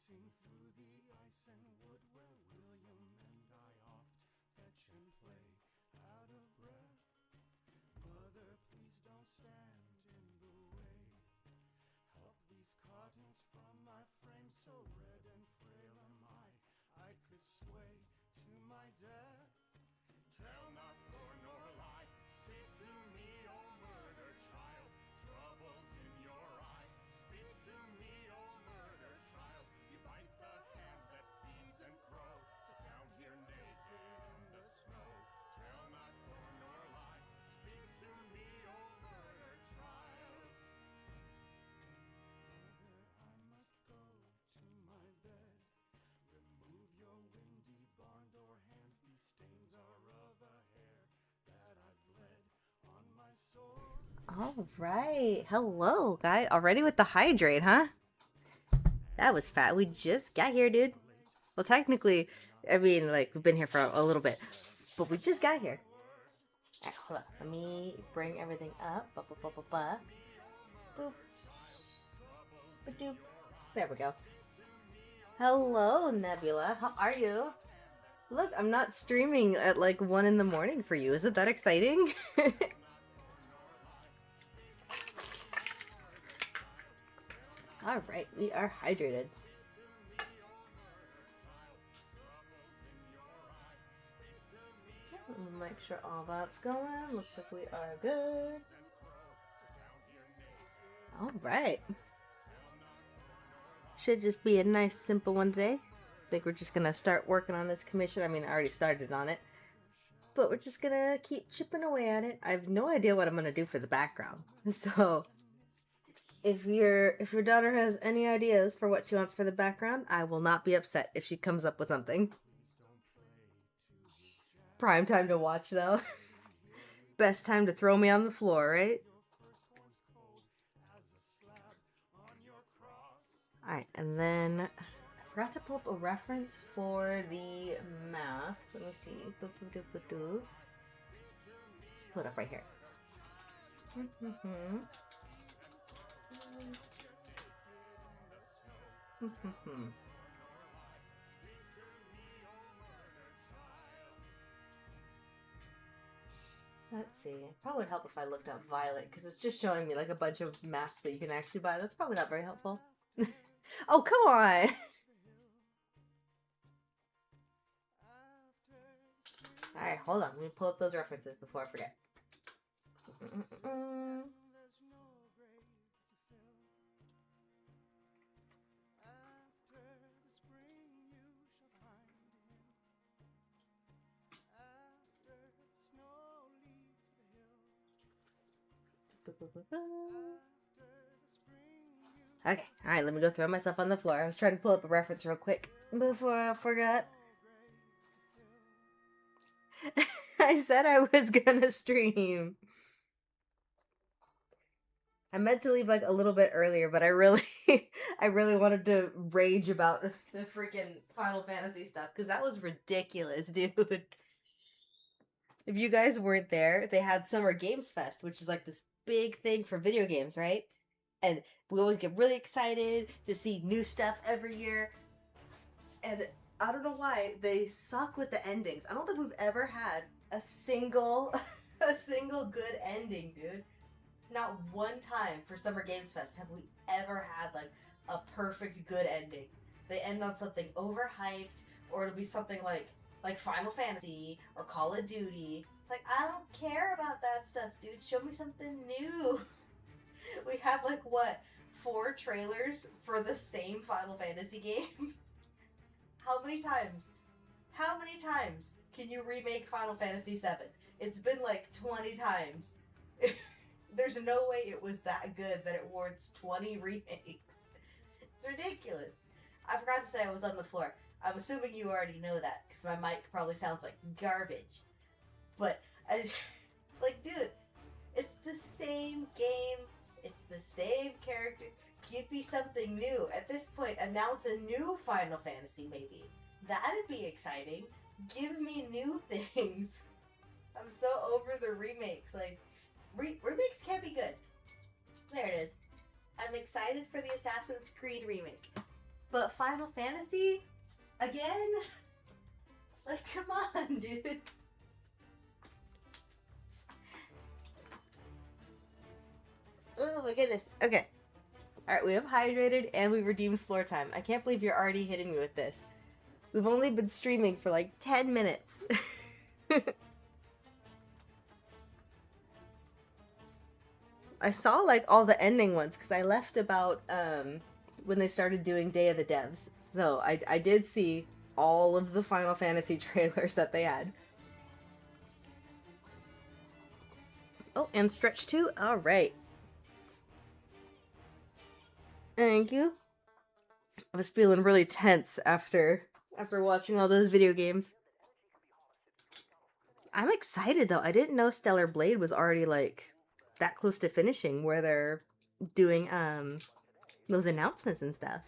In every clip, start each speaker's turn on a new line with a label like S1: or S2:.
S1: Racing through the ice and wood where William and I oft fetch and play out of breath. Mother, please don't stand in the way. Help these cottons from my frame, so red and frail am I could sway to my death. Tell not thorn nor lie, speak to me, O murdered child. Troubles in your eye, speak to me, O murdered child. You bite the hand that feeds and crows, so down here naked in the snow. Tell not thorn nor lie, speak to me, O murdered child. Mother, I must go to my bed. Remove your windy barn door hands, these stains are of a hair that I've bled on my sword.
S2: All right. Hello, guys. Already with the hydrate, huh? That was fat. We just got here, dude. Well, technically, I mean, like, we've been here for a little bit, but we just got here. All right, hold on. Let me bring everything up. Boop. Ba-doop. There we go. Hello, Nebula. How are you? Look, I'm not streaming at like 1 in the morning for you. Isn't that exciting? All right, we are hydrated. Make sure all that's going. Looks like we are good. All right. Should just be a nice, simple one today. I think we're just gonna start working on this commission. I mean, I already started on it, but we're just gonna keep chipping away at it. I have no idea what I'm gonna do for the background. So, if your daughter has any ideas for what she wants for the background, I will not be upset if she comes up with something. Prime time to watch, though. Best time to throw me on the floor, right? Alright, and then I forgot to pull up a reference for the mask. Let me see. Pull it up right here. Let's see. It probably would help if I looked up Violet, because it's just showing me like a bunch of masks that you can actually buy. That's probably not very helpful. Oh, come on! Alright, hold on. Let me pull up those references before I forget. Okay, alright, let me go throw myself on the floor. I was trying to pull up a reference real quick before I forgot. I said I was gonna stream. I meant to leave like a little bit earlier, but I really wanted to rage about the freaking Final Fantasy stuff, because that was ridiculous, dude. If you guys weren't there, they had Summer Games Fest, which is like this big thing for video games, right? And we always get really excited to see new stuff every year. And I don't know why they suck with the endings. I don't think we've ever had a single good ending, dude. Not one time for Summer Games Fest have we ever had like a perfect good ending. They end on something overhyped, or it'll be something like Final Fantasy or Call of Duty. It's like, I don't care about that stuff, dude. Show me something new. We had like, what, 4 trailers for the same Final Fantasy game? How many times can you remake Final Fantasy VII? It's been like 20 times. There's no way it was that good that it warrants 20 remakes. It's ridiculous. I forgot to say I was on the floor. I'm assuming you already know that, because my mic probably sounds like garbage. But, like, dude, it's the same game. It's the same character. Give me something new. At this point, announce a new Final Fantasy, maybe. That'd be exciting. Give me new things. I'm so over the remakes. Like, remakes can be good. There it is. I'm excited for the Assassin's Creed remake. But Final Fantasy? Again? Like, come on, dude. Oh my goodness. Okay. Alright, we have hydrated and we redeemed floor time. I can't believe you're already hitting me with this. We've only been streaming for like 10 minutes. I saw like all the ending ones because I left about when they started doing Day of the Devs. So I did see all of the Final Fantasy trailers that they had. Oh, and stretch 2? Alright. Thank you. I was feeling really tense after watching all those video games. I'm excited though. I didn't know Stellar Blade was already like that close to finishing where they're doing those announcements and stuff.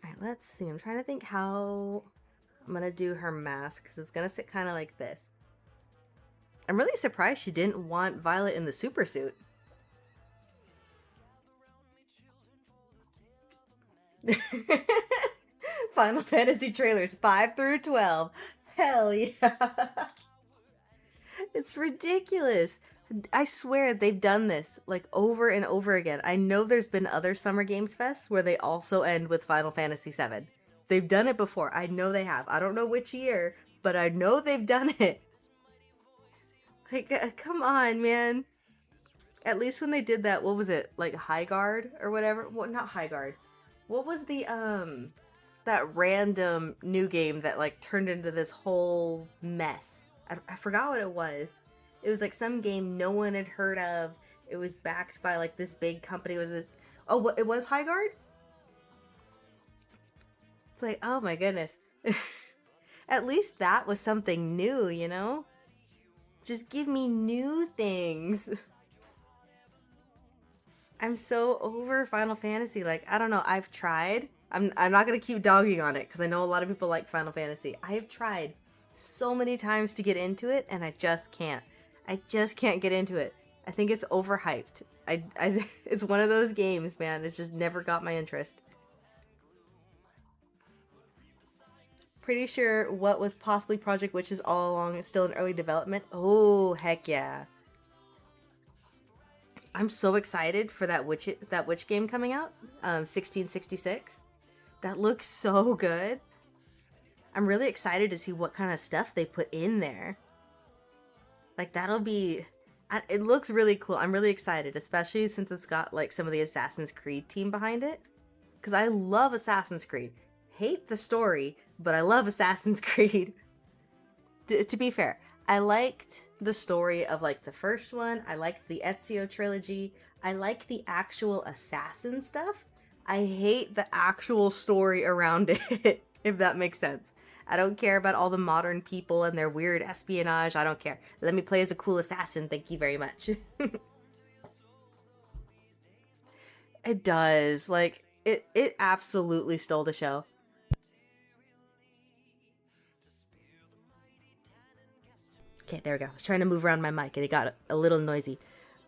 S2: Alright, let's see. I'm trying to think how I'm gonna do her mask because it's gonna sit kind of like this. I'm really surprised she didn't want Violet in the super suit. Final Fantasy trailers 5 through 12. Hell yeah. It's ridiculous. I swear they've done this like over and over again. I know there's been other Summer Games Fests where they also end with Final Fantasy VII. They've done it before. I know they have. I don't know which year, but I know they've done it. Like, come on, man. At least when they did that, what was it? Like High Guard or whatever? Well, not High Guard. What was the, that random new game that, like, turned into this whole mess? I forgot what it was. It was, like, some game no one had heard of. It was backed by, like, this big company. It was this... Oh, it was High Guard? It's like, oh my goodness. At least that was something new, you know? Just give me new things. I'm so over Final Fantasy. Like, I don't know. I've tried. I'm not going to keep dogging on it because I know a lot of people like Final Fantasy. I have tried so many times to get into it and I just can't. I just can't get into it. I think it's overhyped. It's one of those games, man. It's just never got my interest. Pretty sure what was possibly Project Witches all along is still in early development. Oh, heck yeah. I'm so excited for that witch game coming out, 1666. That looks so good. I'm really excited to see what kind of stuff they put in there. Like, that'll be... It looks really cool. I'm really excited, especially since it's got, like, some of the Assassin's Creed team behind it. Because I love Assassin's Creed. Hate the story, but I love Assassin's Creed. To be fair, I liked the story of, like, the first one. I liked the Ezio trilogy. I like the actual assassin stuff. I hate the actual story around it, if that makes sense. I don't care about all the modern people and their weird espionage. I don't care. Let me play as a cool assassin. Thank you very much. It does. Like, it absolutely stole the show. Okay, there we go. I was trying to move around my mic and it got a little noisy.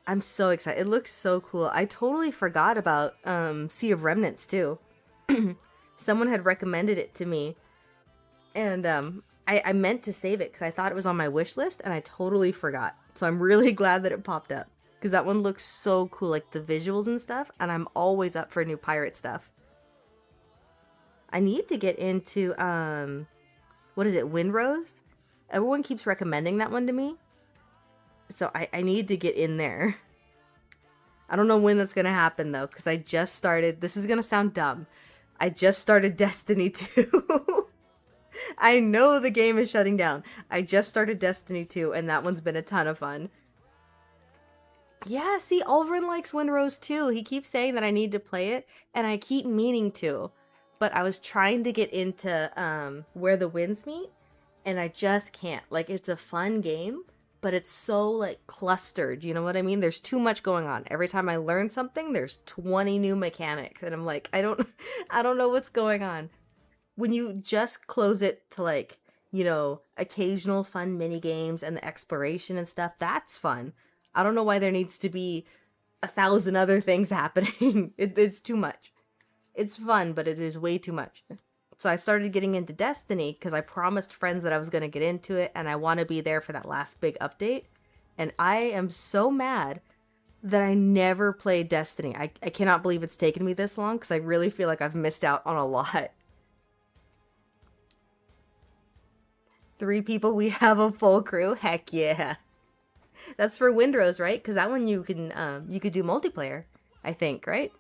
S2: I'm so excited. It looks so cool. I totally forgot about Sea of Remnants too. Someone had recommended it to me. And I meant to save it because I thought it was on my wish list and I totally forgot. So I'm really glad that it popped up because that one looks so cool, like the visuals and stuff. And I'm always up for new pirate stuff. I need to get into, what is it, Windrose? Everyone keeps recommending that one to me. So I need to get in there. I don't know when that's going to happen though because I just started, this is going to sound dumb. I just started Destiny 2. I know the game is shutting down. I just started Destiny 2 and that one's been a ton of fun. Yeah, see, Ulverin likes Windrose too. He keeps saying that I need to play it and I keep meaning to. But I was trying to get into Where the Winds Meet and I just can't. Like, it's a fun game, but it's so, like, clustered. You know what I mean? There's too much going on. Every time I learn something, there's 20 new mechanics. And I'm like, I don't know what's going on. When you just close it to, like, you know, occasional fun mini games and the exploration and stuff, that's fun. I don't know why there needs to be 1,000 other things happening. It's too much. It's fun, but it is way too much. So I started getting into Destiny because I promised friends that I was going to get into it, and I want to be there for that last big update. And I am so mad that I never played Destiny. I cannot believe it's taken me this long because I really feel like I've missed out on a lot. 3 people, we have a full crew. Heck yeah. That's for Windrose, right? Because that one you could do multiplayer, I think, right?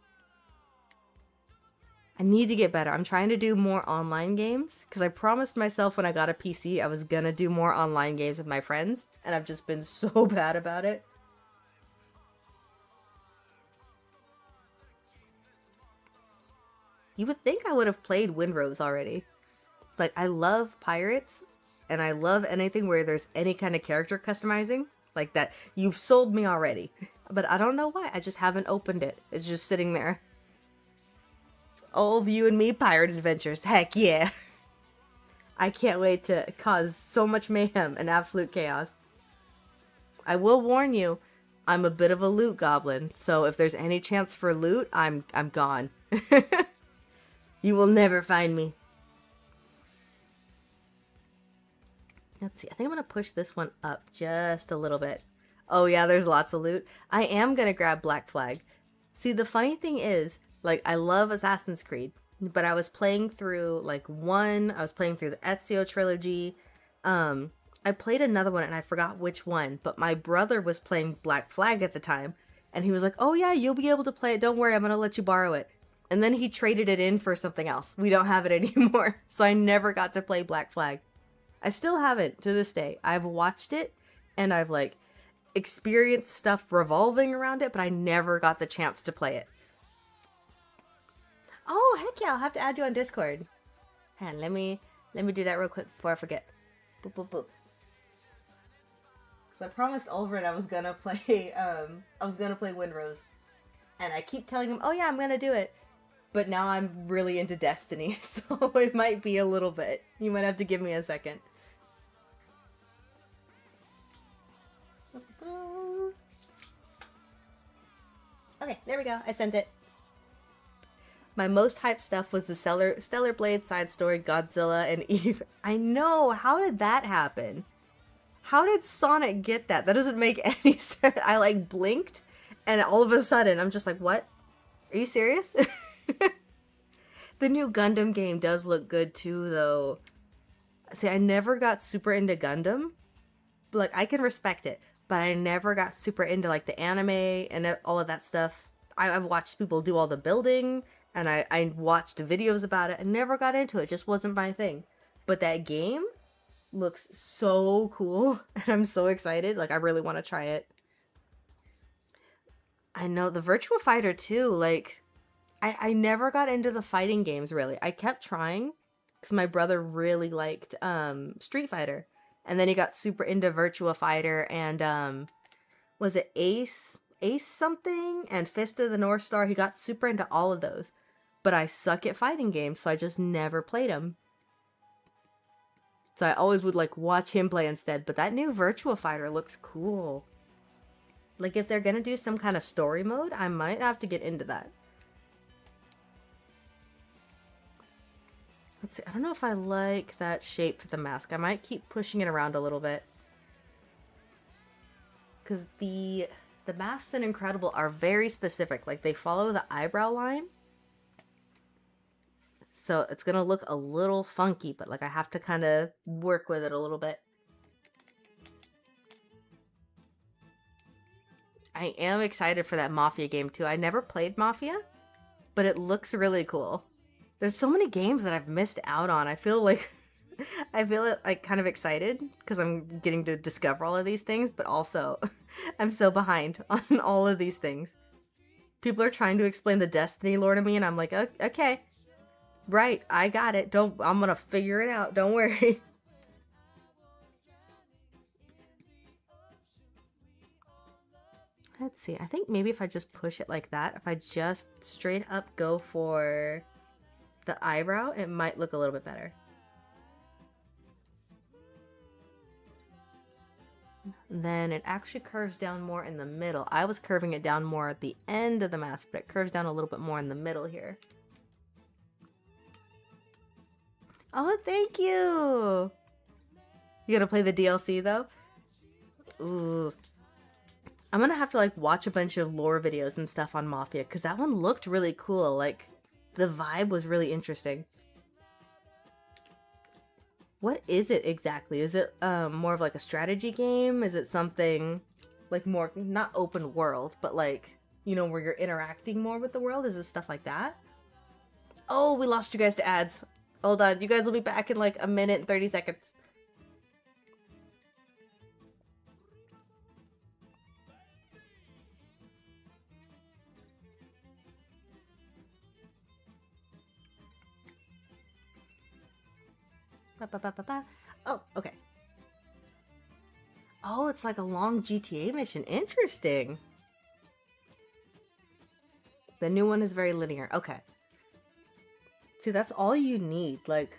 S2: I need to get better. I'm trying to do more online games because I promised myself when I got a PC I was gonna do more online games with my friends, and I've just been so bad about it. You would think I would have played Windrose already. Like, I love pirates, and I love anything where there's any kind of character customizing. Like that. You've sold me already. But I don't know why. I just haven't opened it. It's just sitting there. All of you and me pirate adventures. Heck yeah. I can't wait to cause so much mayhem and absolute chaos. I will warn you, I'm a bit of a loot goblin. So if there's any chance for loot, I'm gone. You will never find me. Let's see. I think I'm going to push this one up just a little bit. Oh yeah, there's lots of loot. I am going to grab Black Flag. See, the funny thing is, like, I love Assassin's Creed, but I was playing through, like, I was playing through the Ezio trilogy. I played another one and I forgot which one, but my brother was playing Black Flag at the time, and he was like, oh yeah, you'll be able to play it. Don't worry, I'm going to let you borrow it. And then he traded it in for something else. We don't have it anymore. So I never got to play Black Flag. I still haven't to this day. I've watched it and I've, like, experienced stuff revolving around it, but I never got the chance to play it. Oh, heck yeah, I'll have to add you on Discord. Hang on, let me do that real quick before I forget. Boop, boop, boop. Because I promised Ulverin I was gonna play, Windrose. And I keep telling him, oh yeah, I'm gonna do it. But now I'm really into Destiny, so it might be a little bit. You might have to give me a second. Okay, there we go. I sent it. My most hyped stuff was the Stellar Blade side story, Godzilla and Eve. I know! How did that happen? How did Sonic get that? That doesn't make any sense. I, like, blinked, and all of a sudden, I'm just like, what? Are you serious? The new Gundam game does look good too, though. See, I never got super into Gundam. Like, I can respect it, but I never got super into, like, the anime and all of that stuff. I've watched people do all the building, and I watched videos about it. I never got into it. It just wasn't my thing. But that game looks so cool, and I'm so excited. Like, I really want to try it. I know, the Virtua Fighter too, like, I never got into the fighting games, really. I kept trying, because my brother really liked Street Fighter. And then he got super into Virtua Fighter and, was it Ace something? And Fist of the North Star. He got super into all of those. But I suck at fighting games, so I just never played them. So I always would, like, watch him play instead. But that new Virtua Fighter looks cool. Like, if they're gonna do some kind of story mode, I might have to get into that. Let's see, I don't know if I like that shape for the mask. I might keep pushing it around a little bit. Because the masks in Incredible are very specific. Like, they follow the eyebrow line. So it's gonna look a little funky, but, like, I have to kind of work with it a little bit. I am excited for that Mafia game too. I never played Mafia, but it looks really cool. There's so many games that I've missed out on. I feel like kind of excited because I'm getting to discover all of these things, but also I'm so behind on all of these things. People are trying to explain the Destiny lore to me, and I'm like, okay, right, I got it. I'm gonna figure it out. Don't worry. Let's see. I think maybe if I just push it like that, if I just straight up go for the eyebrow, it might look a little bit better. then it actually curves down more in the middle. I was curving it down more at the end of the mask, but it curves down a little bit more in the middle here. Oh, thank you! You gonna play the DLC though? Ooh. I'm gonna have to like watch a bunch of lore videos and stuff on Mafia, because that one looked really cool. Like, the vibe was really interesting. What is it exactly? Is it more of like a strategy game? Is it something like more, not open world, but like, you know, where you're interacting more with the world? Is it stuff like that? Oh, we lost you guys to ads. Hold on, you guys will be back in like a minute and 30 seconds. Oh, okay. Oh, it's like a long GTA mission. Interesting. The new one is very linear. Okay. See, that's all you need. Like,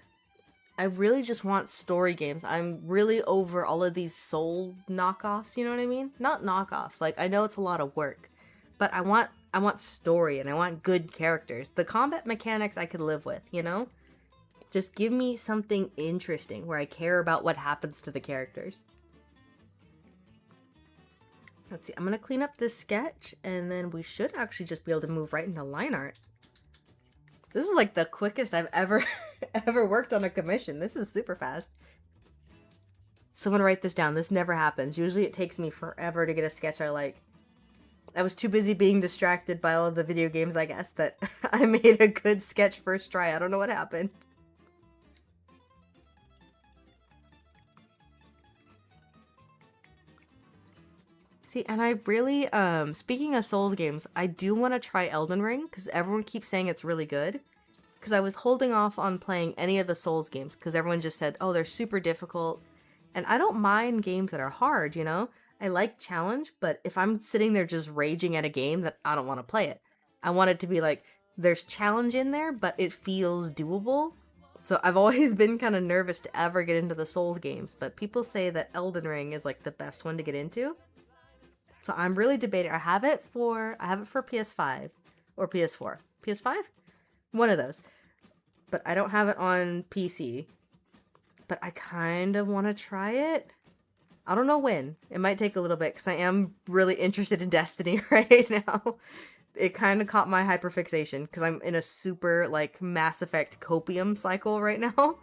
S2: I really just want story games. I'm really over all of these Soul knockoffs, you know what I mean? Not knockoffs. Like, I know it's a lot of work, but I want story and I want good characters. The combat mechanics I could live with, you know? Just give me something interesting where I care about what happens to the characters. Let's see, I'm gonna clean up this sketch and then we should actually just be able to move right into line art. This is like the quickest I've ever worked on a commission. This is super fast. Someone write this down. This never happens. Usually it takes me forever to get a sketch I like. I was too busy being distracted by all of the video games, I guess, that I made a good sketch first try. I don't know what happened. See, and I really, speaking of Souls games, I do want to try Elden Ring, because everyone keeps saying it's really good. Because I was holding off on playing any of the Souls games, because everyone just said, oh, they're super difficult. And I don't mind games that are hard, you know? I like challenge, but if I'm sitting there just raging at a game, that I don't want to play it. I want it to be like, there's challenge in there, but it feels doable. So I've always been kind of nervous to ever get into the Souls games, but people say that Elden Ring is like the best one to get into. So I'm really debating. I have it for PS5 or PS4. PS5? One of those. But I don't have it on PC. But I kind of want to try it. I don't know when. It might take a little bit because I am really interested in Destiny right now. It kind of caught my hyperfixation because I'm in a super like Mass Effect copium cycle right now.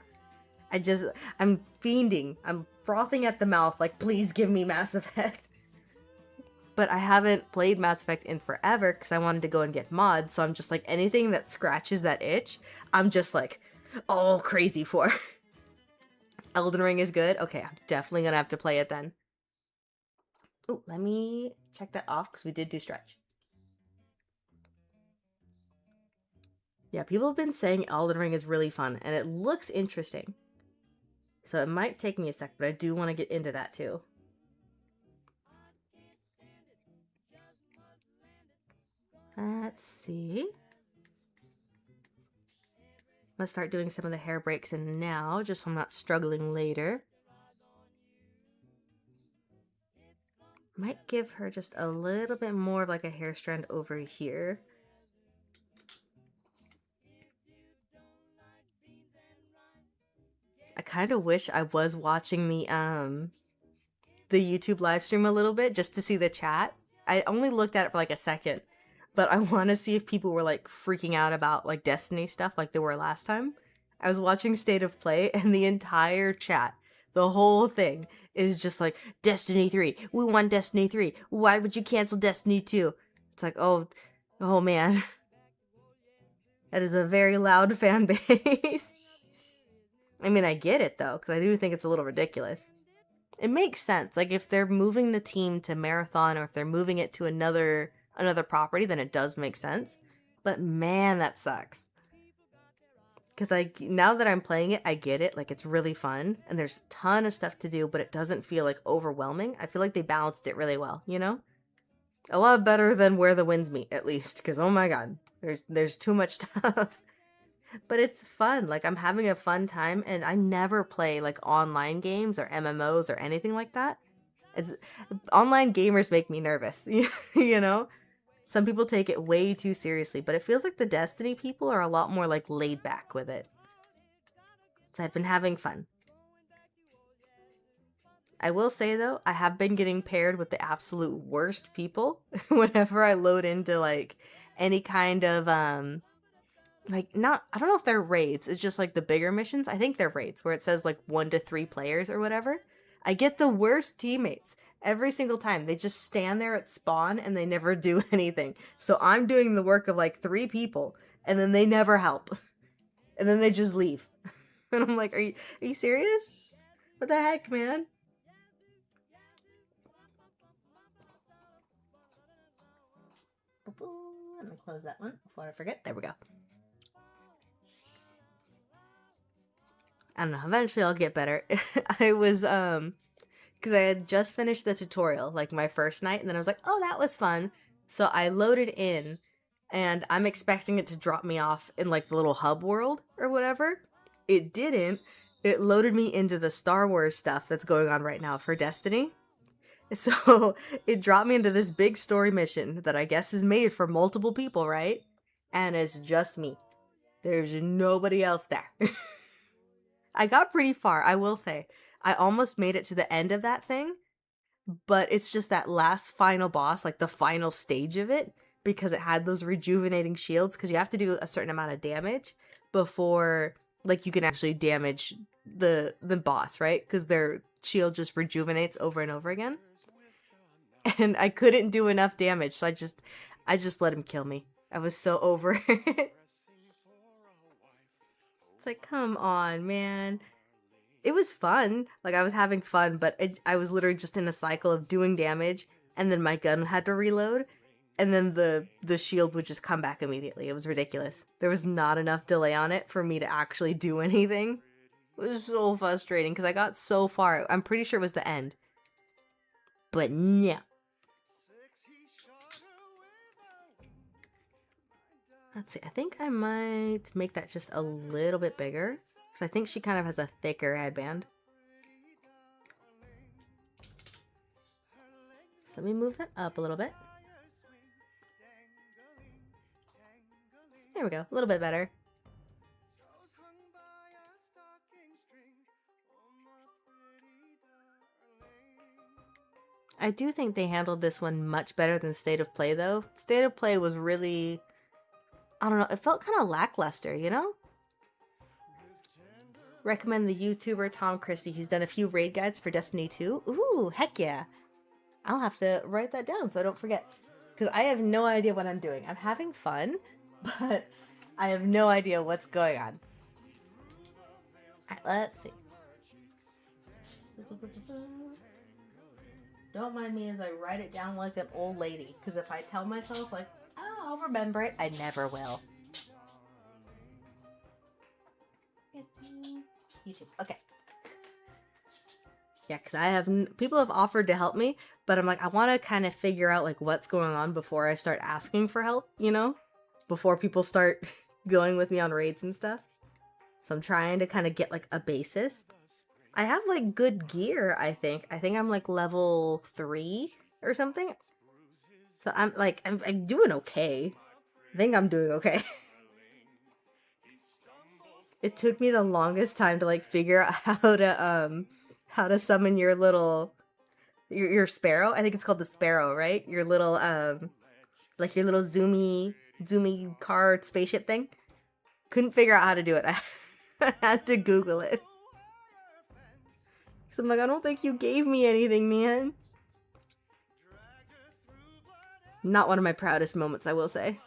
S2: I'm fiending. I'm frothing at the mouth like, please give me Mass Effect. But I haven't played Mass Effect in forever because I wanted to go and get mods, so I'm just like, anything that scratches that itch, I'm just like, all crazy for. Elden Ring is good? Okay, I'm definitely gonna have to play it then. Oh, let me check that off because we did do stretch. Yeah, people have been saying Elden Ring is really fun, and it looks interesting. So it might take me a sec, but I do want to get into that too. Let's see. Let's start doing some of the hair breaks in now, just so I'm not struggling later. Might give her just a little bit more of like a hair strand over here. I kind of wish I was watching the YouTube live stream a little bit just to see the chat. I only looked at it for like a second. But I want to see if people were like freaking out about like Destiny stuff like they were last time. I was watching State of Play and the entire chat, the whole thing is just like, Destiny 3, we want Destiny 3. Why would you cancel Destiny 2? It's like, oh man. That is a very loud fan base. I mean, I get it though, because I do think it's a little ridiculous. It makes sense. Like if they're moving the team to Marathon or if they're moving it to another property, then it does make sense. But man, that sucks. Because now that I'm playing it, I get it. Like, it's really fun. And there's a ton of stuff to do, but it doesn't feel, like, overwhelming. I feel like they balanced it really well, you know? A lot better than Where the Winds Meet, at least. Because, oh my god, there's too much stuff. But it's fun. Like, I'm having a fun time. And I never play, like, online games or MMOs or anything like that. Online gamers make me nervous, you know? Some people take it way too seriously, but it feels like the Destiny people are a lot more like laid back with it. So I've been having fun. I will say though, I have been getting paired with the absolute worst people whenever I load into like any kind of like I don't know if they're raids, it's just like the bigger missions. I think they're raids where it says like 1 to 3 players or whatever. I get the worst teammates every single time. They just stand there at spawn and they never do anything. So I'm doing the work of like 3 people and then they never help. And then they just leave. And I'm like, are you serious? What the heck, man? Let me close that one before I forget. There we go. I don't know. Eventually I'll get better. I was, because I had just finished the tutorial, like my first night, and then I was like, oh, that was fun. So I loaded in, and I'm expecting it to drop me off in like the little hub world or whatever. It didn't. It loaded me into the Star Wars stuff that's going on right now for Destiny. So it dropped me into this big story mission that I guess is made for multiple people, right? And it's just me. There's nobody else there. I got pretty far, I will say. I almost made it to the end of that thing, but it's just that last final boss, like the final stage of it, because it had those rejuvenating shields, because you have to do a certain amount of damage before like you can actually damage the boss, right? Because their shield just rejuvenates over and over again. And I couldn't do enough damage, so I just let him kill me. I was so over it. It's like, come on, man. It was fun. Like, I was having fun, but I was literally just in a cycle of doing damage, and then my gun had to reload, and then the shield would just come back immediately. It was ridiculous. There was not enough delay on it for me to actually do anything. It was so frustrating, because I got so far. I'm pretty sure it was the end. But yeah. Let's see, I think I might make that just a little bit bigger, because I think she kind of has a thicker headband. So let me move that up a little bit. There we go, a little bit better. I do think they handled this one much better than State of Play, though. State of Play was really, I don't know, it felt kind of lackluster, you know? Recommend the YouTuber Tom Christie. He's done a few raid guides for Destiny 2. Ooh, heck yeah. I'll have to write that down so I don't forget. Because I have no idea what I'm doing. I'm having fun, but I have no idea what's going on. Alright, let's see. Don't mind me as I write it down like an old lady. Because if I tell myself, like, oh, I'll remember it, I never will. YouTube. Okay. Yeah, because I have people have offered to help me, but I'm like, I want to kind of figure out like what's going on before I start asking for help, you know? Before people start going with me on raids and stuff. So I'm trying to kind of get like a basis. I have like good gear, I think. I think I'm like level 3 or something. So I'm like, I'm doing okay. I think I'm doing okay. It took me the longest time to like figure out how to summon your little your sparrow. I think it's called the sparrow, right? Your little like your little zoomy car spaceship thing. Couldn't figure out how to do it. I had to Google it. So I'm like, I don't think you gave me anything, man. Not one of my proudest moments, I will say.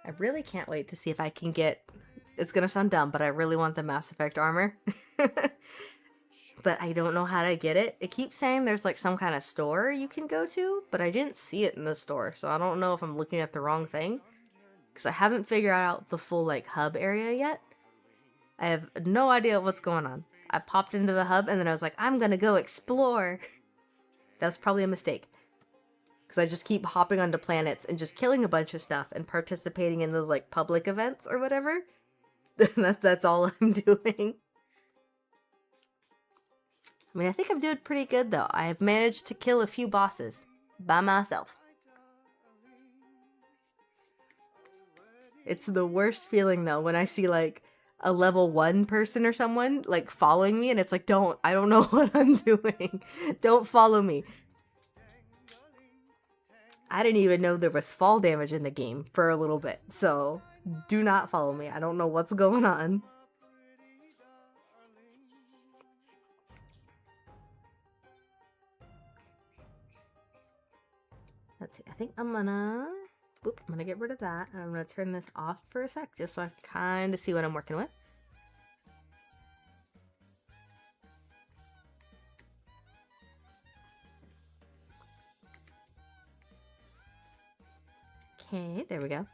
S2: I really can't wait to see if I can get... It's gonna sound dumb, but I really want the Mass Effect armor. But I don't know how to get it. It keeps saying there's like some kind of store you can go to, but I didn't see it in the store, so I don't know if I'm looking at the wrong thing. Because I haven't figured out the full like hub area yet. I have no idea what's going on. I popped into the hub and then I was like, I'm gonna go explore. That was probably a mistake. because I just keep hopping onto planets and just killing a bunch of stuff and participating in those like public events or whatever. That's all I'm doing. I mean, I think I'm doing pretty good though. I have managed to kill a few bosses by myself. It's the worst feeling though when I see like a level 1 person or someone like following me and it's like, I don't know what I'm doing. Don't follow me. I didn't even know there was fall damage in the game for a little bit, so do not follow me. I don't know what's going on. Let's see, I think I'm gonna get rid of that. I'm gonna turn this off for a sec just so I can kind of see what I'm working with. Okay, there we go.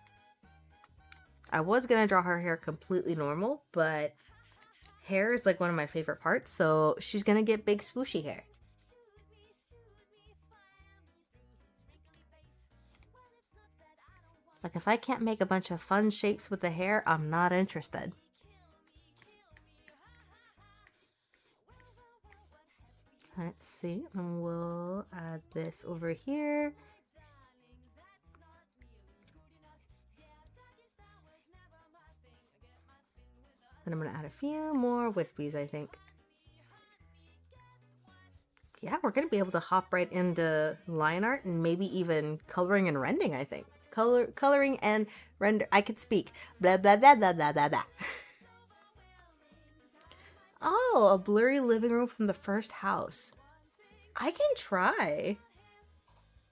S2: I was gonna draw her hair completely normal, but hair is like one of my favorite parts, so she's gonna get big swooshy hair. Like, if I can't make a bunch of fun shapes with the hair, I'm not interested. Let's see, and we'll add this over here. And I'm gonna add a few more wispies, I think. Yeah, we're gonna be able to hop right into line art and maybe even coloring and rendering, I think. Coloring and render. I could speak. Blah, blah, blah, blah, blah, blah, blah. Oh, a blurry living room from the first house. I can try.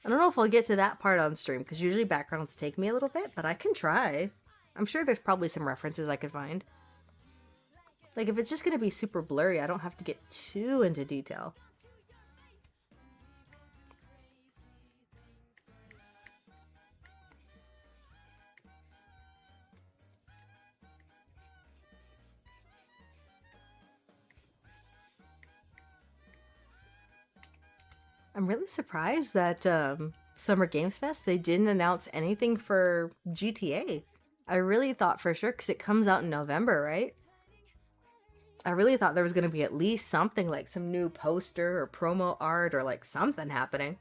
S2: I don't know if I'll get to that part on stream, because usually backgrounds take me a little bit, but I can try. I'm sure there's probably some references I could find. Like, if it's just going to be super blurry, I don't have to get too into detail. I'm really surprised that Summer Games Fest, they didn't announce anything for GTA. I really thought for sure, because it comes out in November, right? I really thought there was going to be at least something, like some new poster or promo art or like something happening.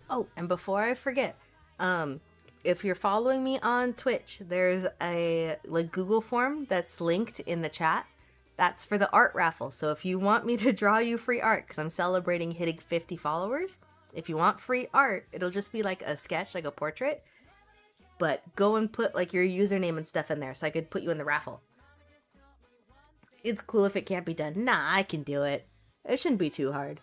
S2: Oh, and before I forget, if you're following me on Twitch, there's a like Google form that's linked in the chat. That's for the art raffle. So if you want me to draw you free art, because I'm celebrating hitting 50 followers, if you want free art, it'll just be like a sketch, like a portrait. But go and put like your username and stuff in there so I could put you in the raffle. It's cool if it can't be done. Nah, I can do it. It shouldn't be too hard.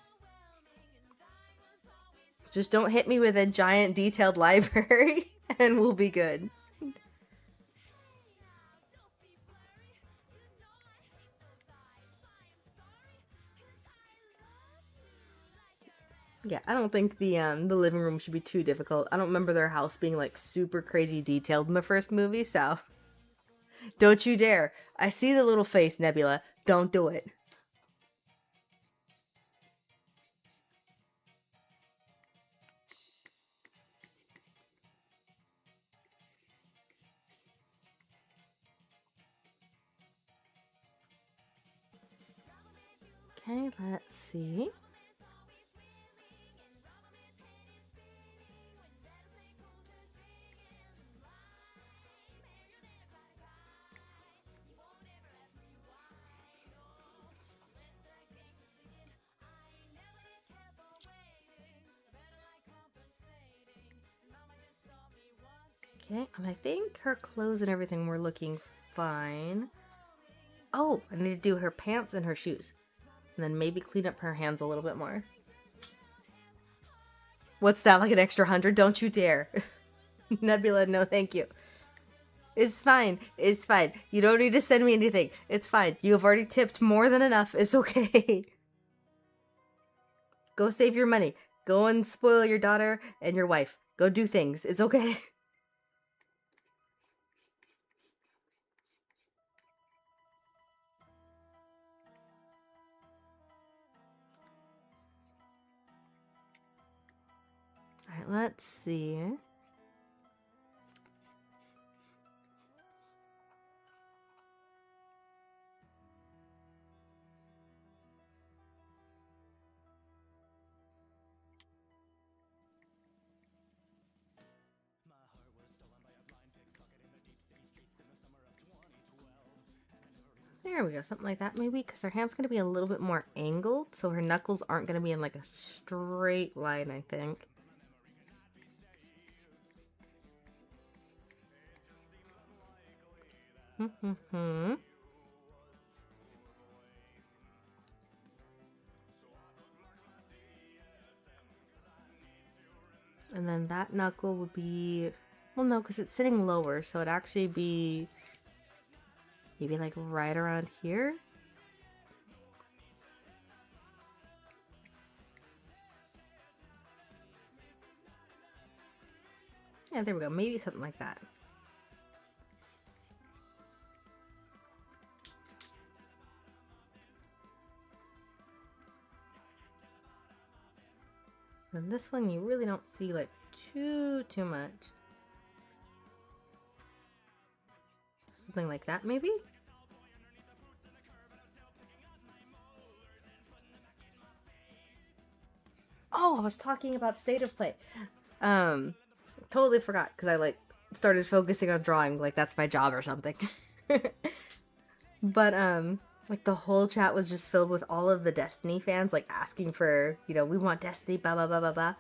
S2: Just don't hit me with a giant detailed library and we'll be good. Yeah, I don't think the living room should be too difficult. I don't remember their house being like super crazy detailed in the first movie, so don't you dare. I see the little face, Nebula. Don't do it. Okay, let's see. Okay, and I think her clothes and everything were looking fine. Oh, I need to do her pants and her shoes. And then maybe clean up her hands a little bit more. What's that, like an extra 100? Don't you dare. Nebula, no thank you. It's fine. It's fine. You don't need to send me anything. It's fine. You have already tipped more than enough. It's okay. Go save your money. Go and spoil your daughter and your wife. Go do things. It's okay. Alright, let's see. There we go, something like that maybe, because her hand's going to be a little bit more angled, so her knuckles aren't going to be in like a straight line, I think. And then that knuckle would be, well no, because it's sitting lower, so it'd actually be maybe like right around here. Yeah, there we go. Maybe something like that. And this one you really don't see like too much. Something like that maybe? Oh, I was talking about state of play. Totally forgot because I like started focusing on drawing like that's my job or something. But like the whole chat was just filled with all of the Destiny fans like asking for, you know, we want Destiny, blah blah blah blah blah,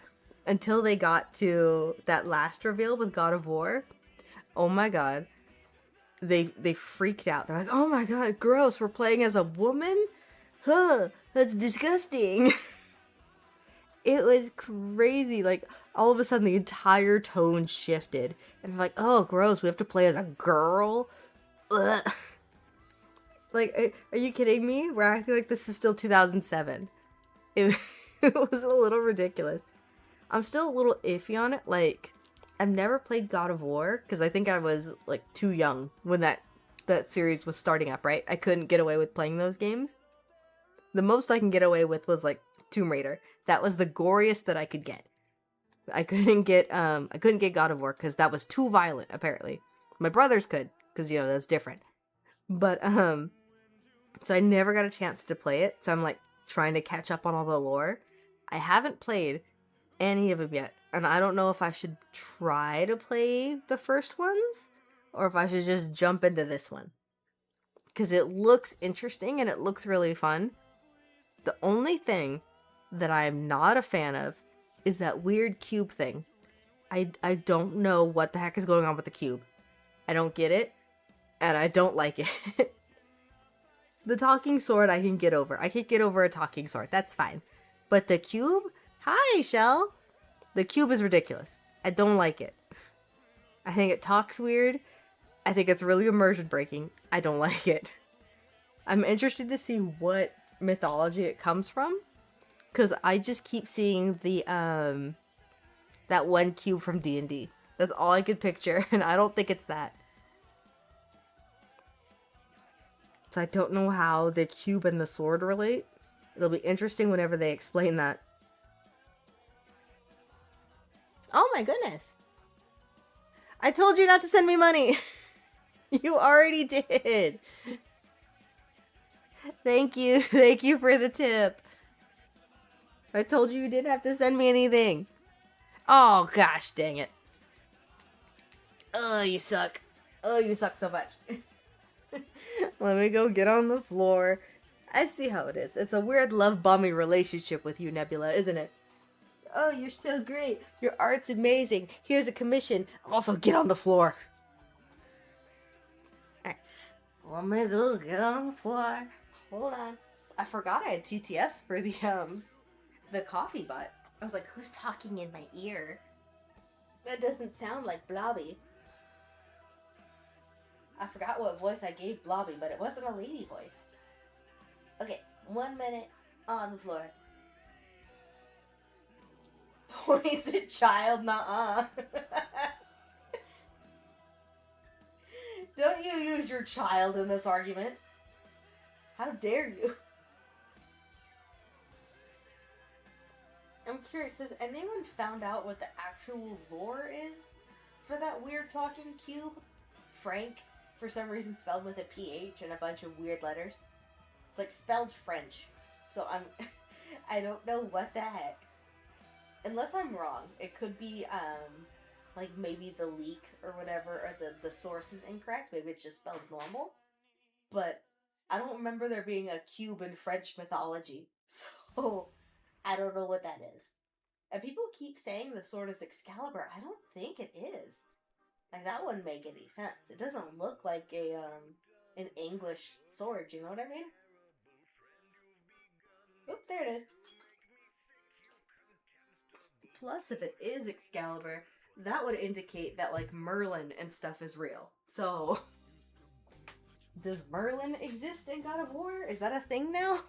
S2: until they got to that last reveal with God of War. Oh my god. They freaked out. They're like, "Oh my god, gross, we're playing as a woman? Huh, that's disgusting." It was crazy. Like, all of a sudden, the entire tone shifted. And I'm like, oh, gross, we have to play as a girl? Ugh. Like, are you kidding me? We're acting like this is still 2007. It was a little ridiculous. I'm still a little iffy on it. Like, I've never played God of War, because I think I was, like, too young when that series was starting up, right? I couldn't get away with playing those games. The most I can get away with was, like, Tomb Raider. That was the goriest that I could get. I couldn't get God of War because that was too violent, apparently. My brothers could, because, you know, that's different. But, so I never got a chance to play it, so I'm, like, trying to catch up on all the lore. I haven't played any of them yet, and I don't know if I should try to play the first ones, or if I should just jump into this one. Because it looks interesting, and it looks really fun. The only thing that I am not a fan of is that weird cube thing. I don't know what the heck is going on with the cube. I don't get it, and I don't like it. The talking sword I can get over. I can get over a talking sword. That's fine. But the cube? Hi, Shell! The cube is ridiculous. I don't like it. I think it talks weird. I think it's really immersion breaking. I don't like it. I'm interested to see what mythology it comes from. Because I just keep seeing the, that one cube from D&D. That's all I could picture, and I don't think it's that. So I don't know how the cube and the sword relate. It'll be interesting whenever they explain that. Oh my goodness! I told you not to send me money! You already did! Thank you for the tip. I told you didn't have to send me anything. Oh, gosh, dang it. Oh, you suck. Oh, you suck so much. Let me go get on the floor. I see how it is. It's a weird love-bombing relationship with you, Nebula, isn't it? Oh, you're so great. Your art's amazing. Here's a commission. Also, get on the floor. Alright. Let me go get on the floor. Hold on. I forgot I had TTS for the coffee butt. I was like, who's talking in my ear? That doesn't sound like Blobby. I forgot what voice I gave Blobby, but it wasn't a lady voice. Okay, 1 minute on the floor. Points at child, nuh-uh. Don't you use your child in this argument. How dare you? I'm curious, has anyone found out what the actual actual lore is for that weird talking cube. Frank, for some reason spelled with a PH and a bunch of weird letters. It's like spelled French. So I don't know what the heck. Unless I'm wrong. It could be, like maybe the leak or whatever, or the source is incorrect. Maybe it's just spelled normal. But I don't remember there being a cube in French mythology. So I don't know what that is. And people keep saying the sword is Excalibur. I don't think it is. Like, that wouldn't make any sense. It doesn't look like an English sword, you know what I mean? Oop, there it is. Plus, if it is Excalibur, that would indicate that, like, Merlin and stuff is real. So, does Merlin exist in God of War? Is that a thing now?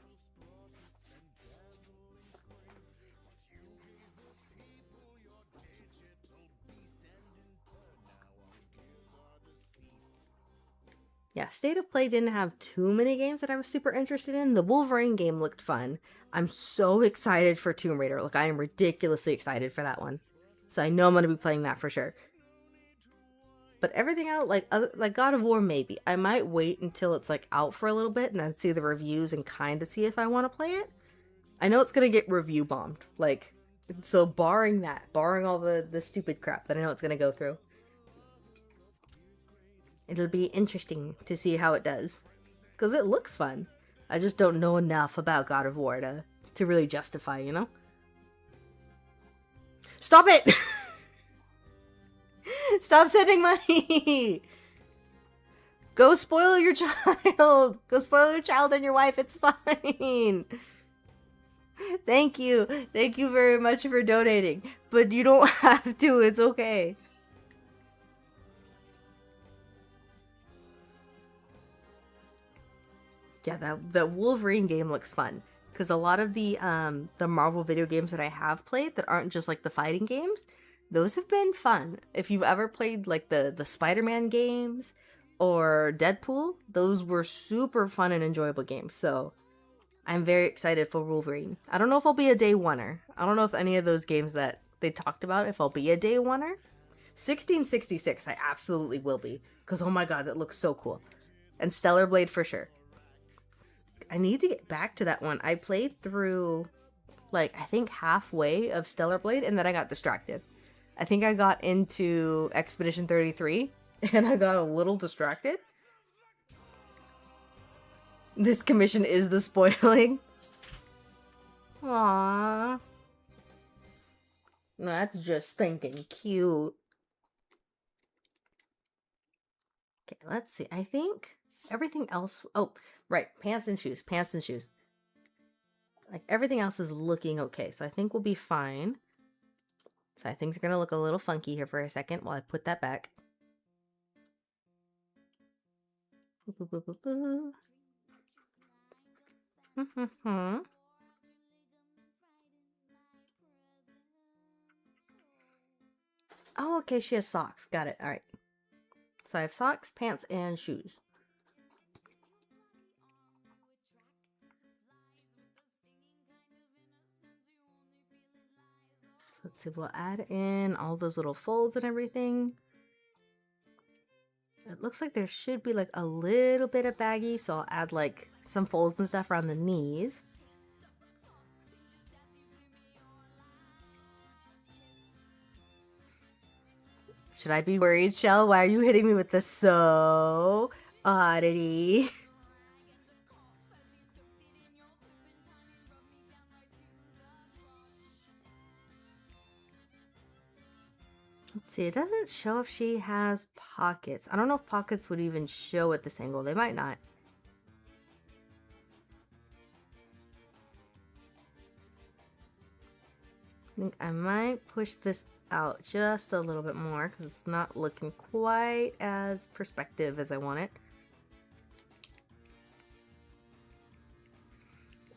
S2: Yeah, State of Play didn't have too many games that I was super interested in. The Wolverine game looked fun. I'm so excited for Tomb Raider. Like, I am ridiculously excited for that one. So I know I'm going to be playing that for sure. But everything else, like God of War, maybe. I might wait until it's, like, out for a little bit and then see the reviews and kind of see if I want to play it. I know it's going to get review bombed. Like, so barring that, barring all the stupid crap that I know it's going to go through, it'll be interesting to see how it does. Because it looks fun. I just don't know enough about God of War to really justify, you know? Stop it! Stop sending money! Go spoil your child! Go spoil your child and your wife, it's fine! Thank you. Thank you very much for donating. But you don't have to, it's okay. Yeah, that Wolverine game looks fun. Because a lot of the Marvel video games that I have played that aren't just like the fighting games, those have been fun. If you've ever played like the Spider-Man games or Deadpool, those were super fun and enjoyable games. So I'm very excited for Wolverine. I don't know if I'll be a day oneer. I don't know if any of those games that they talked about, if I'll be a day oneer. 1666, I absolutely will be. Because oh my god, that looks so cool. And Stellar Blade for sure. I need to get back to that one. I played through, like, I think halfway of Stellar Blade, and then I got distracted. I think I got into Expedition 33, and I got a little distracted. This commission is the spoiling. Aww. No, that's just stinking cute. Okay, let's see. I think everything else... Oh, right. Pants and shoes. Pants and shoes. Like, everything else is looking okay. So I think we'll be fine. So I think it's going to look a little funky here for a second while I put that back. Oh, okay. She has socks. Got it. All right. So I have socks, pants, and shoes. Let's see, we'll add in all those little folds and everything. It looks like there should be like a little bit of baggy, so I'll add like some folds and stuff around the knees. Should I be worried, Shell? Why are you hitting me with the so oddity? Let's see, it doesn't show if she has pockets. I don't know if pockets would even show at this angle. They might not. I think I might push this out just a little bit more because it's not looking quite as perspective as I want it.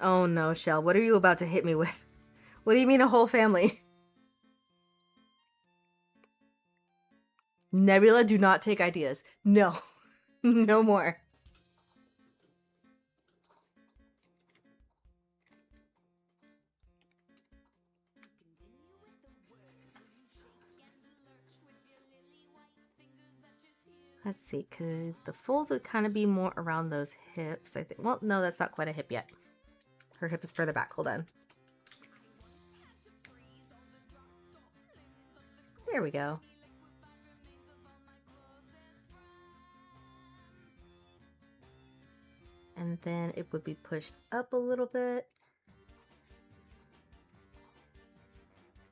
S2: Oh no, Shell, what are you about to hit me with? What do you mean a whole family? Nebula, do not take ideas. No. No more. Let's see, because the folds would kind of be more around those hips, I think. Well, no, that's not quite a hip yet. Her hip is further back. Hold on. There we go. And then it would be pushed up a little bit.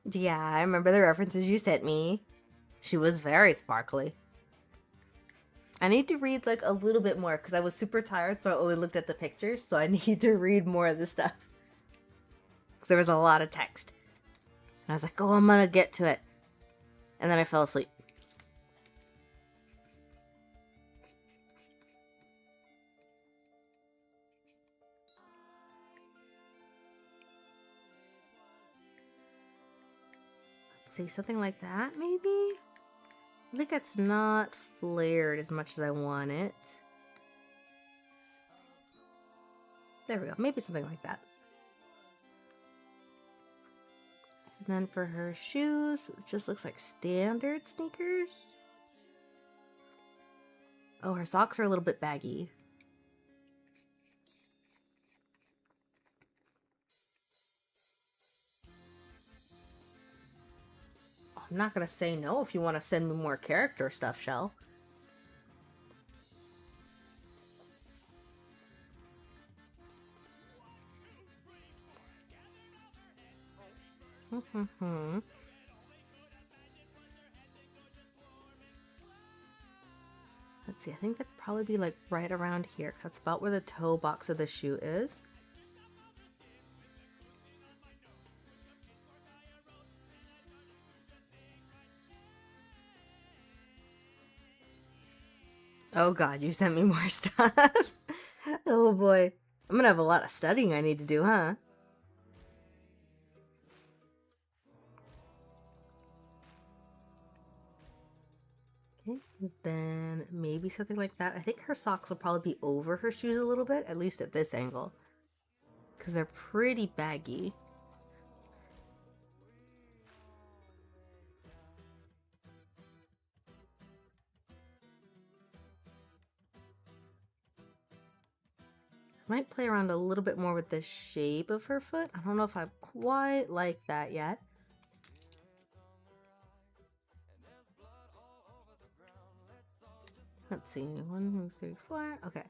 S2: Yeah, I remember the references you sent me. She was very sparkly. I need to read like a little bit more because I was super tired, so I only looked at the pictures, so I need to read more of the stuff. Because there was a lot of text. And I was like, oh, I'm gonna get to it. And then I fell asleep. Let's see, something like that, maybe? I think it's not flared as much as I want it. There we go. Maybe something like that. And then for her shoes, it just looks like standard sneakers. Oh, her socks are a little bit baggy. I'm not gonna say no if you want to send me more character stuff, Shell. Let's see, I think that'd probably be like right around here, because that's about where the toe box of the shoe is. Oh god, you sent me more stuff. Oh boy. I'm gonna have a lot of studying I need to do, huh? Okay, then maybe something like that. I think her socks will probably be over her shoes a little bit, at least at this angle. Because they're pretty baggy. Might play around a little bit more with the shape of her foot. I don't know if I quite like that yet. Let's see. 1, 2, 3, 4. Okay.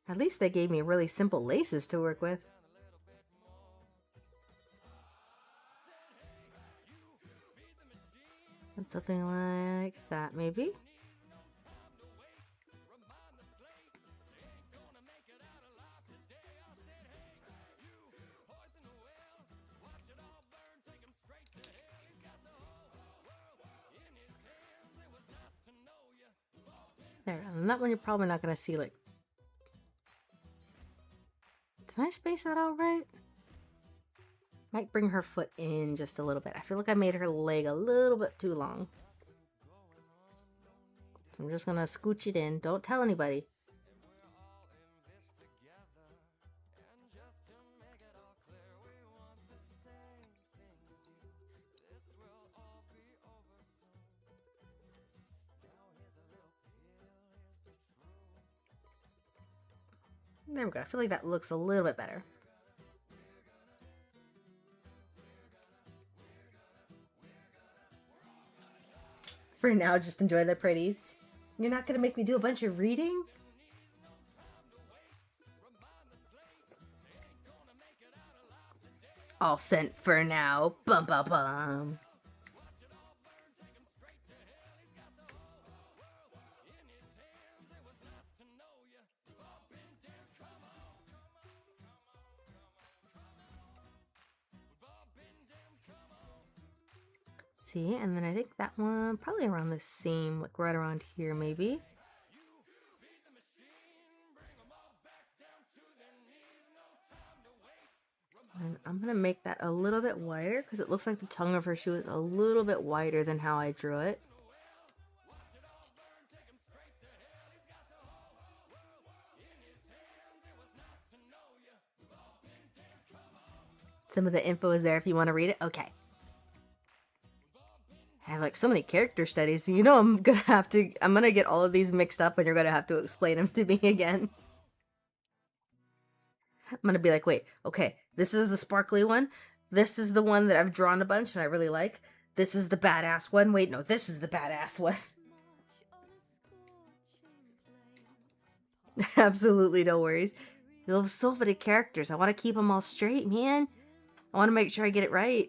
S2: At least they gave me really simple laces to work with. And something like that, maybe. There, and that one you're probably not going to see, like... Did I space that out right? Might bring her foot in just a little bit. I feel like I made her leg a little bit too long. So I'm just going to scooch it in. Don't tell anybody. There we go. I feel like that looks a little bit better. For now, just enjoy the pretties. You're not going to make me do a bunch of reading? All sent for now. Bum bum bum. See, and then I think that one probably around the same, like right around here maybe. And I'm gonna make that a little bit wider because it looks like the tongue of her shoe is a little bit wider than how I drew it. Some of the info is there if you want to read it. Okay. I have like so many character studies. You know, I'm gonna get all of these mixed up and you're gonna have to explain them to me again. I'm gonna be like, wait, okay, this is the sparkly one. This is the one that I've drawn a bunch and I really like. This is the badass one. Wait, no, this is the badass one. Absolutely no worries. You have so many characters. I want to keep them all straight, man. I want to make sure I get it right.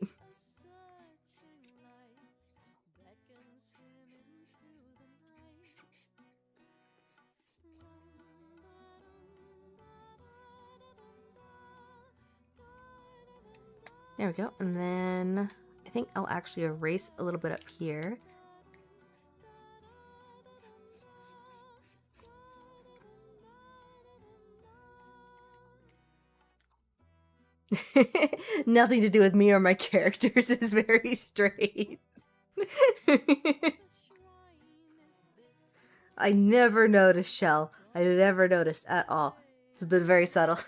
S2: There we go. And then I think I'll actually erase a little bit up here. Nothing to do with me or my characters, is very straight. I never noticed, Shell. I never noticed at all. It's been very subtle.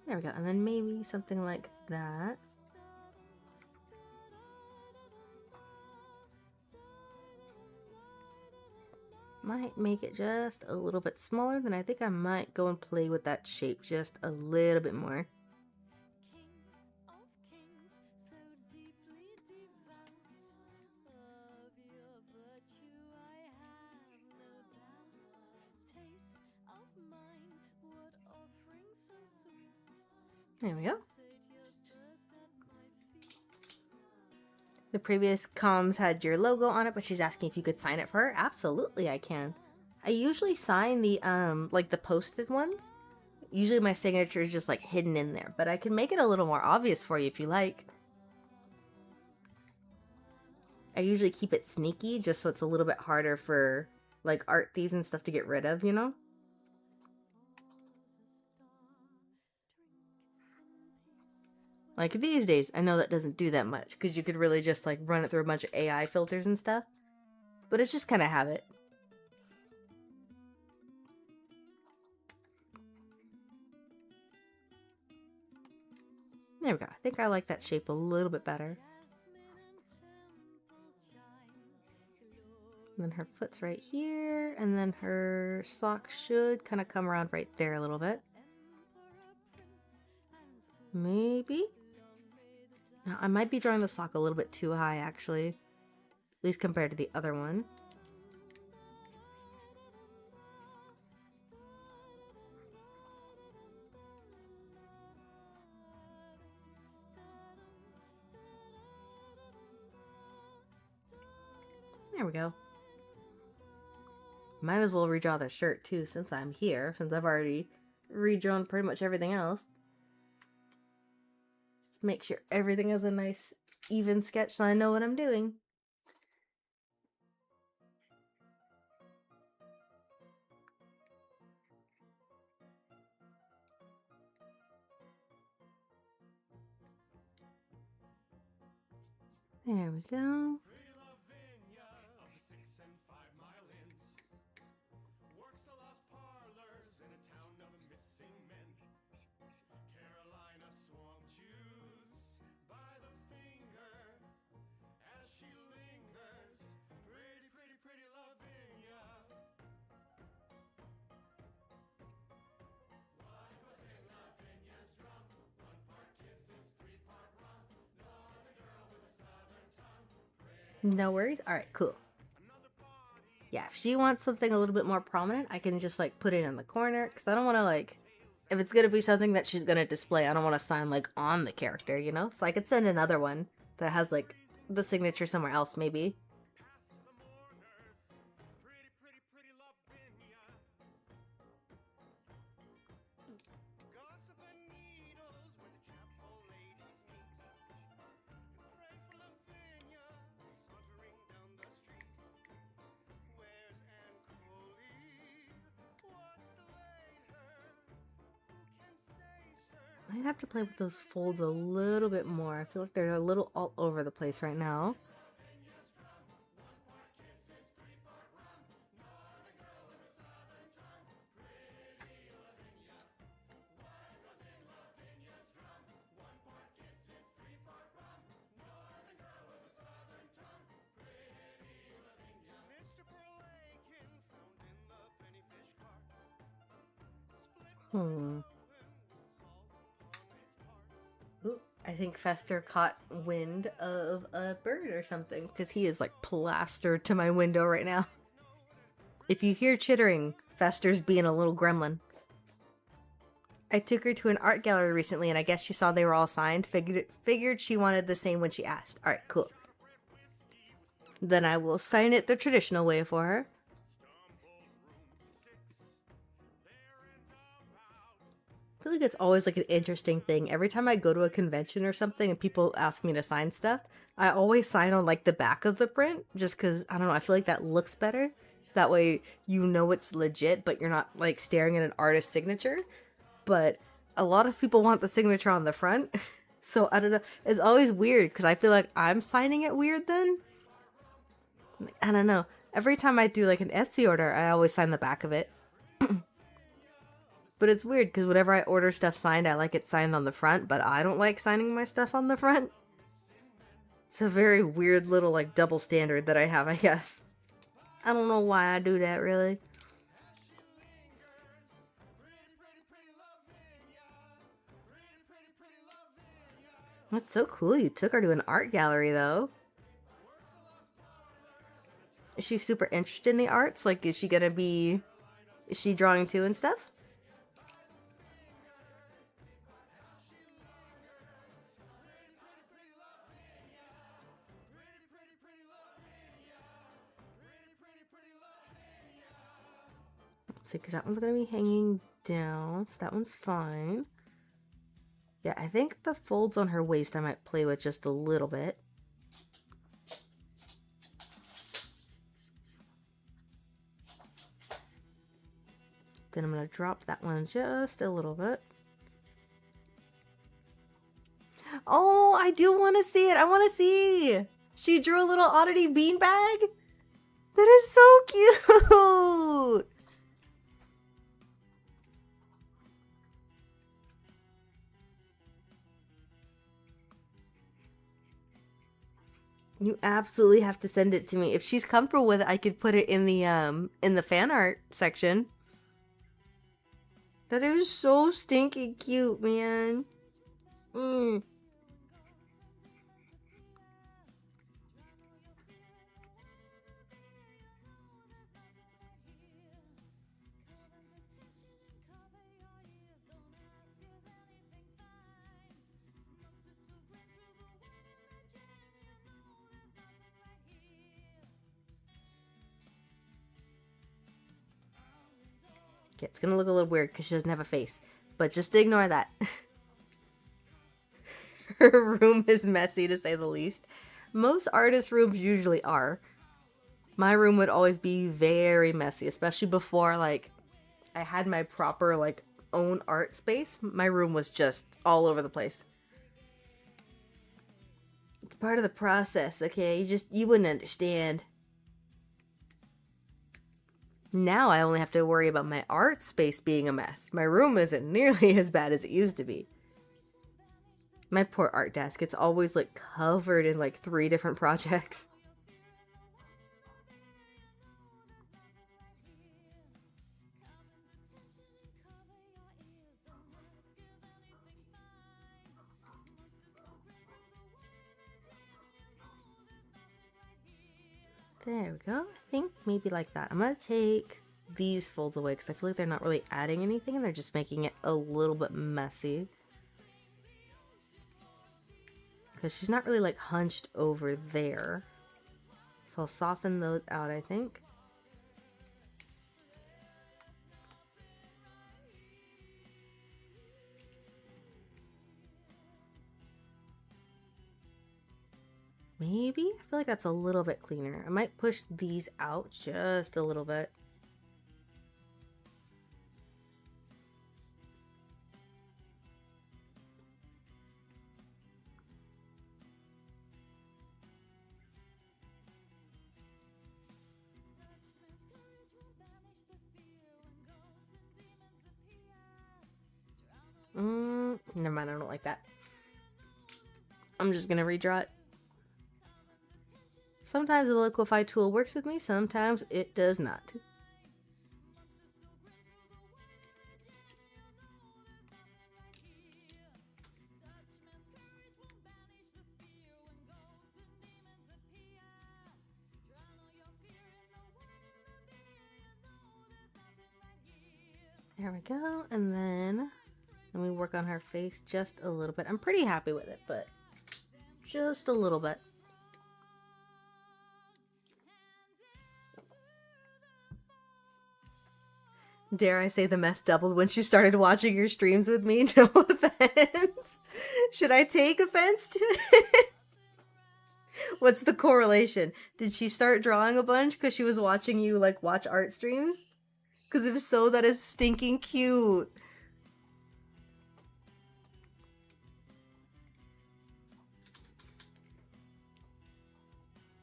S2: There we go, and then maybe something like that. Might make it just a little bit smaller, then I think I might go and play with that shape just a little bit more. There we go. The previous comms had your logo on it, but she's asking if you could sign it for her. Absolutely, I can. I usually sign the like the posted ones. Usually my signature is just like hidden in there, but I can make it a little more obvious for you if you like. I usually keep it sneaky just so it's a little bit harder for like art thieves and stuff to get rid of, you know? Like these days, I know that doesn't do that much because you could really just like run it through a bunch of AI filters and stuff. But it's just kind of habit. There we go. I think I like that shape a little bit better. And then her foot's right here, and then her sock should kind of come around right there a little bit. Maybe? Now, I might be drawing the sock a little bit too high, actually. At least compared to the other one. There we go. Might as well redraw the shirt, too, since I'm here. Since I've already redrawn pretty much everything else. Make sure everything is a nice even sketch so I know what I'm doing. There we go. No worries. All right, cool. Yeah, if she wants something a little bit more prominent, I can just like put it in the corner because I don't want to like, if it's going to be something that she's going to display, I don't want to sign like on the character, you know? So I could send another one that has like the signature somewhere else maybe. I'd have to play with those folds a little bit more. I feel like they're a little all over the place right now. Ooh, I think Fester caught wind of a bird or something, because he is like plastered to my window right now. If you hear chittering, Fester's being a little gremlin. I took her to an art gallery recently, and I guess she saw they were all signed. Figured she wanted the same when she asked. Alright, cool. Then I will sign it the traditional way for her. I feel like it's always like an interesting thing. Every time I go to a convention or something and people ask me to sign stuff, I always sign on like the back of the print, just because, I don't know, I feel like that looks better. That way you know it's legit, but you're not like staring at an artist's signature. But a lot of people want the signature on the front. So I don't know. It's always weird because I feel like I'm signing it weird then. I don't know. Every time I do like an Etsy order, I always sign the back of it. But it's weird because whenever I order stuff signed, I like it signed on the front, but I don't like signing my stuff on the front. It's a very weird little like double standard that I have, I guess. I don't know why I do that, really. That's so cool you took her to an art gallery, though. Is she super interested in the arts? Like, is she drawing too and stuff? Let's see, because that one's going to be hanging down, so that one's fine. Yeah, I think the folds on her waist I might play with just a little bit. Then I'm going to drop that one just a little bit. Oh, I do want to see it. I want to see. She drew a little oddity beanbag. That is so cute. You absolutely have to send it to me. If she's comfortable with it, I could put it in the fan art section. That is so stinking cute, man. Okay, it's gonna look a little weird because she doesn't have a face, but just ignore that. Her room is messy, to say the least. Most artists' rooms usually are. My room would always be very messy, especially before, like, I had my proper, like, own art space. My room was just all over the place. It's part of the process, okay? You wouldn't understand. Now I only have to worry about my art space being a mess. My room isn't nearly as bad as it used to be. My poor art desk, it's always like covered in like 3 different projects. There we go. I think maybe like that. I'm gonna take these folds away because I feel like they're not really adding anything and they're just making it a little bit messy. Because she's not really like hunched over there. So I'll soften those out, I think. Maybe? I feel like that's a little bit cleaner. I might push these out just a little bit. Never mind, I don't like that. I'm just gonna redraw it. Sometimes the liquify tool works with me, sometimes it does not. There we go, and then let me work on her face just a little bit. I'm pretty happy with it, but just a little bit. Dare I say the mess doubled when she started watching your streams with me? No offense. Should I take offense to it? What's the correlation? Did she start drawing a bunch because she was watching you, like, watch art streams? Because if so, that is stinking cute.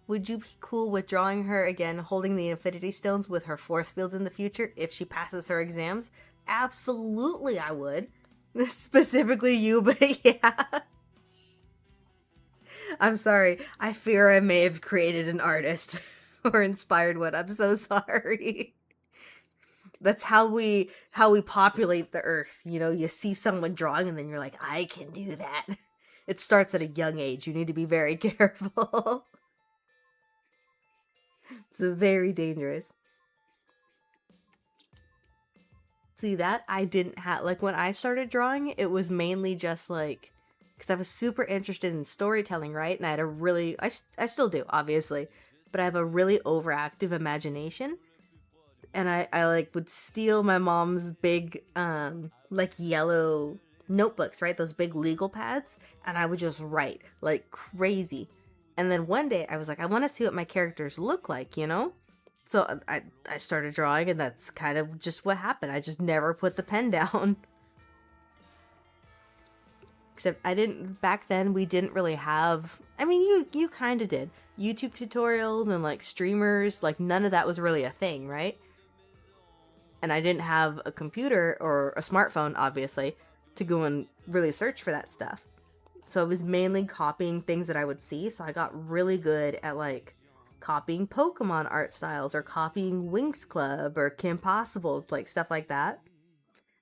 S2: Would you be cool with drawing her again, holding the Infinity Stones with her force fields in the future if she passes her exams? Absolutely, I would. Specifically you, but yeah. I'm sorry. I fear I may have created an artist or inspired one. I'm so sorry. That's how we populate the earth. You know, you see someone drawing and then you're like, I can do that. It starts at a young age. You need to be very careful. It's very dangerous. See, that I didn't have, like, when I started drawing, it was mainly just like, because I was super interested in storytelling, right? And I had a really, I still do, obviously, but I have a really overactive imagination. And I like would steal my mom's big like yellow notebooks, right? Those big legal pads, and I would just write like crazy. And then one day I was like, I want to see what my characters look like, you know? So I started drawing, and that's kind of just what happened. I just never put the pen down. Except I didn't, back then we didn't really have, I mean, you kind of did. YouTube tutorials and like streamers, like none of that was really a thing, right? And I didn't have a computer or a smartphone, obviously, to go and really search for that stuff. So I was mainly copying things that I would see. So I got really good at like copying Pokemon art styles or copying Winx Club or Kim Possibles, like stuff like that.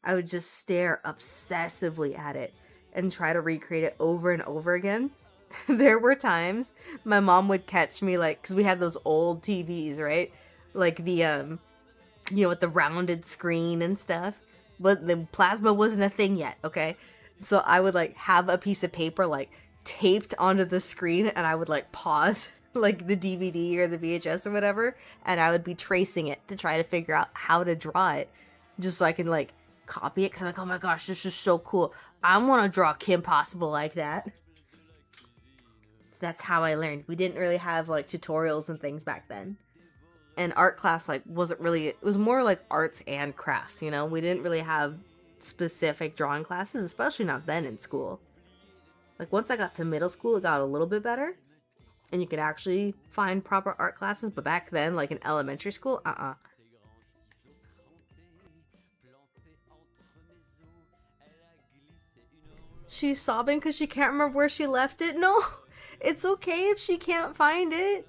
S2: I would just stare obsessively at it and try to recreate it over and over again. There were times my mom would catch me, like, because we had those old TVs, right? Like the you know, with the rounded screen and stuff. But the plasma wasn't a thing yet, okay? So I would like have a piece of paper like taped onto the screen, and I would like pause like the DVD or the VHS or whatever, and I would be tracing it to try to figure out how to draw it, just so I can like copy it, because I'm like, oh my gosh, this is so cool. I want to draw Kim Possible like that. That's how I learned. We didn't really have like tutorials and things back then. And art class like wasn't really, it was more like arts and crafts, you know? We didn't really have specific drawing classes, especially not then in school. Like once I got to middle school, it got a little bit better, and you could actually find proper art classes, but back then, like in elementary school, She's sobbing because she can't remember where she left it? No, it's okay if she can't find it.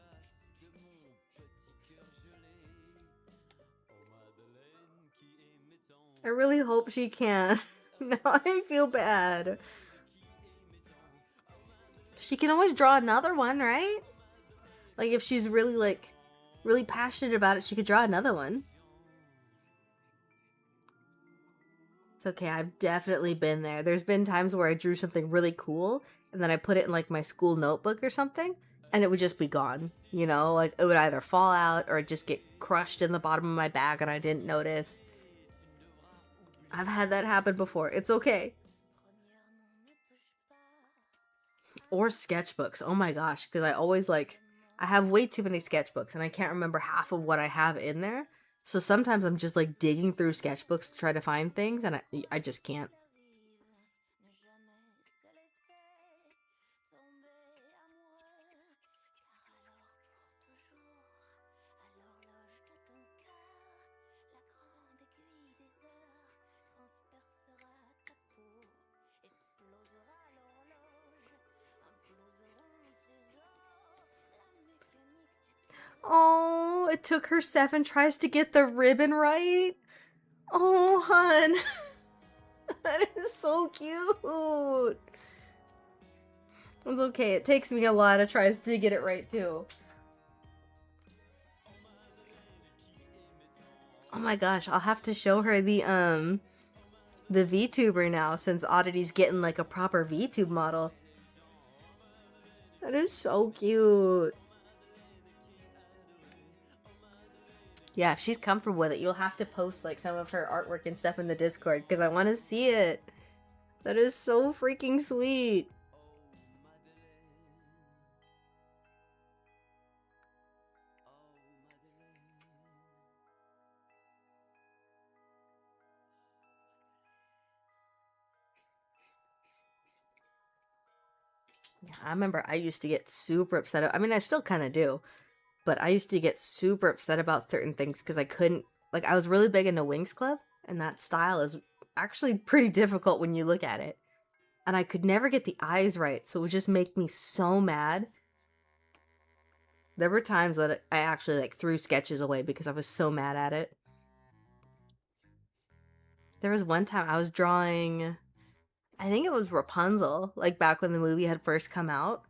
S2: I really hope she can. Now I feel bad. She can always draw another one, right? Like if she's really like really passionate about it, she could draw another one. It's okay, I've definitely been there. There's been times where I drew something really cool, and then I put it in like my school notebook or something, and it would just be gone. You know, like it would either fall out or just get crushed in the bottom of my bag and I didn't notice. I've had that happen before. It's okay. Or sketchbooks. Oh my gosh, because I always like, I have way too many sketchbooks and I can't remember half of what I have in there. So sometimes I'm just like digging through sketchbooks to try to find things, and I just can't. Oh, it took her 7 tries to get the ribbon right. Oh, hun. That is so cute. It's okay. It takes me a lot of tries to get it right, too. Oh my gosh, I'll have to show her the VTuber now, since Oddity's getting like a proper VTube model. That is so cute. Yeah, if she's comfortable with it, you'll have to post like some of her artwork and stuff in the Discord, because I want to see it. That is so freaking sweet. Yeah, I remember I used to get super upset. I mean, I still kind of do. But I used to get super upset about certain things because I couldn't, like, I was really big into Wings Club, and that style is actually pretty difficult when you look at it. And I could never get the eyes right, so it would just make me so mad. There were times that I actually, like, threw sketches away because I was so mad at it. There was one time I was drawing, I think it was Rapunzel, like, back when the movie had first come out.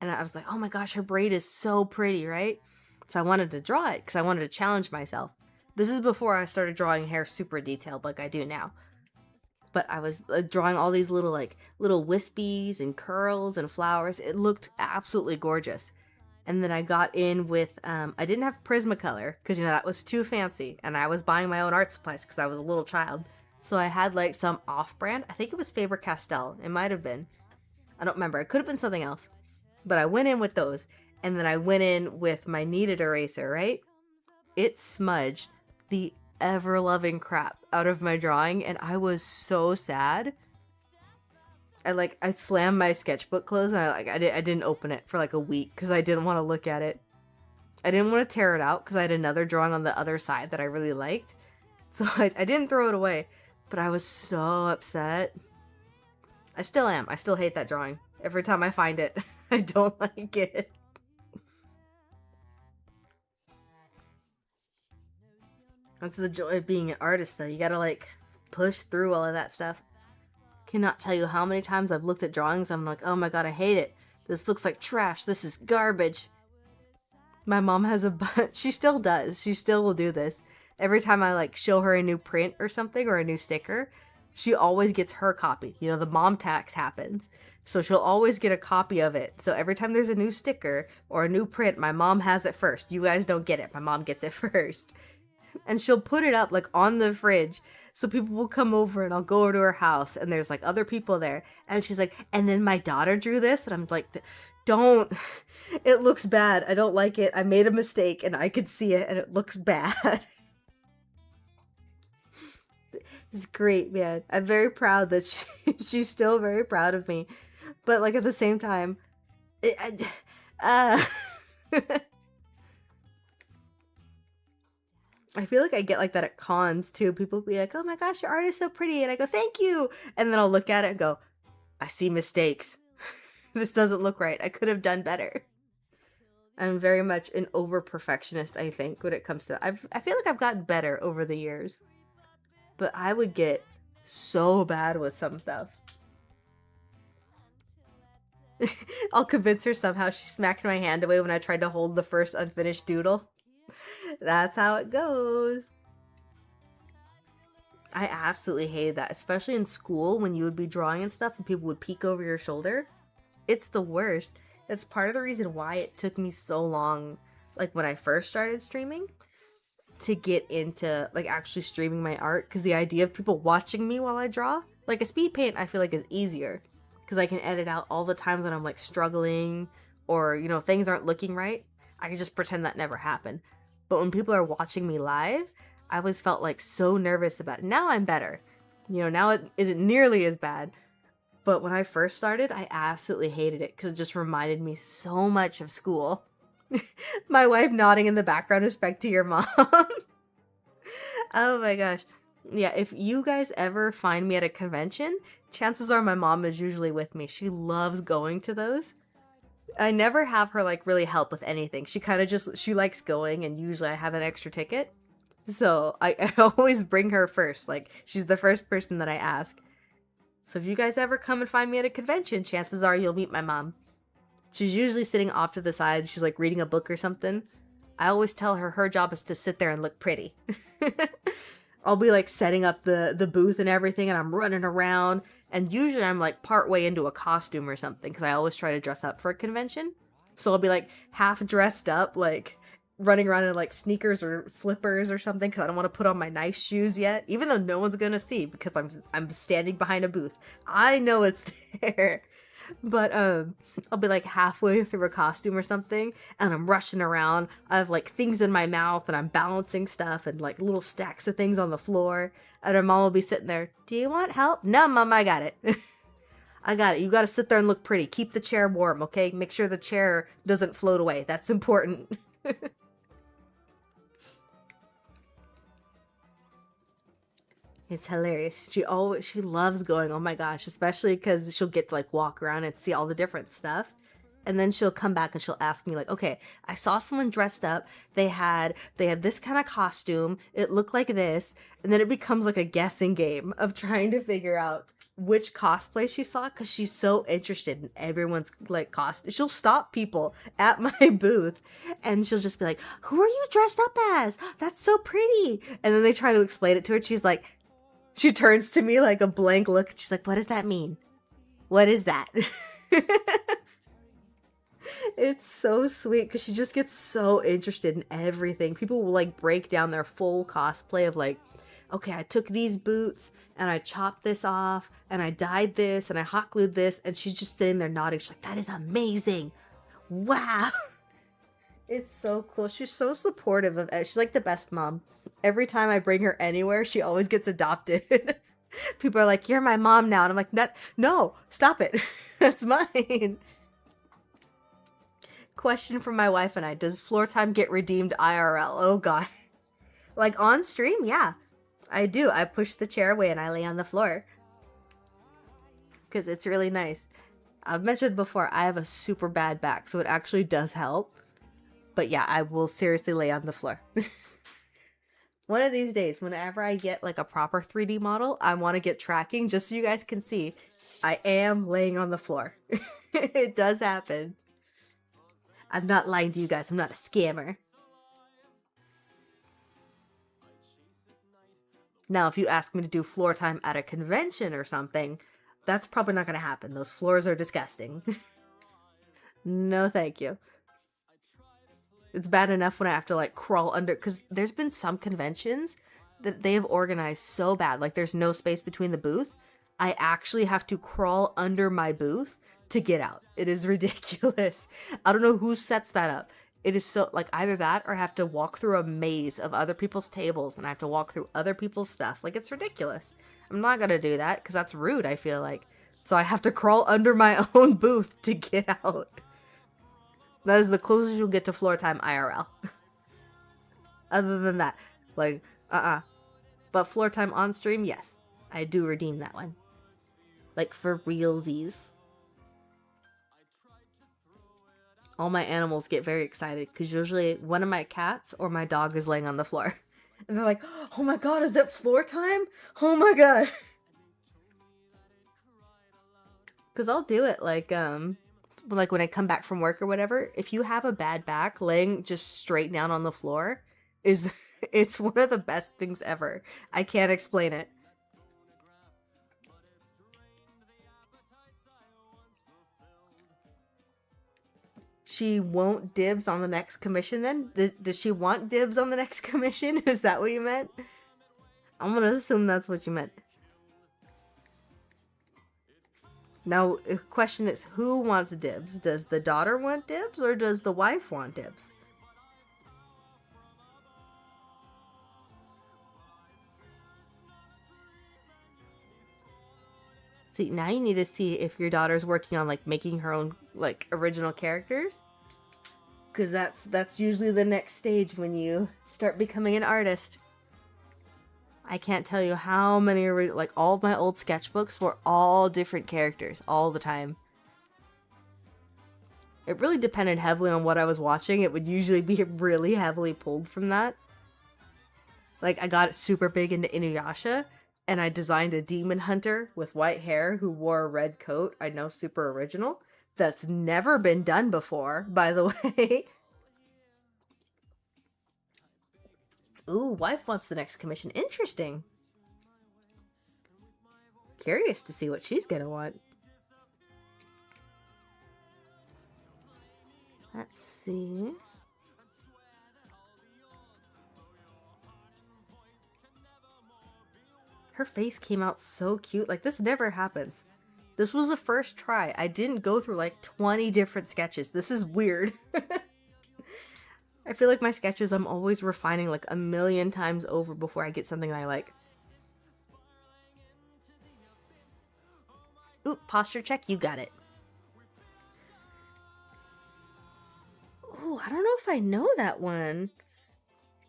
S2: And I was like, oh my gosh, her braid is so pretty, right? So I wanted to draw it because I wanted to challenge myself. This is before I started drawing hair super detailed like I do now. But I was drawing all these little wispies and curls and flowers. It looked absolutely gorgeous. And then I got in with, I didn't have Prismacolor because, you know, that was too fancy. And I was buying my own art supplies because I was a little child. So I had like some off-brand. I think it was Faber-Castell. It might have been. I don't remember. It could have been something else. But I went in with those, and then I went in with my kneaded eraser, right? It smudged the ever-loving crap out of my drawing, and I was so sad. I slammed my sketchbook closed, and I didn't open it for like a week because I didn't want to look at it. I didn't want to tear it out because I had another drawing on the other side that I really liked. So I didn't throw it away, but I was so upset. I still am. I still hate that drawing. Every time I find it, I don't like it. That's the joy of being an artist, though. You gotta, like, push through all of that stuff. Cannot tell you how many times I've looked at drawings, I'm like, oh my god, I hate it. This looks like trash. This is garbage. My mom has a bunch. She still does. She still will do this. Every time I, like, show her a new print or something, or a new sticker, she always gets her copy. You know, the mom tax happens. So she'll always get a copy of it. So every time there's a new sticker or a new print, my mom has it first. You guys don't get it. My mom gets it first. And she'll put it up like on the fridge. So people will come over and I'll go over to her house and there's like other people there. And she's like, and then my daughter drew this. And I'm like, don't. It looks bad. I don't like it. I made a mistake and I could see it and it looks bad. It's great, man. I'm very proud that she's still very proud of me. But, like, at the same time, I feel like I get like that at cons, too. People be like, oh my gosh, your art is so pretty. And I go, thank you. And then I'll look at it and go, I see mistakes. This doesn't look right. I could have done better. I'm very much an over-perfectionist, I think, when it comes to that. I feel like I've gotten better over the years. But I would get so bad with some stuff. I'll convince her somehow she smacked my hand away when I tried to hold the first unfinished doodle. That's how it goes. I absolutely hated that, especially in school when you would be drawing and stuff and people would peek over your shoulder. It's the worst. That's part of the reason why it took me so long, like when I first started streaming, to get into like actually streaming my art, because the idea of people watching me while I draw, like a speed paint, I feel like is easier because I can edit out all the times that I'm like struggling or, you know, things aren't looking right. I can just pretend that never happened. But when people are watching me live, I always felt like so nervous about it. Now I'm better. You know, now it isn't nearly as bad. But when I first started, I absolutely hated it because it just reminded me so much of school. My wife nodding in the background, respect to your mom. Oh my gosh. Yeah, if you guys ever find me at a convention, chances are my mom is usually with me. She loves going to those. I never have her like really help with anything. She kind of just, she likes going, and usually I have an extra ticket. So I always bring her first. Like, she's the first person that I ask. So if you guys ever come and find me at a convention, chances are you'll meet my mom. She's usually sitting off to the side. She's like reading a book or something. I always tell her her job is to sit there and look pretty. I'll be like setting up the booth and everything, and I'm running around. And usually I'm like part way into a costume or something, because I always try to dress up for a convention. So I'll be like half dressed up, like running around in like sneakers or slippers or something, because I don't want to put on my nice shoes yet, even though no one's gonna see because I'm standing behind a booth. I know it's there. But I'll be like halfway through a costume or something, and I'm rushing around. I have like things in my mouth, and I'm balancing stuff, and like little stacks of things on the floor. And her mom will be sitting there. Do you want help? No, mom, I got it. I got it. You got to sit there and look pretty. Keep the chair warm, okay? Make sure the chair doesn't float away. That's important. It's hilarious. She loves going. Oh my gosh, especially because she'll get to like walk around and see all the different stuff. And then she'll come back and she'll ask me like, okay, I saw someone dressed up. They had this kind of costume. It looked like this. And then it becomes like a guessing game of trying to figure out which cosplay she saw, because she's so interested in everyone's like costume. She'll stop people at my booth and she'll just be like, who are you dressed up as? That's so pretty. And then they try to explain it to her. She's like, she turns to me like a blank look. She's like, what does that mean? What is that? It's so sweet because she just gets so interested in everything. People will like break down their full cosplay of like, okay, I took these boots and I chopped this off and I dyed this and I hot glued this. And she's just sitting there nodding. She's like, that is amazing. Wow. It's so cool. She's so supportive of it. She's like the best mom. Every time I bring her anywhere, she always gets adopted. People are like, you're my mom now. And I'm like, no, stop it. That's mine. Question from my wife and I. Does floor time get redeemed IRL? Oh god. Like on stream? Yeah. I do. I push the chair away and I lay on the floor. Because it's really nice. I've mentioned before, I have a super bad back, so it actually does help. But yeah, I will seriously lay on the floor. One of these days, whenever I get like a proper 3D model, I want to get tracking just so you guys can see I am laying on the floor. It does happen. I'm not lying to you guys. I'm not a scammer. Now, if you ask me to do floor time at a convention or something, that's probably not going to happen. Those floors are disgusting. No, thank you. It's bad enough when I have to like crawl under, because there's been some conventions that they have organized so bad. Like there's no space between the booth. I actually have to crawl under my booth to get out. It is ridiculous. I don't know who sets that up. It is so like either that or I have to walk through a maze of other people's tables and I have to walk through other people's stuff. Like it's ridiculous. I'm not going to do that because that's rude, I feel like. So I have to crawl under my own booth to get out. That is the closest you'll get to floor time IRL. Other than that, like, But floor time on stream, yes. I do redeem that one. Like, for realsies. All my animals get very excited, because usually one of my cats or my dog is laying on the floor. And they're like, oh my god, is it floor time? Oh my god. Because I'll do it, like when I come back from work or whatever, if you have a bad back, laying just straight down on the floor is, it's one of the best things ever. I can't explain it. She won't dibs on the next commission then? Does she want dibs on the next commission? Is that what you meant? I'm gonna assume that's what you meant. Now, the question is, who wants dibs? Does the daughter want dibs, or does the wife want dibs? See, now you need to see if your daughter's working on, like, making her own, like, original characters. Because that's usually the next stage when you start becoming an artist. I can't tell you how many, like, all of my old sketchbooks were all different characters all the time. It really depended heavily on what I was watching. It would usually be really heavily pulled from that. Like, I got super big into Inuyasha, and I designed a demon hunter with white hair who wore a red coat. I know, super original. That's never been done before, by the way. Ooh, wife wants the next commission. Interesting. Curious to see what she's gonna want. Let's see. Her face came out so cute. Like, this never happens. This was the first try. I didn't go through like 20 different sketches. This is weird. I feel like my sketches I'm always refining like a million times over before I get something I like. Ooh, posture check, you got it. Ooh, I don't know if I know that one.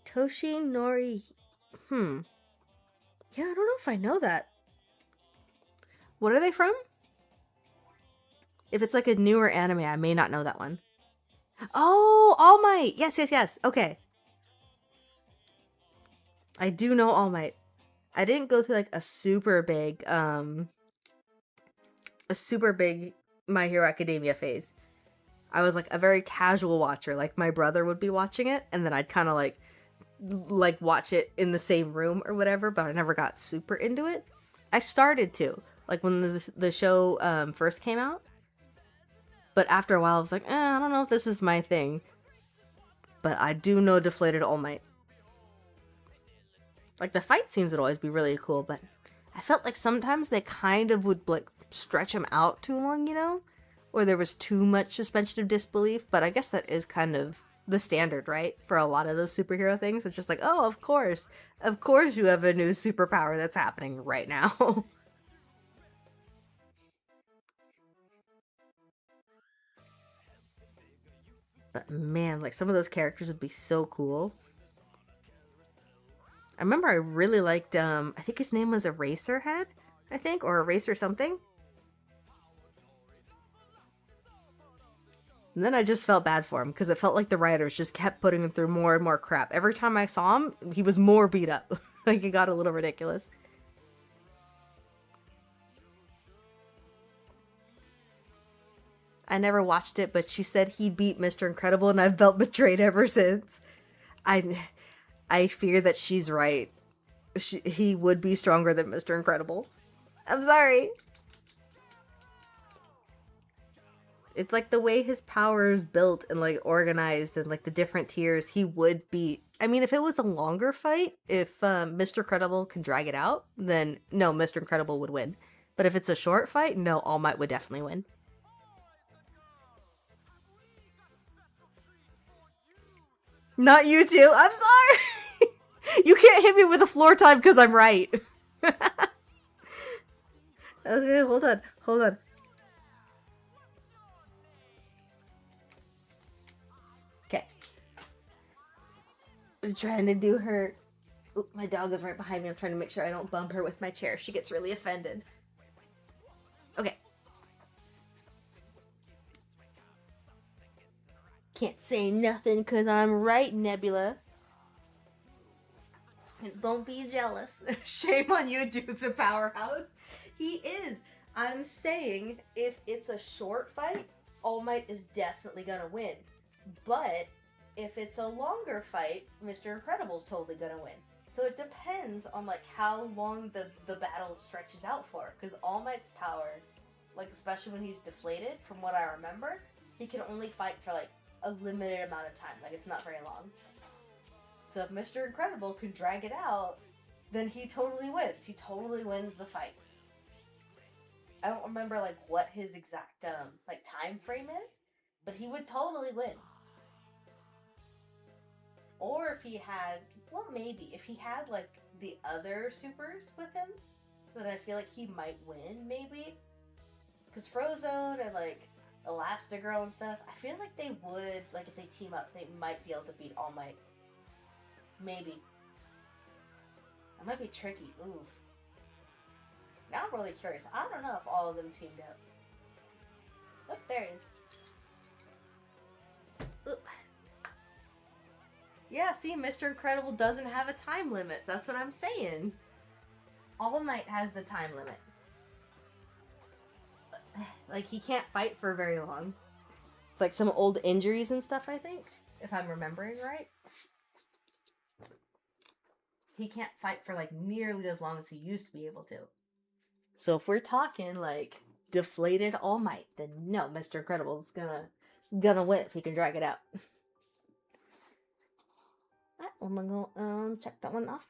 S2: Toshinori. Yeah, I don't know if I know that. What are they from? If it's like a newer anime, I may not know that one. Oh, All Might! Yes, yes, yes. Okay. I do know All Might. I didn't go through like a super big My Hero Academia phase. I was like a very casual watcher. Like, my brother would be watching it, and then I'd kind of like watch it in the same room or whatever, but I never got super into it. I started to, like, when the show first came out, but after a while I was like, I don't know if this is my thing. But I do know Deflated All Might. Like, the fight scenes would always be really cool, but I felt like sometimes they kind of would like stretch them out too long, you know? Or there was too much suspension of disbelief, but I guess that is kind of the standard, right? For a lot of those superhero things. It's just like, oh, of course you have a new superpower that's happening right now. But man, like, some of those characters would be so cool. I remember I really liked, I think his name was Eraserhead, I think, or Eraser something. And then I just felt bad for him, because it felt like the writers just kept putting him through more and more crap. Every time I saw him, he was more beat up. Like, it got a little ridiculous. I never watched it, but she said he beat Mr. Incredible, and I've felt betrayed ever since. I fear that she's right. He would be stronger than Mr. Incredible. I'm sorry. It's like the way his power is built and like organized and like the different tiers, he would beat. I mean, if it was a longer fight, if Mr. Incredible can drag it out, then no, Mr. Incredible would win. But if it's a short fight, no, All Might would definitely win. Not you two. I'm sorry. You can't hit me with a floor time because I'm right. Okay, hold on. Hold on. Okay. I was trying to do her... Ooh, my dog is right behind me. I'm trying to make sure I don't bump her with my chair. She gets really offended. Okay. Can't say nothing because I'm right, Nebula. And don't be jealous. Shame on you, dude's a powerhouse. He is. I'm saying if it's a short fight, All Might is definitely gonna win. But if it's a longer fight, Mr. Incredible's totally gonna win. So it depends on like how long the battle stretches out for. Because All Might's power, like especially when he's deflated, from what I remember, he can only fight for like a limited amount of time. Like, it's not very long. So if Mr. Incredible can drag it out, then he totally wins. He totally wins the fight. I don't remember like what his exact like time frame is, but he would totally win. Or if he had, well, maybe if he had like the other supers with him, then I feel like he might win, maybe. Because Frozone and like Elastigirl and stuff, I feel like they would, like if they team up, they might be able to beat All Might. Maybe. That might be tricky. Oof. Now I'm really curious. I don't know if all of them teamed up. Oh, there he is. Yeah, see, Mr. Incredible doesn't have a time limit. That's what I'm saying. All Might has the time limit. Like, he can't fight for very long. It's like some old injuries and stuff, I think, if I'm remembering right. He can't fight for, like, nearly as long as he used to be able to. So if we're talking, like, deflated All Might, then no, Mr. Incredible's gonna win if he can drag it out. I'm gonna go check that one off.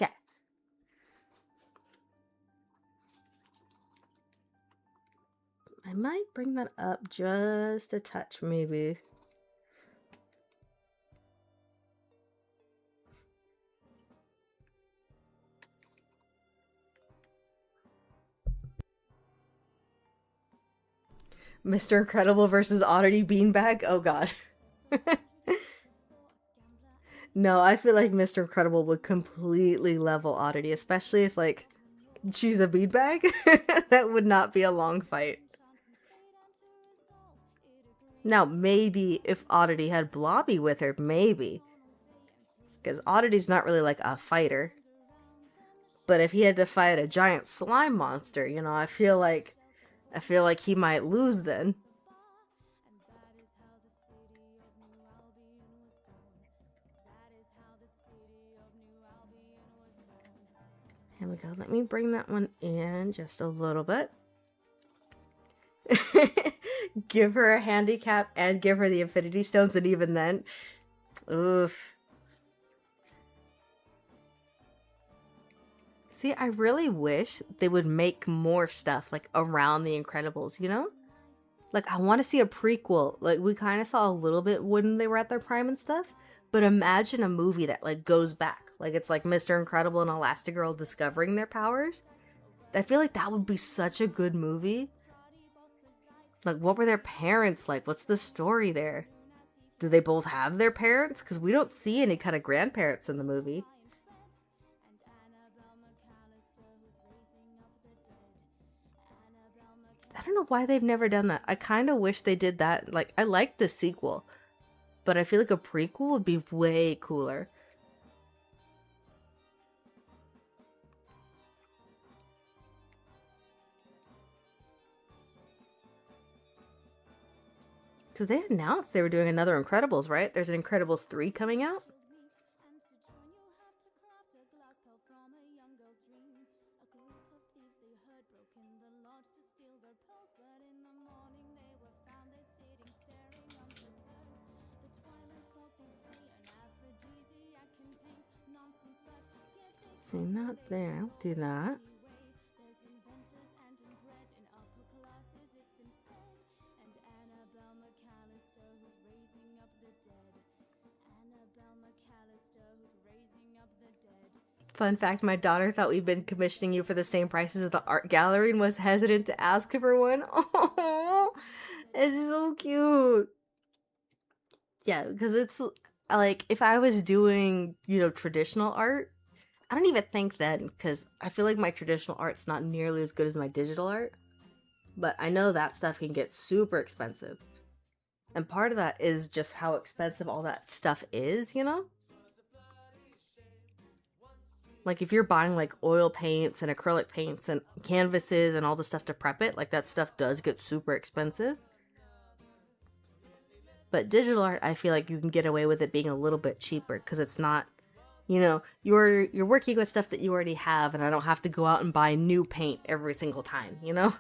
S2: Okay. I might bring that up just a touch, maybe. Mr. Incredible versus Oddity Beanbag? Oh god. No, I feel like Mr. Incredible would completely level Oddity, especially if, like, she's a beanbag. That would not be a long fight. Now, maybe if Oddity had Blobby with her, maybe. Because Oddity's not really, like, a fighter. But if he had to fight a giant slime monster, you know, I feel like he might lose then. Here we go. Let me bring that one in just a little bit. Give her a handicap and give her the Infinity Stones, and even then, oof. See, I really wish they would make more stuff, like, around the Incredibles, you know? Like, I want to see a prequel. Like, we kind of saw a little bit when they were at their prime and stuff, but imagine a movie that, like, goes back. Like, it's like Mr. Incredible and Elastigirl discovering their powers. I feel like that would be such a good movie. Like, what were their parents like? What's the story there? Do they both have their parents? Because we don't see any kind of grandparents in the movie. I don't know why they've never done that. I kind of wish they did that. Like, I like the sequel, but I feel like a prequel would be way cooler. Because they announced they were doing another Incredibles, right? There's an Incredibles 3 coming out. See, not there. I'll do that. Fun fact, my daughter thought we'd been commissioning you for the same prices at the art gallery and was hesitant to ask for one. Oh, it's so cute. Yeah, because it's like, if I was doing, you know, traditional art, I don't even think then, because I feel like my traditional art's not nearly as good as my digital art. But I know that stuff can get super expensive. And part of that is just how expensive all that stuff is, you know? Like, if you're buying, like, oil paints and acrylic paints and canvases and all the stuff to prep it, like, that stuff does get super expensive. But digital art, I feel like you can get away with it being a little bit cheaper, because it's not, you know, you're working with stuff that you already have, and I don't have to go out and buy new paint every single time, you know?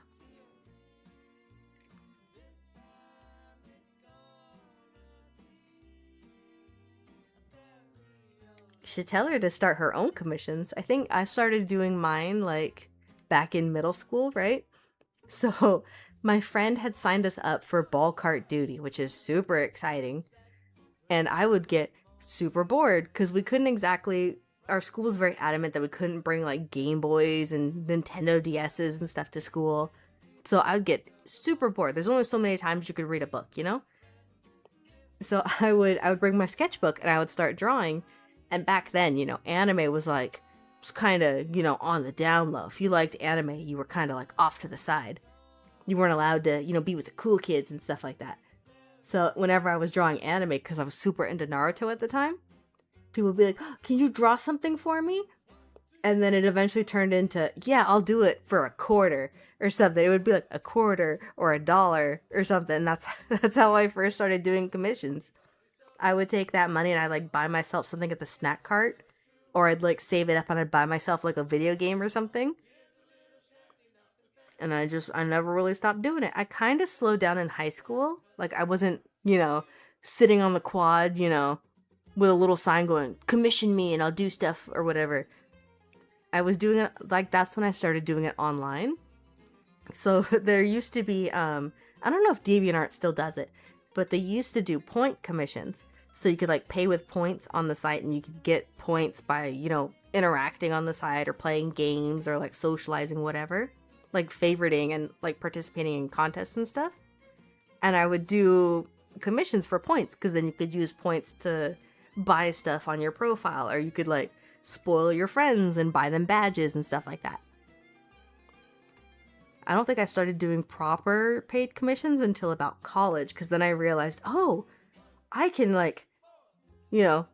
S2: Should tell her to start her own commissions. I think I started doing mine, like, back in middle school, right? So my friend had signed us up for ball cart duty, which is super exciting. And I would get super bored because we couldn't exactly, our school was very adamant that we couldn't bring, like, Game Boys and Nintendo DS's and stuff to school. So I would get super bored. There's only so many times you could read a book, you know? So I would bring my sketchbook and I would start drawing. And back then, you know, anime was like, was kind of, you know, on the down low. If you liked anime, you were kind of like off to the side. You weren't allowed to, you know, be with the cool kids and stuff like that. So whenever I was drawing anime, because I was super into Naruto at the time, people would be like, oh, can you draw something for me? And then it eventually turned into, yeah, I'll do it for a quarter or something. It would be like a quarter or $1 or something. That's how I first started doing commissions. I would take that money and I'd like buy myself something at the snack cart, or I'd like save it up and I'd buy myself like a video game or something. And I never really stopped doing it. I kind of slowed down in high school. Like I wasn't, sitting on the quad, with a little sign going, commission me and I'll do stuff or whatever. I was doing it, like, that's when I started doing it online. So there used to be, I don't know if DeviantArt still does it, but they used to do point commissions. So you could like pay with points on the site and you could get points by, interacting on the site or playing games or like socializing, whatever, like favoriting and like participating in contests and stuff. And I would do commissions for points because then you could use points to buy stuff on your profile, or you could like spoil your friends and buy them badges and stuff like that. I don't think I started doing proper paid commissions until about college, because then I realized, oh, I can like,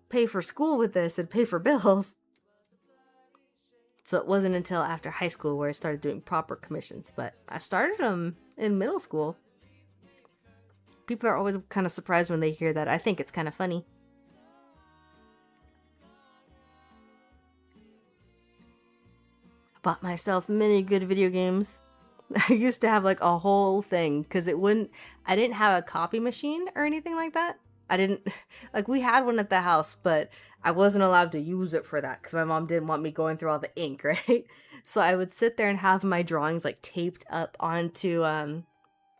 S2: pay for school with this and pay for bills. So it wasn't until after high school where I started doing proper commissions, but I started them in middle school. People are always kind of surprised when they hear that. I think it's kind of funny. Bought myself many good video games. I used to have like a whole thing because I didn't have a copy machine or anything like that. We had one at the house, but I wasn't allowed to use it for that because my mom didn't want me going through all the ink, right? So I would sit there and have my drawings like taped up onto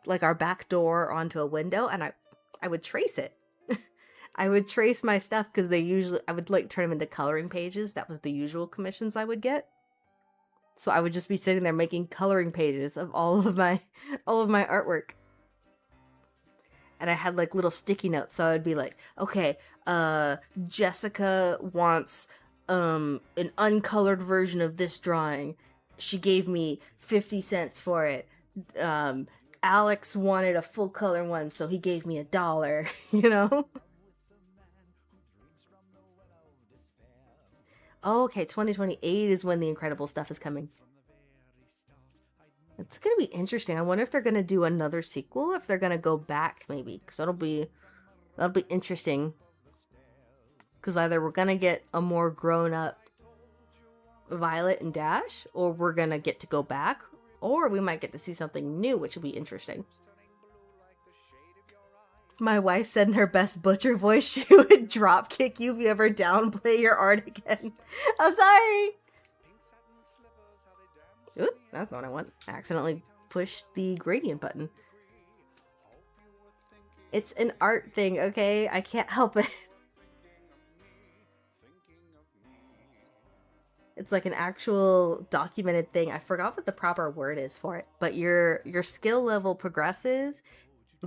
S2: like our back door onto a window, and I would trace it. I would trace my stuff because I would like turn them into coloring pages. That was the usual commissions I would get. So I would just be sitting there making coloring pages of all of my artwork. And I had like little sticky notes. So I would be like, okay, Jessica wants an uncolored version of this drawing. She gave me 50 cents for it. Alex wanted a full color one, so he gave me $1, Oh, okay, 2028 is when the incredible stuff is coming. It's gonna be interesting. I wonder if they're gonna do another sequel, if they're gonna go back, maybe, because that'll be interesting. Because either we're gonna get a more grown-up Violet and Dash, or we're gonna get to go back, or we might get to see something new, which will be interesting. My wife said in her best butcher voice she would drop kick you if you ever downplay your art again. I'm sorry! Oop, that's not what I want. I accidentally pushed the gradient button. It's an art thing, okay? I can't help it. It's like an actual documented thing. I forgot what the proper word is for it. But your skill level progresses,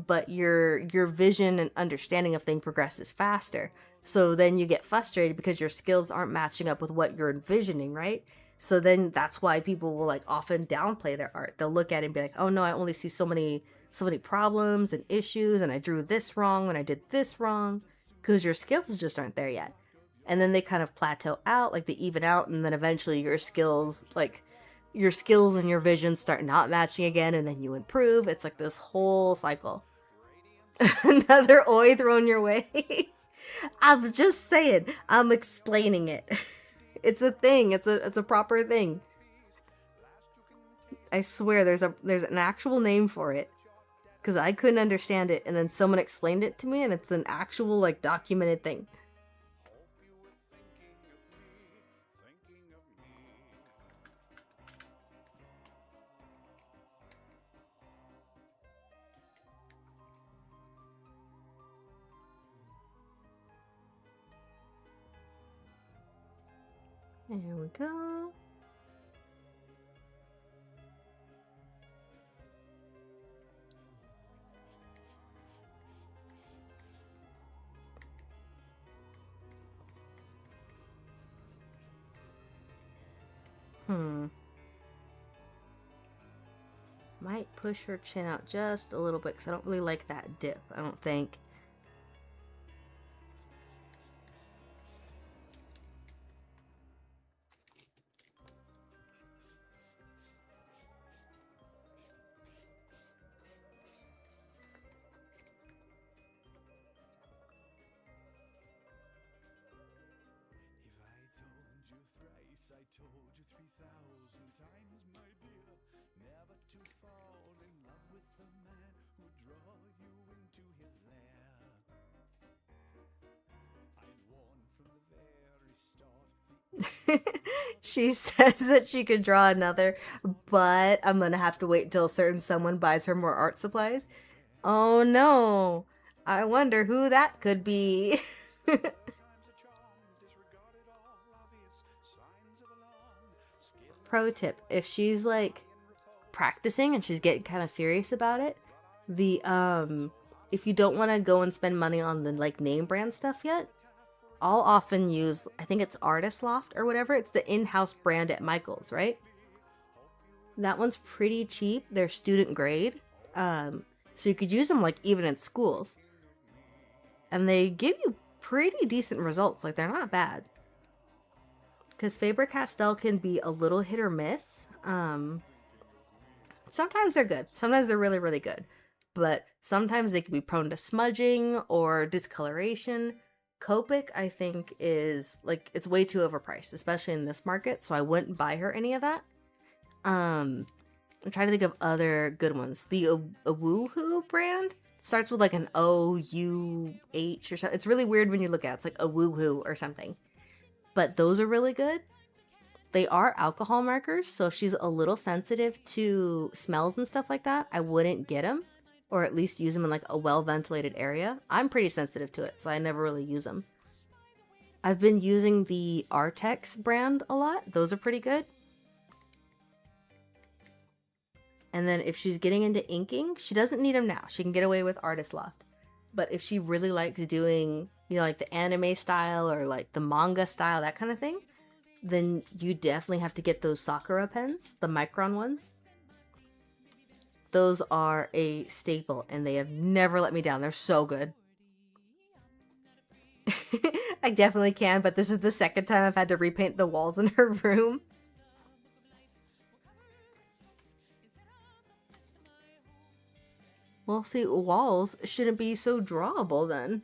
S2: but your vision and understanding of things progresses faster. So then you get frustrated because your skills aren't matching up with what you're envisioning, right? So then that's why people will like often downplay their art. They'll look at it and be like, oh no, I only see so many problems and issues, and I drew this wrong and I did this wrong, because your skills just aren't there yet. And then they kind of plateau out, like they even out, and then eventually your skills and your vision start not matching again, and then you improve. It's like this whole cycle. Another oi thrown your way. I was just saying, I'm explaining it. It's a thing. It's a proper thing. I swear there's an actual name for it, because I couldn't understand it, and then someone explained it to me, and it's an actual like documented thing. There we go. Might push her chin out just a little bit, because I don't really like that dip, I don't think.
S1: told you 3,000 times, my dear, never to fall in love with the man who draw you into his lair. I'd warned from the very start.
S2: She says that she could draw another, but I'm gonna have to wait till a certain someone buys her more art supplies. Oh no, I wonder who that could be. Pro tip, if she's like practicing and she's getting kind of serious about it, the if you don't want to go and spend money on the like name brand stuff yet, I'll often use, I think it's Artist Loft or whatever. It's the in-house brand at Michael's, right? That one's pretty cheap. They're student grade. So you could use them like even in schools. And they give you pretty decent results. Like they're not bad. Because Faber-Castell can be a little hit or miss. Sometimes they're good. Sometimes they're really, really good. But sometimes they can be prone to smudging or discoloration. Copic, I think, is like, it's way too overpriced, especially in this market, so I wouldn't buy her any of that. I'm trying to think of other good ones. The Woohoo brand starts with like an O-U-H or something. It's really weird when you look at it. It's like a Woohoo or something. But those are really good. They are alcohol markers, so if she's a little sensitive to smells and stuff like that, I wouldn't get them. Or at least use them in like a well-ventilated area. I'm pretty sensitive to it, so I never really use them. I've been using the Artex brand a lot. Those are pretty good. And then if she's getting into inking, she doesn't need them now. She can get away with Artist Loft. But if she really likes doing, you know, like the anime style or like the manga style, that kind of thing, then you definitely have to get those Sakura pens, the Micron ones. Those are a staple, and they have never let me down. They're so good. I definitely can, but this is the second time I've had to repaint the walls in her room. Well, see, walls shouldn't be so drawable then.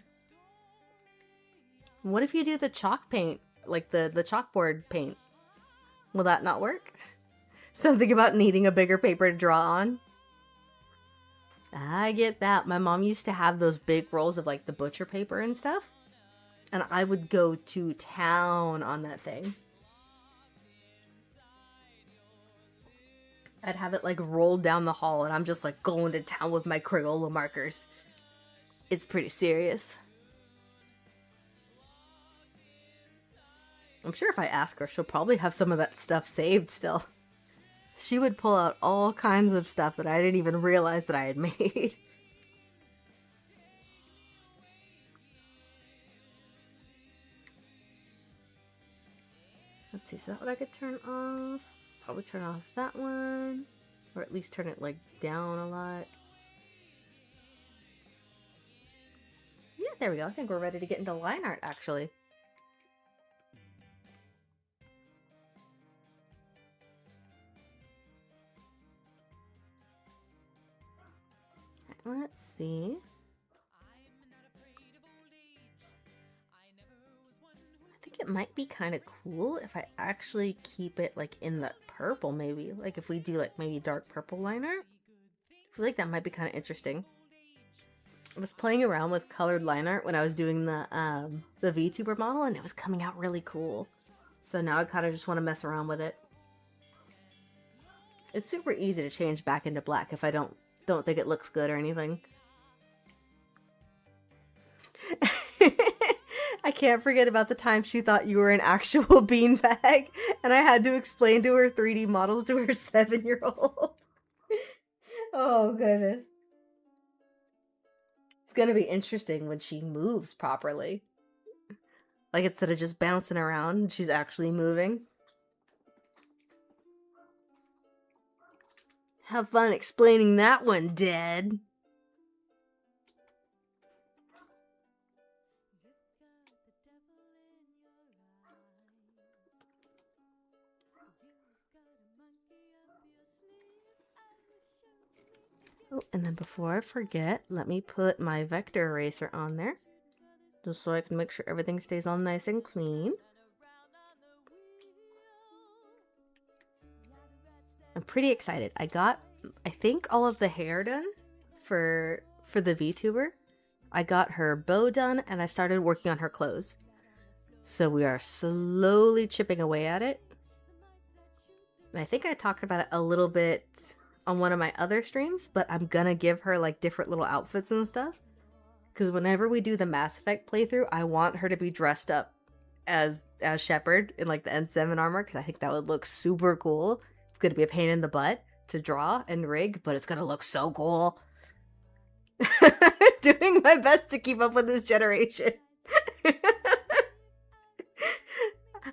S2: What if you do the chalk paint, like the chalkboard paint? Will that not work? Something about needing a bigger paper to draw on. I get that. My mom used to have those big rolls of like the butcher paper and stuff. And I would go to town on that thing. I'd have it like rolled down the hall and I'm just like going to town with my Crayola markers. It's pretty serious. I'm sure if I ask her, she'll probably have some of that stuff saved still. She would pull out all kinds of stuff that I didn't even realize that I had made. Let's see, so that one I could turn off. Probably turn off that one. Or at least turn it like down a lot. Yeah, there we go. I think we're ready to get into line art actually. Let's see. I think it might be kind of cool if I actually keep it like in the purple maybe. Like if we do like maybe dark purple line art. I feel like that might be kind of interesting. I was playing around with colored line art when I was doing the VTuber model and it was coming out really cool. So now I kind of just want to mess around with it. It's super easy to change back into black if I don't think it looks good or anything. I can't forget about the time she thought you were an actual beanbag and I had to explain to her 3D models to her 7-year-old. Oh goodness. It's gonna be interesting when she moves properly. Like instead of just bouncing around, she's actually moving. Have fun explaining that one, Dad. Oh, and then before I forget, let me put my vector eraser on there. Just so I can make sure everything stays all nice and clean. I'm pretty excited. I got, I think, all of the hair done for the VTuber. I got her bow done and I started working on her clothes. So we are slowly chipping away at it. And I think I talked about it a little bit on one of my other streams, but I'm gonna give her like different little outfits and stuff. Because whenever we do the Mass Effect playthrough, I want her to be dressed up as Shepard in like the N7 armor, because I think that would look super cool. It's gonna be a pain in the butt to draw and rig, but it's gonna look so cool. Doing my best to keep up with this generation.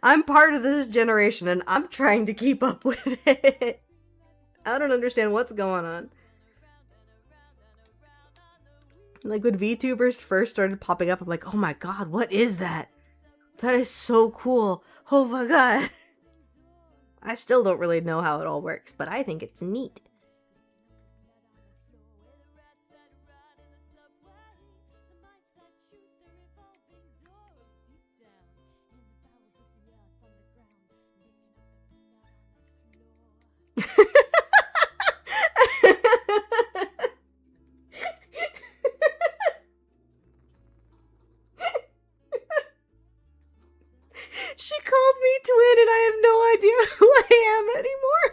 S2: I'm part of this generation and I'm trying to keep up with it. I don't understand what's going on. Like when VTubers first started popping up, I'm like, oh my god, what is that? That is so cool. Oh my god. I still don't really know how it all works, but I think it's neat. She called me twin and I have no idea who I am anymore.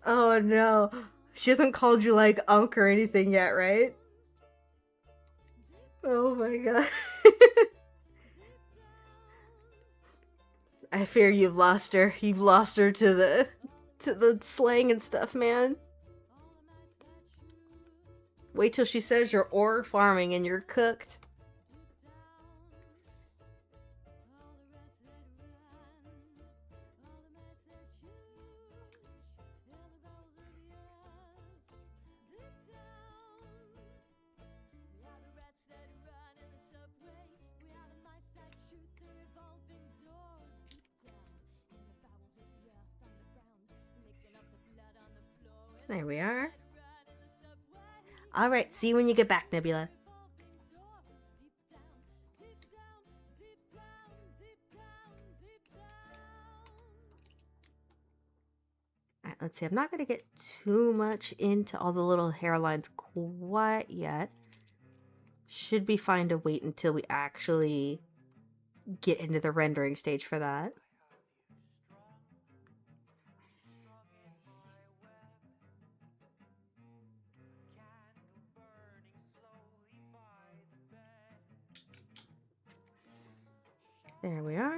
S2: Oh no. She hasn't called you like Unc or anything yet, right? Oh my god. I fear you've lost her. You've lost her to the slang and stuff, man. Wait till she says you're ore farming and you're cooked. There we are. Alright, see you when you get back, Nebula. Alright, let's see. I'm not going to get too much into all the little hairlines quite yet. Should be fine to wait until we actually get into the rendering stage for that. There we are.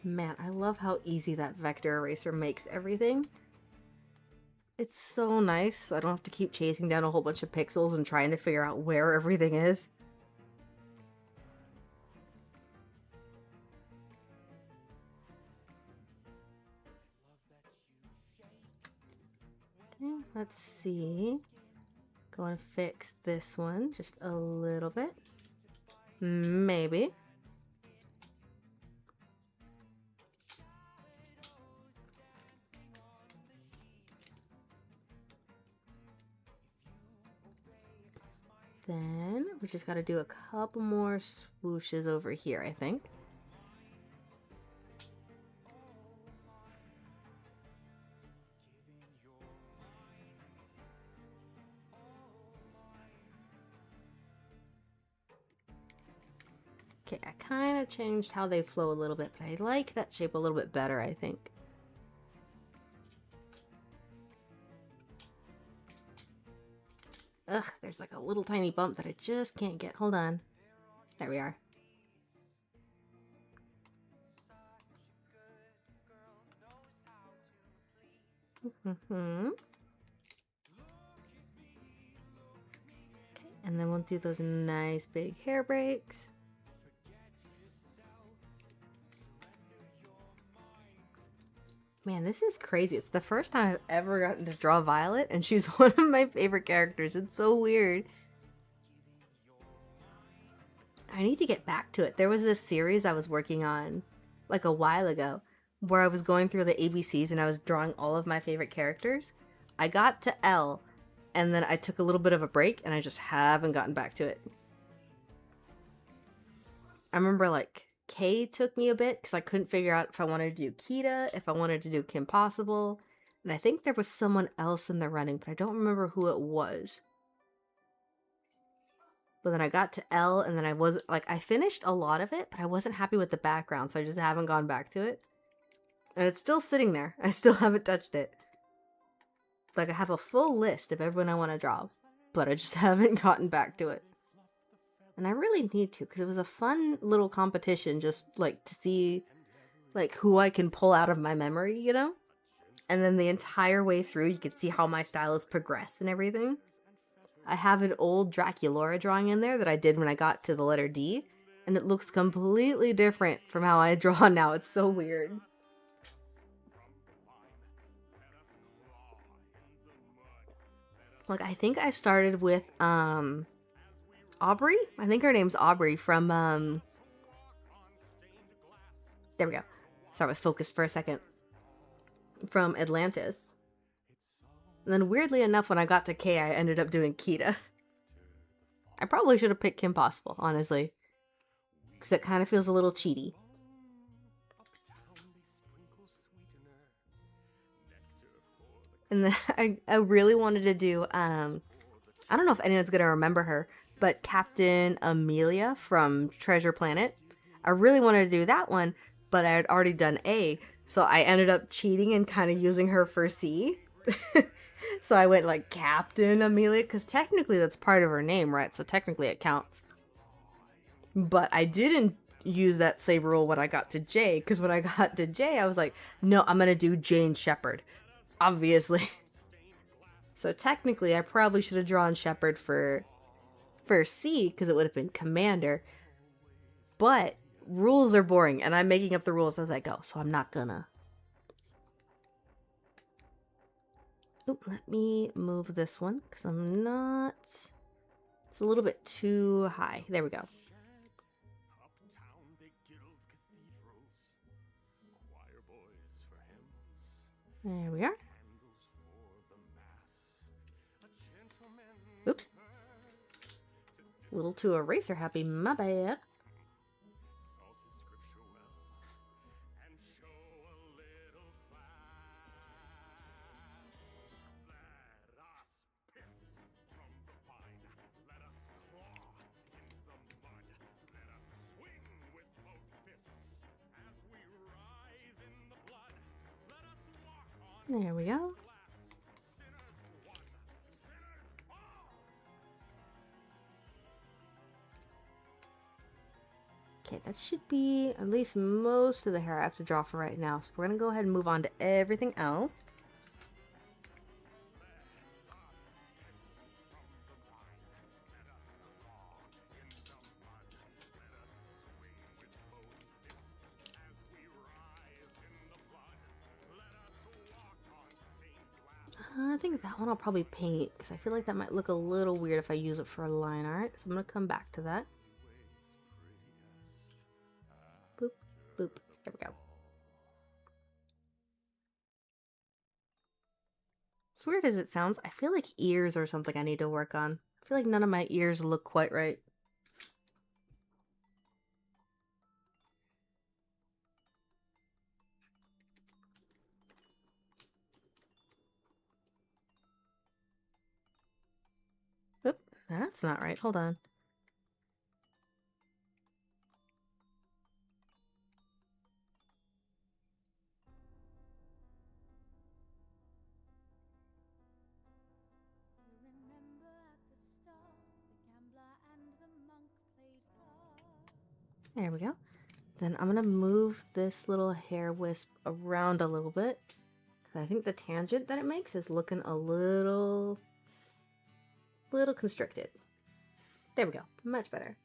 S2: Man, I love how easy that vector eraser makes everything. It's so nice. I don't have to keep chasing down a whole bunch of pixels and trying to figure out where everything is. Okay, let's see. Go and fix this one just a little bit. Maybe. Then we just got to do a couple more swooshes over here, I think. Okay, I kind of changed how they flow a little bit, but I like that shape a little bit better, I think. Ugh, there's like a little tiny bump that I just can't get. Hold on. There we are. Okay, and then we'll do those nice big hair breaks. Man, this is crazy. It's the first time I've ever gotten to draw Violet, and she's one of my favorite characters. It's so weird. I need to get back to it. There was this series I was working on like a while ago where I was going through the ABCs and I was drawing all of my favorite characters. I got to L and then I took a little bit of a break and I just haven't gotten back to it. I remember like K took me a bit because I couldn't figure out if I wanted to do Kita, if I wanted to do Kim Possible, and I think there was someone else in the running, but I don't remember who it was. But then I got to L and then I wasn't like, I finished a lot of it, but I wasn't happy with the background, so I just haven't gone back to it. And it's still sitting there. I still haven't touched it. Like, I have a full list of everyone I want to draw, but I just haven't gotten back to it. And I really need to, because it was a fun little competition just, like, to see, like, who I can pull out of my memory, you know? And then the entire way through, you could see how my style has progressed and everything. I have an old 𝙲𝚑𝚊𝚗 drawing in there that I did when I got to the letter D, and it looks completely different from how I draw now. It's so weird. Like, I think I started with, Aubrey? I think her name's Aubrey from, there we go. Sorry, I was focused for a second. From Atlantis. And then weirdly enough, when I got to K, I ended up doing Kita. I probably should have picked Kim Possible, honestly. Because it kind of feels a little cheaty. And then I really wanted to do, I don't know if anyone's going to remember her, but Captain Amelia from Treasure Planet. I really wanted to do that one, but I had already done A, so I ended up cheating and kind of using her for C. So I went like Captain Amelia, because technically that's part of her name, right? So technically it counts. But I didn't use that same rule when I got to J, because when I got to J, I was like, no, I'm going to do Jane Shepherd. Obviously. So technically, I probably should have drawn Shepherd for C, because it would have been Commander. But rules are boring, and I'm making up the rules as I go, so I'm not gonna. Oh, let me move this one, because I'm not... It's a little bit too high. There we go. There we are. Oops. A little too eraser happy, my bad. There we go. Okay, that should be at least most of the hair I have to draw for right now. So we're going to go ahead and move on to everything else. I think that one I'll probably paint, because I feel like that might look a little weird if I use it for a line art. So I'm going to come back to that. Boop, boop. There we go. As weird as it sounds, I feel like ears or something I need to work on. I feel like none of my ears look quite right. Oop, that's not right. Hold on. There we go. Then I'm going to move this little hair wisp around a little bit. I think the tangent that it makes is looking a little constricted. There we go. Much better.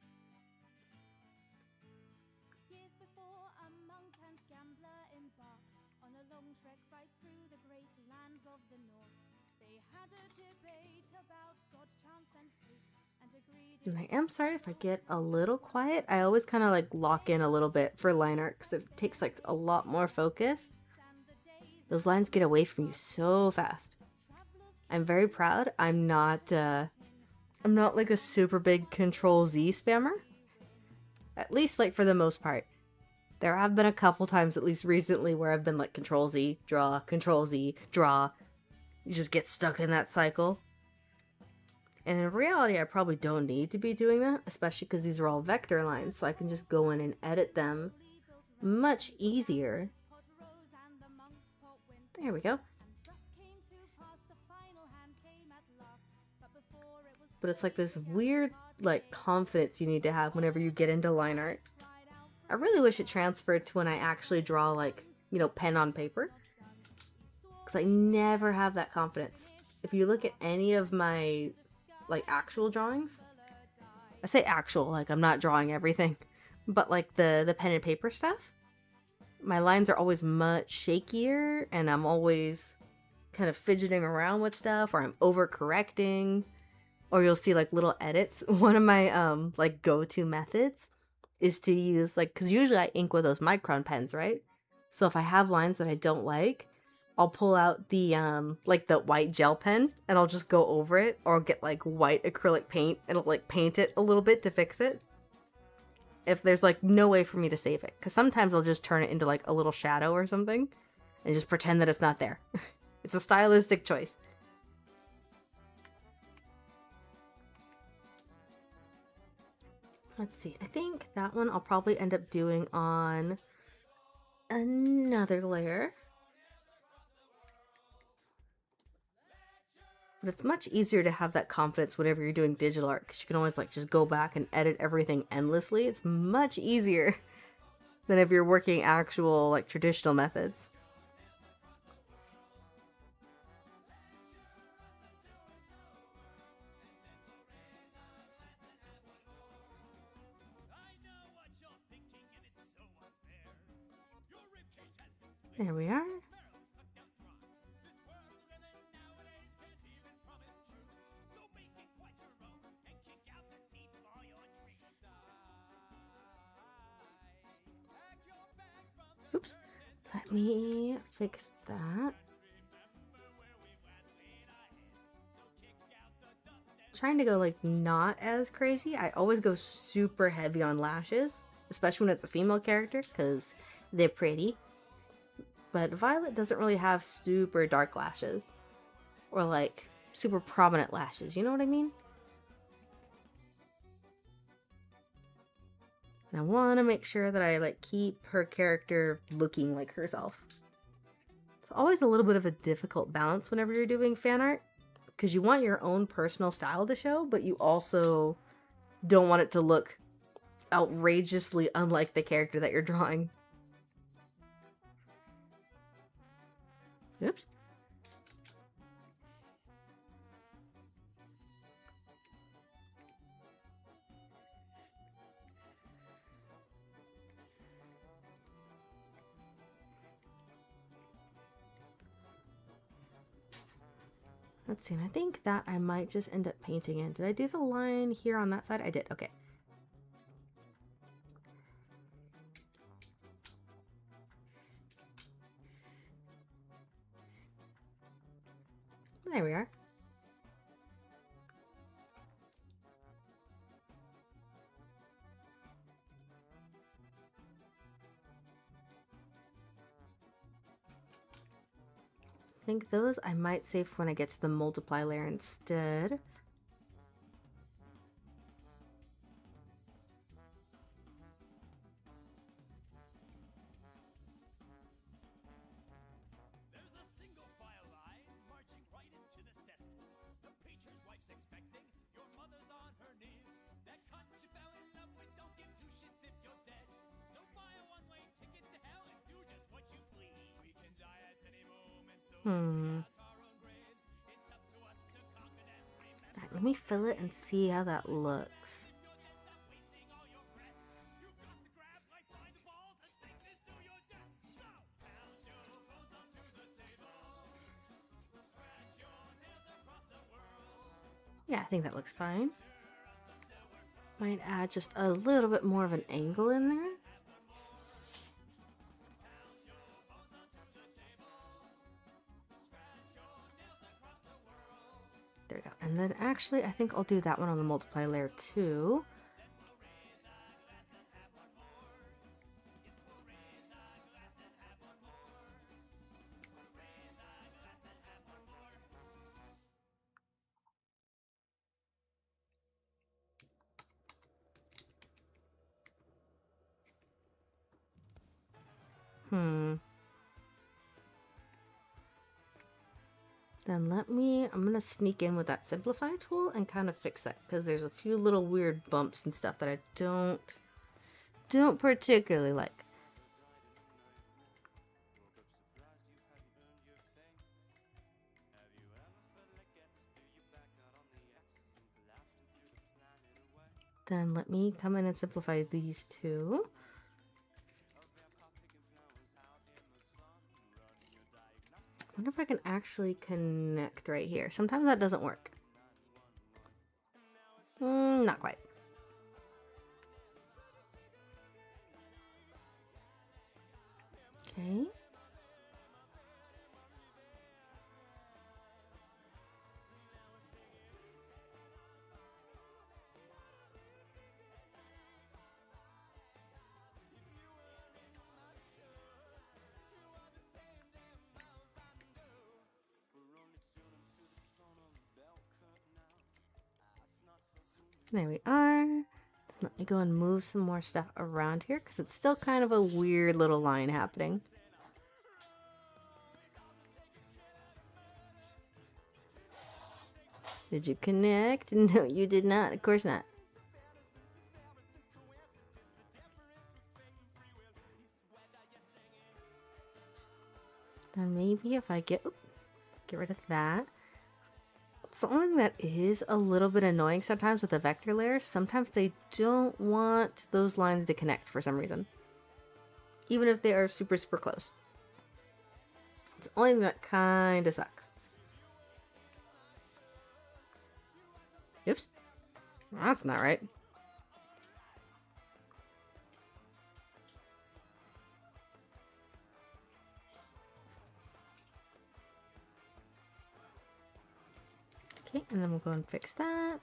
S3: Years before, a monk and gambler embarked on a long trek right through the great lands of the north. They had a debate about God, chance, and fate, and
S2: And I am sorry if I get a little quiet. I always kind of like lock in a little bit for line art because it takes like a lot more focus. Those lines get away from you so fast. I'm very proud. I'm not like a super big Control-Z spammer. At least like for the most part. There have been a couple times, at least recently, where I've been like Control-Z, draw, Control-Z, draw. You just get stuck in that cycle. And in reality, I probably don't need to be doing that, especially because these are all vector lines, so I can just go in and edit them much easier. There we go. But it's like this weird, like, confidence you need to have whenever you get into line art. I really wish it transferred to when I actually draw, like, you know, pen on paper. Because I never have that confidence. If you look at any of my, like, actual drawings, I say actual, like, I'm not drawing everything, but, like, the pen and paper stuff, my lines are always much shakier, and I'm always kind of fidgeting around with stuff, or I'm overcorrecting, or you'll see, like, little edits. One of my, like, go-to methods is to use, like, because usually I ink with those micron pens, right? So if I have lines that I don't like, I'll pull out the, like, the white gel pen, and I'll just go over it, or I'll get, like, white acrylic paint, and I'll, like, paint it a little bit to fix it. If there's, like, no way for me to save it. Because sometimes I'll just turn it into, like, a little shadow or something, and just pretend that it's not there. It's a stylistic choice. Let's see, I think that one I'll probably end up doing on another layer. But it's much easier to have that confidence whenever you're doing digital art, because you can always like just go back and edit everything endlessly. It's much easier than if you're working actual like traditional methods. There we are. Oops. Let me fix that. Trying to go like not as crazy. I always go super heavy on lashes, especially when it's a female character because they're pretty. But Violet doesn't really have super dark lashes or like super prominent lashes, you know what I mean? And I want to make sure that I like keep her character looking like herself. It's always a little bit of a difficult balance whenever you're doing fan art because you want your own personal style to show, but you also don't want it to look outrageously unlike the character that you're drawing. Oops. Let's see, and I think that I might just end up painting in. Did I do the line here on that side? I did, okay. There we are. I think those I might save for when I get to the multiply layer instead.
S1: There's a single file line marching right into the cesspool. The preacher's wife's expecting, your mother's on her knees. That cunt you fell in love with don't give two shits if you're dead. So buy a one-way ticket to hell and do just what you please. We can die at any moment, so
S2: Alright, let me fill it and see how that looks. Yeah, I think that looks fine. Might add just a little bit more of an angle in there. There we go. And then actually, I think I'll do that one on the multiply layer too. Then I'm gonna sneak in with that simplify tool and kind of fix that, because there's a few little weird bumps and stuff that I don't particularly like. Then let me come in and simplify these two. I wonder if I can actually connect right here. Sometimes that doesn't work. Not quite. Okay. There we are. Let me go and move some more stuff around here, because it's still kind of a weird little line happening. Did you connect? No, you did not. Of course not. Then maybe if I get rid of that. It's the only thing that is a little bit annoying sometimes with the vector layers. Sometimes they don't want those lines to connect for some reason, even if they are super, super close. It's the only thing that kind of sucks. Oops. That's not right. Okay, and then we'll go and fix that.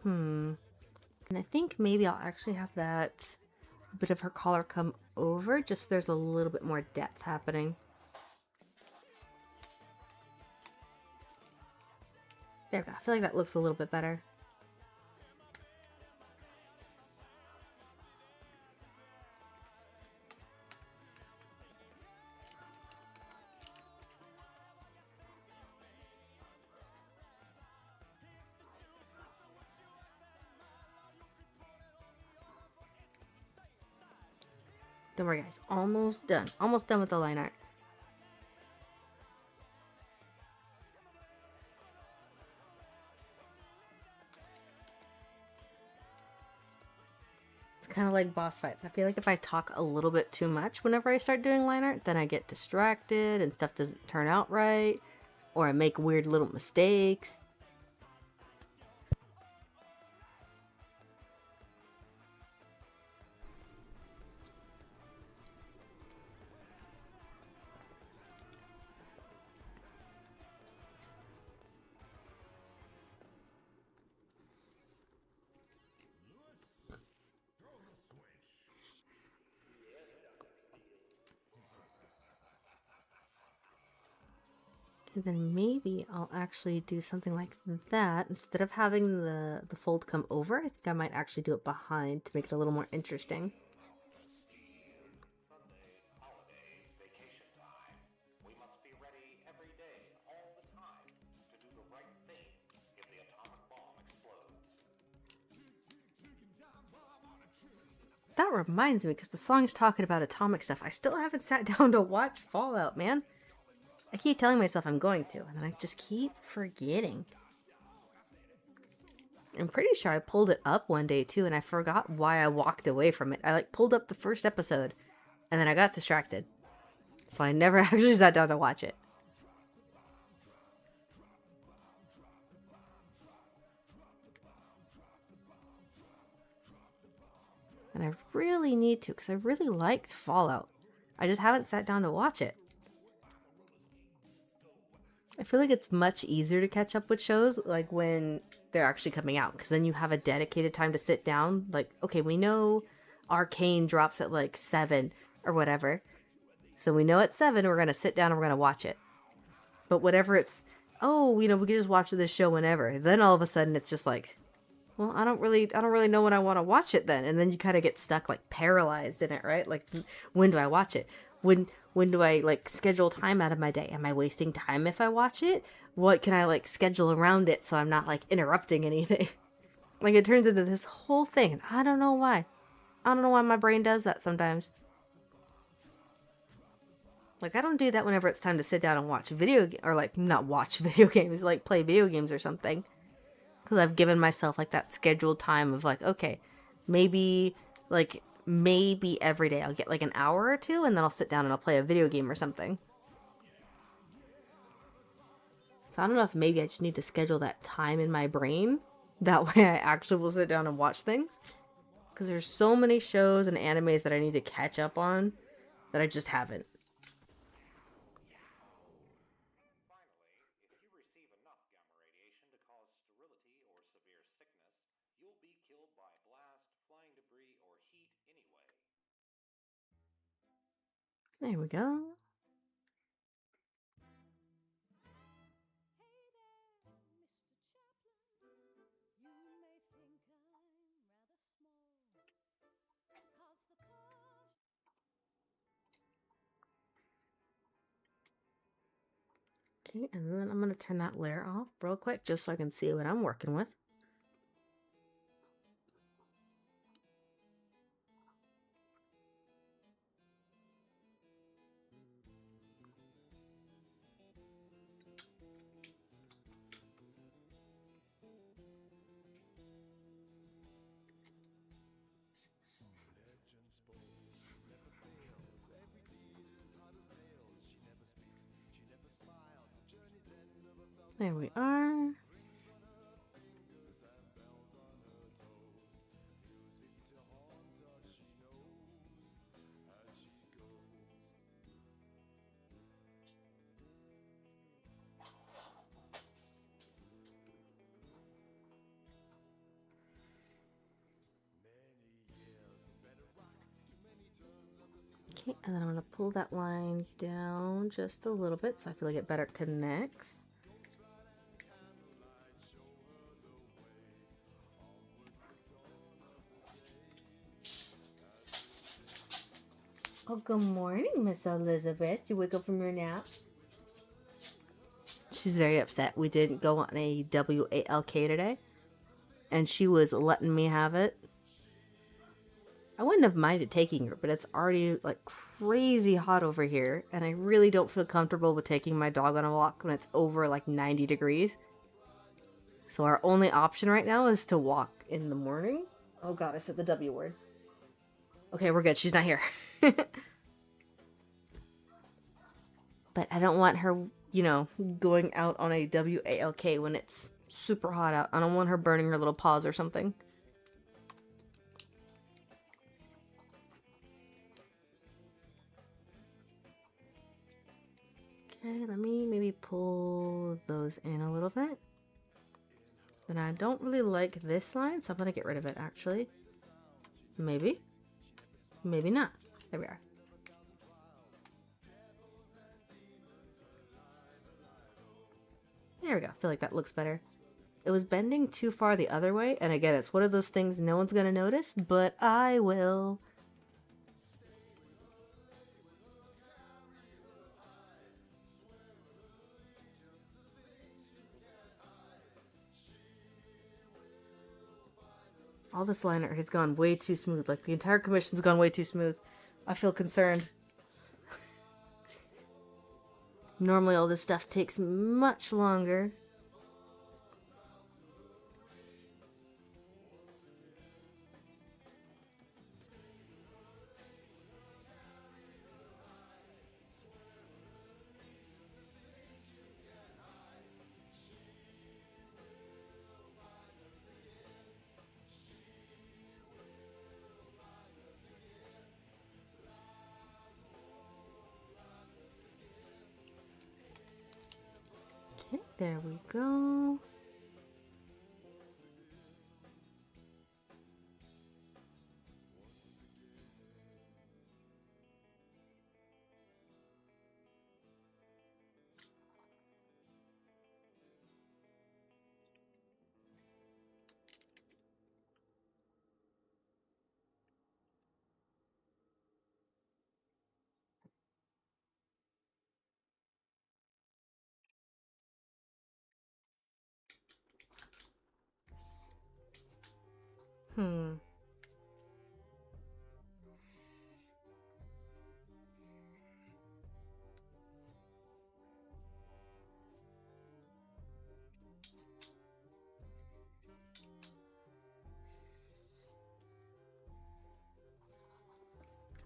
S2: And I think maybe I'll actually have that bit of her collar come over, just so there's a little bit more depth happening. There we go. I feel like that looks a little bit better. Don't worry, guys. Almost done. Almost done with the line art. It's kind of like boss fights. I feel like if I talk a little bit too much whenever I start doing line art, then I get distracted and stuff doesn't turn out right, or I make weird little mistakes. And then maybe I'll actually do something like that. Instead of having the fold come over, I think I might actually do it behind to make it a little more interesting.
S4: Sundays, holidays, vacation time. We must be ready every day, all the time, to do the right thing if the atomic bomb explodes.
S2: That reminds me, because the song's talking about atomic stuff. I still haven't sat down to watch Fallout, man. I keep telling myself I'm going to, and then I just keep forgetting. I'm pretty sure I pulled it up one day too, and I forgot why I walked away from it. I like pulled up the first episode, and then I got distracted. So I never actually sat down to watch it. And I really need to, because I really liked Fallout. I just haven't sat down to watch it. I feel like it's much easier to catch up with shows like when they're actually coming out, because then you have a dedicated time to sit down. Like, okay, we know Arcane drops at like 7 or whatever. So we know at 7 we're going to sit down and we're going to watch it. But whatever it's, oh, you know, we can just watch this show whenever. Then all of a sudden it's just like, well, I don't really know when I want to watch it then. And then you kind of get stuck like paralyzed in it, right? Like, when do I watch it? When do I like schedule time out of my day? Am I wasting time if I watch it? What can I like schedule around it so I'm not like interrupting anything? Like, it turns into this whole thing. And I don't know why. I don't know why my brain does that sometimes. Like, I don't do that whenever it's time to sit down and watch or like not watch video games, like play video games or something. Because I've given myself like that scheduled time of like, okay, maybe every day I'll get like an hour or two, and then I'll sit down and I'll play a video game or something. So I don't know if maybe I just need to schedule that time in my brain. That way I actually will sit down and watch things. Because there's so many shows and animes that I need to catch up on that I just haven't.
S4: Finally, if you receive enough gamma radiation to cause sterility or severe sickness, you'll be killed by blast, flying debris, or heat anyway.
S2: There we go. Okay, and then I'm going to turn that layer off real quick just so I can see what I'm working with. There we are. Okay, and then I'm going to pull that line down just a little bit so I feel like it better connects. Oh, good morning, Miss Elizabeth. You wake up from your nap? She's very upset. We didn't go on a 𝚑𝚊𝚗𝚜 today, and she was letting me have it. I wouldn't have minded taking her, but it's already like crazy hot over here, and I really don't feel comfortable with taking my dog on a walk when it's over like 90 degrees. So our only option right now is to walk in the morning. Oh god, I said the W word. Okay, we're good. She's not here. But I don't want her, you know, going out on a 𝚑𝚘 when it's super hot out. I don't want her burning her little paws or something. Okay, let me maybe pull those in a little bit. Then I don't really like this line, so I'm going to get rid of it, actually. Maybe. Maybe not. There we are. There we go. I feel like that looks better. It was bending too far the other way, and again, it's one of those things no one's going to notice, but I will. All this line art has gone way too smooth. Like, the entire commission's gone way too smooth. I feel concerned. Normally all this stuff takes much longer. Okay, there we go.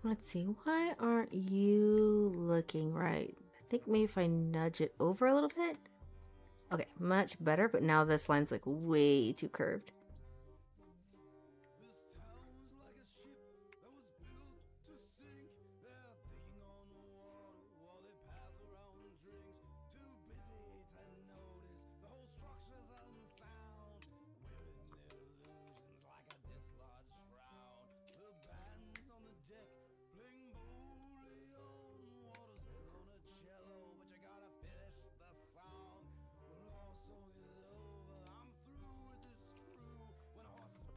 S2: Let's see, why aren't you looking right? I think maybe if I nudge it over a little bit. Okay, much better, but now this line's like way too curved.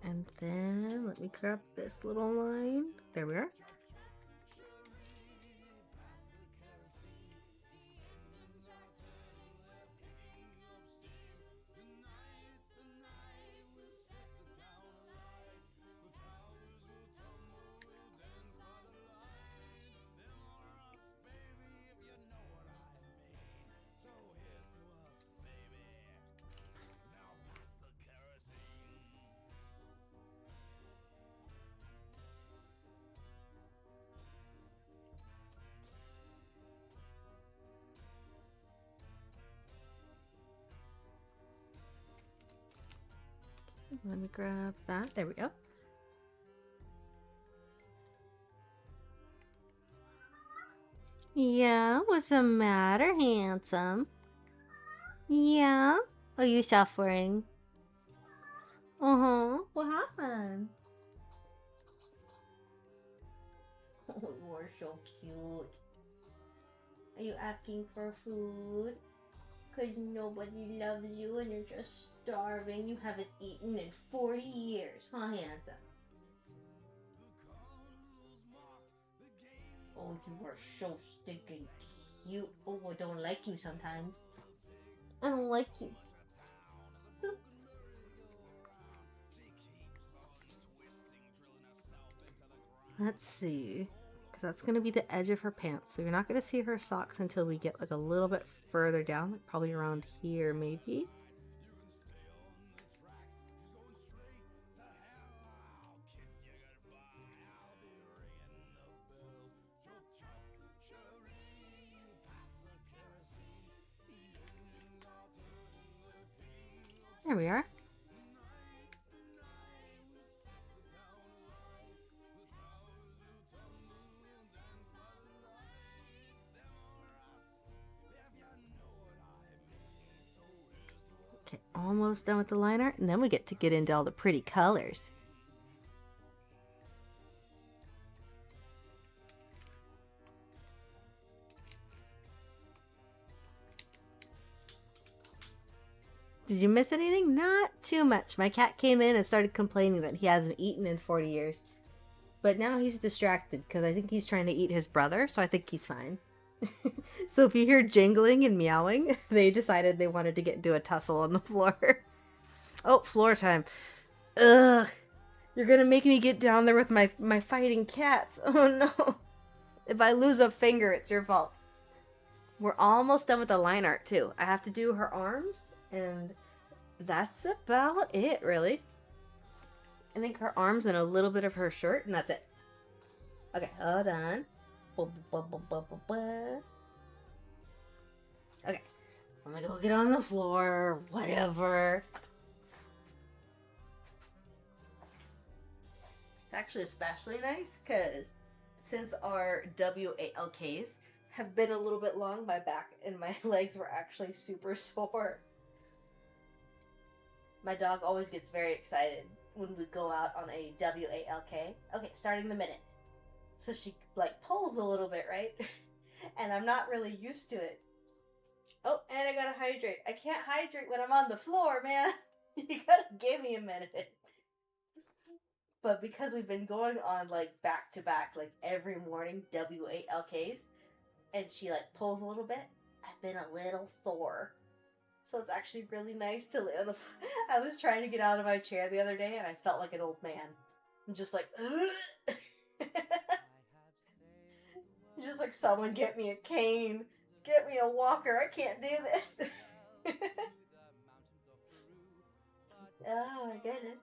S2: And then let me grab this little line. There we are. Let me grab that. There we go. Yeah, what's the matter, handsome? Yeah? Are you suffering? Uh-huh. What happened? Oh, you are so cute. Are you asking for food? Because nobody loves you and you're just starving. You haven't eaten in 40 years, huh, handsome? Oh, you are so stinking cute. Oh, I don't like you sometimes. I don't like you. Boop. Let's see. Because that's going to be the edge of her pants. So you're not going to see her socks until we get like a little bit further down. Like probably around here, maybe. There we are. Okay, almost done with the line art, and then we get to get into all the pretty colors. Did you miss anything? Not too much. My cat came in and started complaining that he hasn't eaten in 40 years. But now he's distracted because I think he's trying to eat his brother, so I think he's fine. So if you hear jingling and meowing, they decided they wanted to get into a tussle on the floor. Oh, floor time. Ugh. You're gonna make me get down there with my fighting cats. Oh no. If I lose a finger, it's your fault. We're almost done with the line art too. I have to do her arms, and that's about it, really. I think her arms and a little bit of her shirt, and that's it. Okay, hold on. Okay, I'm gonna go get on the floor, whatever. It's actually especially nice because since our WALKs have been a little bit long, my back and my legs were actually super sore. My dog always gets very excited when we go out on a WALK. Okay, starting the minute. So she like pulls a little bit, right? And I'm not really used to it. Oh, and I gotta hydrate. I can't hydrate when I'm on the floor, man. You gotta give me a minute. But because we've been going on like back to back, like every morning WALKs, and she like pulls a little bit, I've been a little sore. So it's actually really nice to lay on the floor. I was trying to get out of my chair the other day and I felt like an old man. I'm just like, just like, someone get me a cane. Get me a walker. I can't do this. Oh my goodness.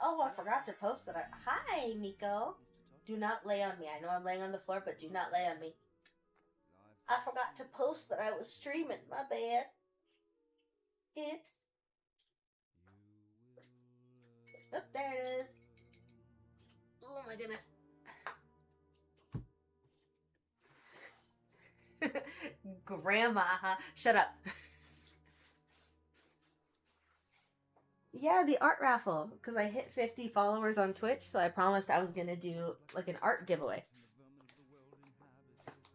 S2: Oh, I forgot to post that. Hi, Miko. Do not lay on me. I know I'm laying on the floor, but do not lay on me. I forgot to post that I was streaming. My bad. Oops. Oh, there it is. Oh my goodness. Grandma, huh? Shut up. Yeah, the art raffle, because I hit 50 followers on Twitch, so I promised I was gonna do like an art giveaway.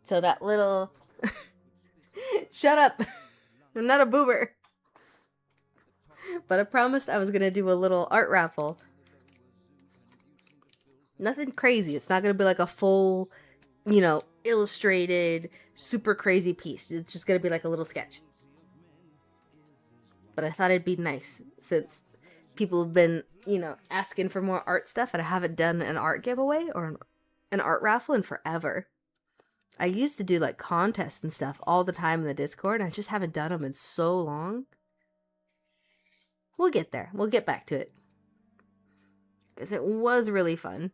S2: So that little shut up. I'm not a boomer. But I promised I was gonna do a little art raffle. Nothing crazy. It's not gonna be like a full, you know, illustrated, super crazy piece. It's just gonna be like a little sketch. But I thought it'd be nice since people have been, you know, asking for more art stuff, and I haven't done an art giveaway or an art raffle in forever. I used to do like contests and stuff all the time in the Discord, and I just haven't done them in so long. We'll get there. We'll get back to it. Because it was really fun.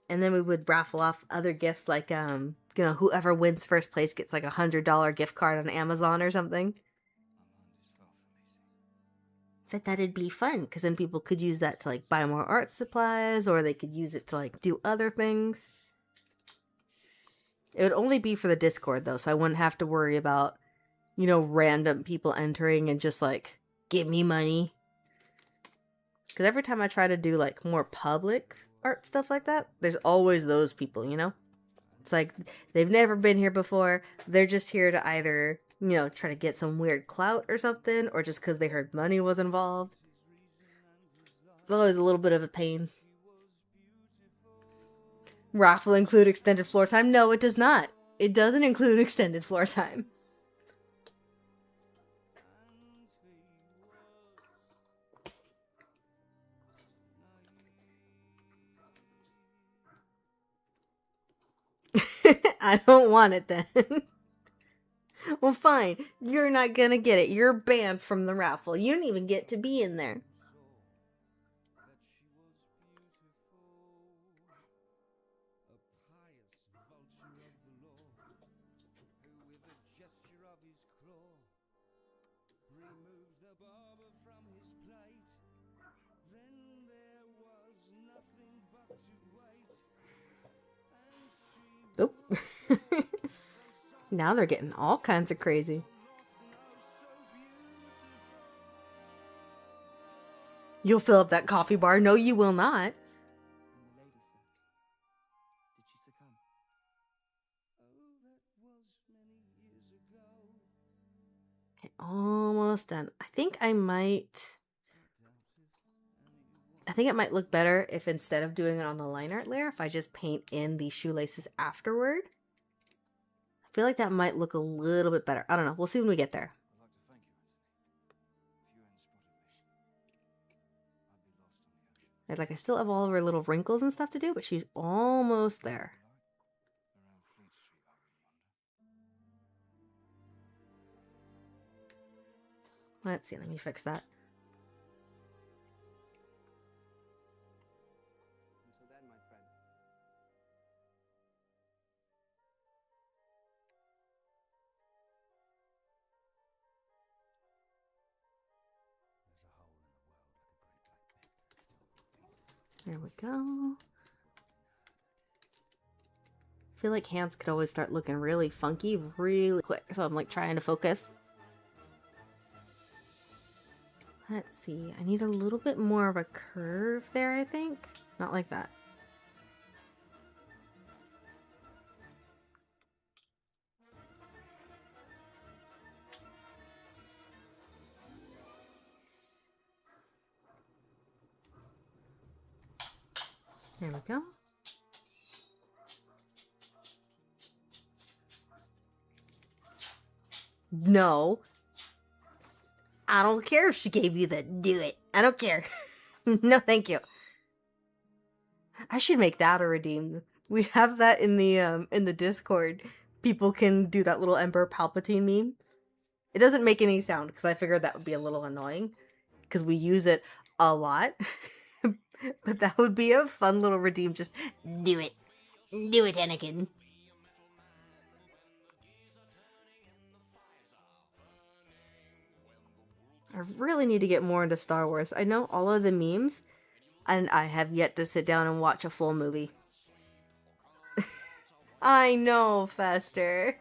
S2: And then we would raffle off other gifts like, you know, whoever wins first place gets like $100 gift card on Amazon or something. So I thought it'd be fun because then people could use that to like buy more art supplies, or they could use it to like do other things. It would only be for the Discord though, so I wouldn't have to worry about, you know, random people entering and just like, give me money. Because every time I try to do like more public art stuff like that, there's always those people, you know? It's like, they've never been here before. They're just here to either, you know, try to get some weird clout or something, or just because they heard money was involved. It's always a little bit of a pain. Raffle include extended floor time? No, it does not. It doesn't include extended floor time. I don't want it then. Well, fine. You're not gonna get it. You're banned from the raffle. You don't even get to be in there. Oh. Now they're getting all kinds of crazy. You'll fill up that coffee bar. No, you will not. Okay, almost done. I think it might look better if instead of doing it on the line art layer, if I just paint in the shoelaces afterward. I feel like that might look a little bit better. I don't know. We'll see when we get there. Like, I still have all of her little wrinkles and stuff to do, but she's almost there. Let's see, let me fix that.
S5: Until then, my friend.
S2: There we go. I feel like hands could always start looking really funky really quick, so I'm like trying to focus. Let's see, I need a little bit more of a curve there, I think. Not like that. There we go. No. I don't care if she gave you the do it. I don't care. No, thank you. I should make that a redeem. We have that in the Discord. People can do that little Emperor Palpatine meme. It doesn't make any sound because I figured that would be a little annoying because we use it a lot. But that would be a fun little redeem. Just do it. Do it, Anakin. I really need to get more into Star Wars. I know all of the memes, and I have yet to sit down and watch a full movie. I know, Fester.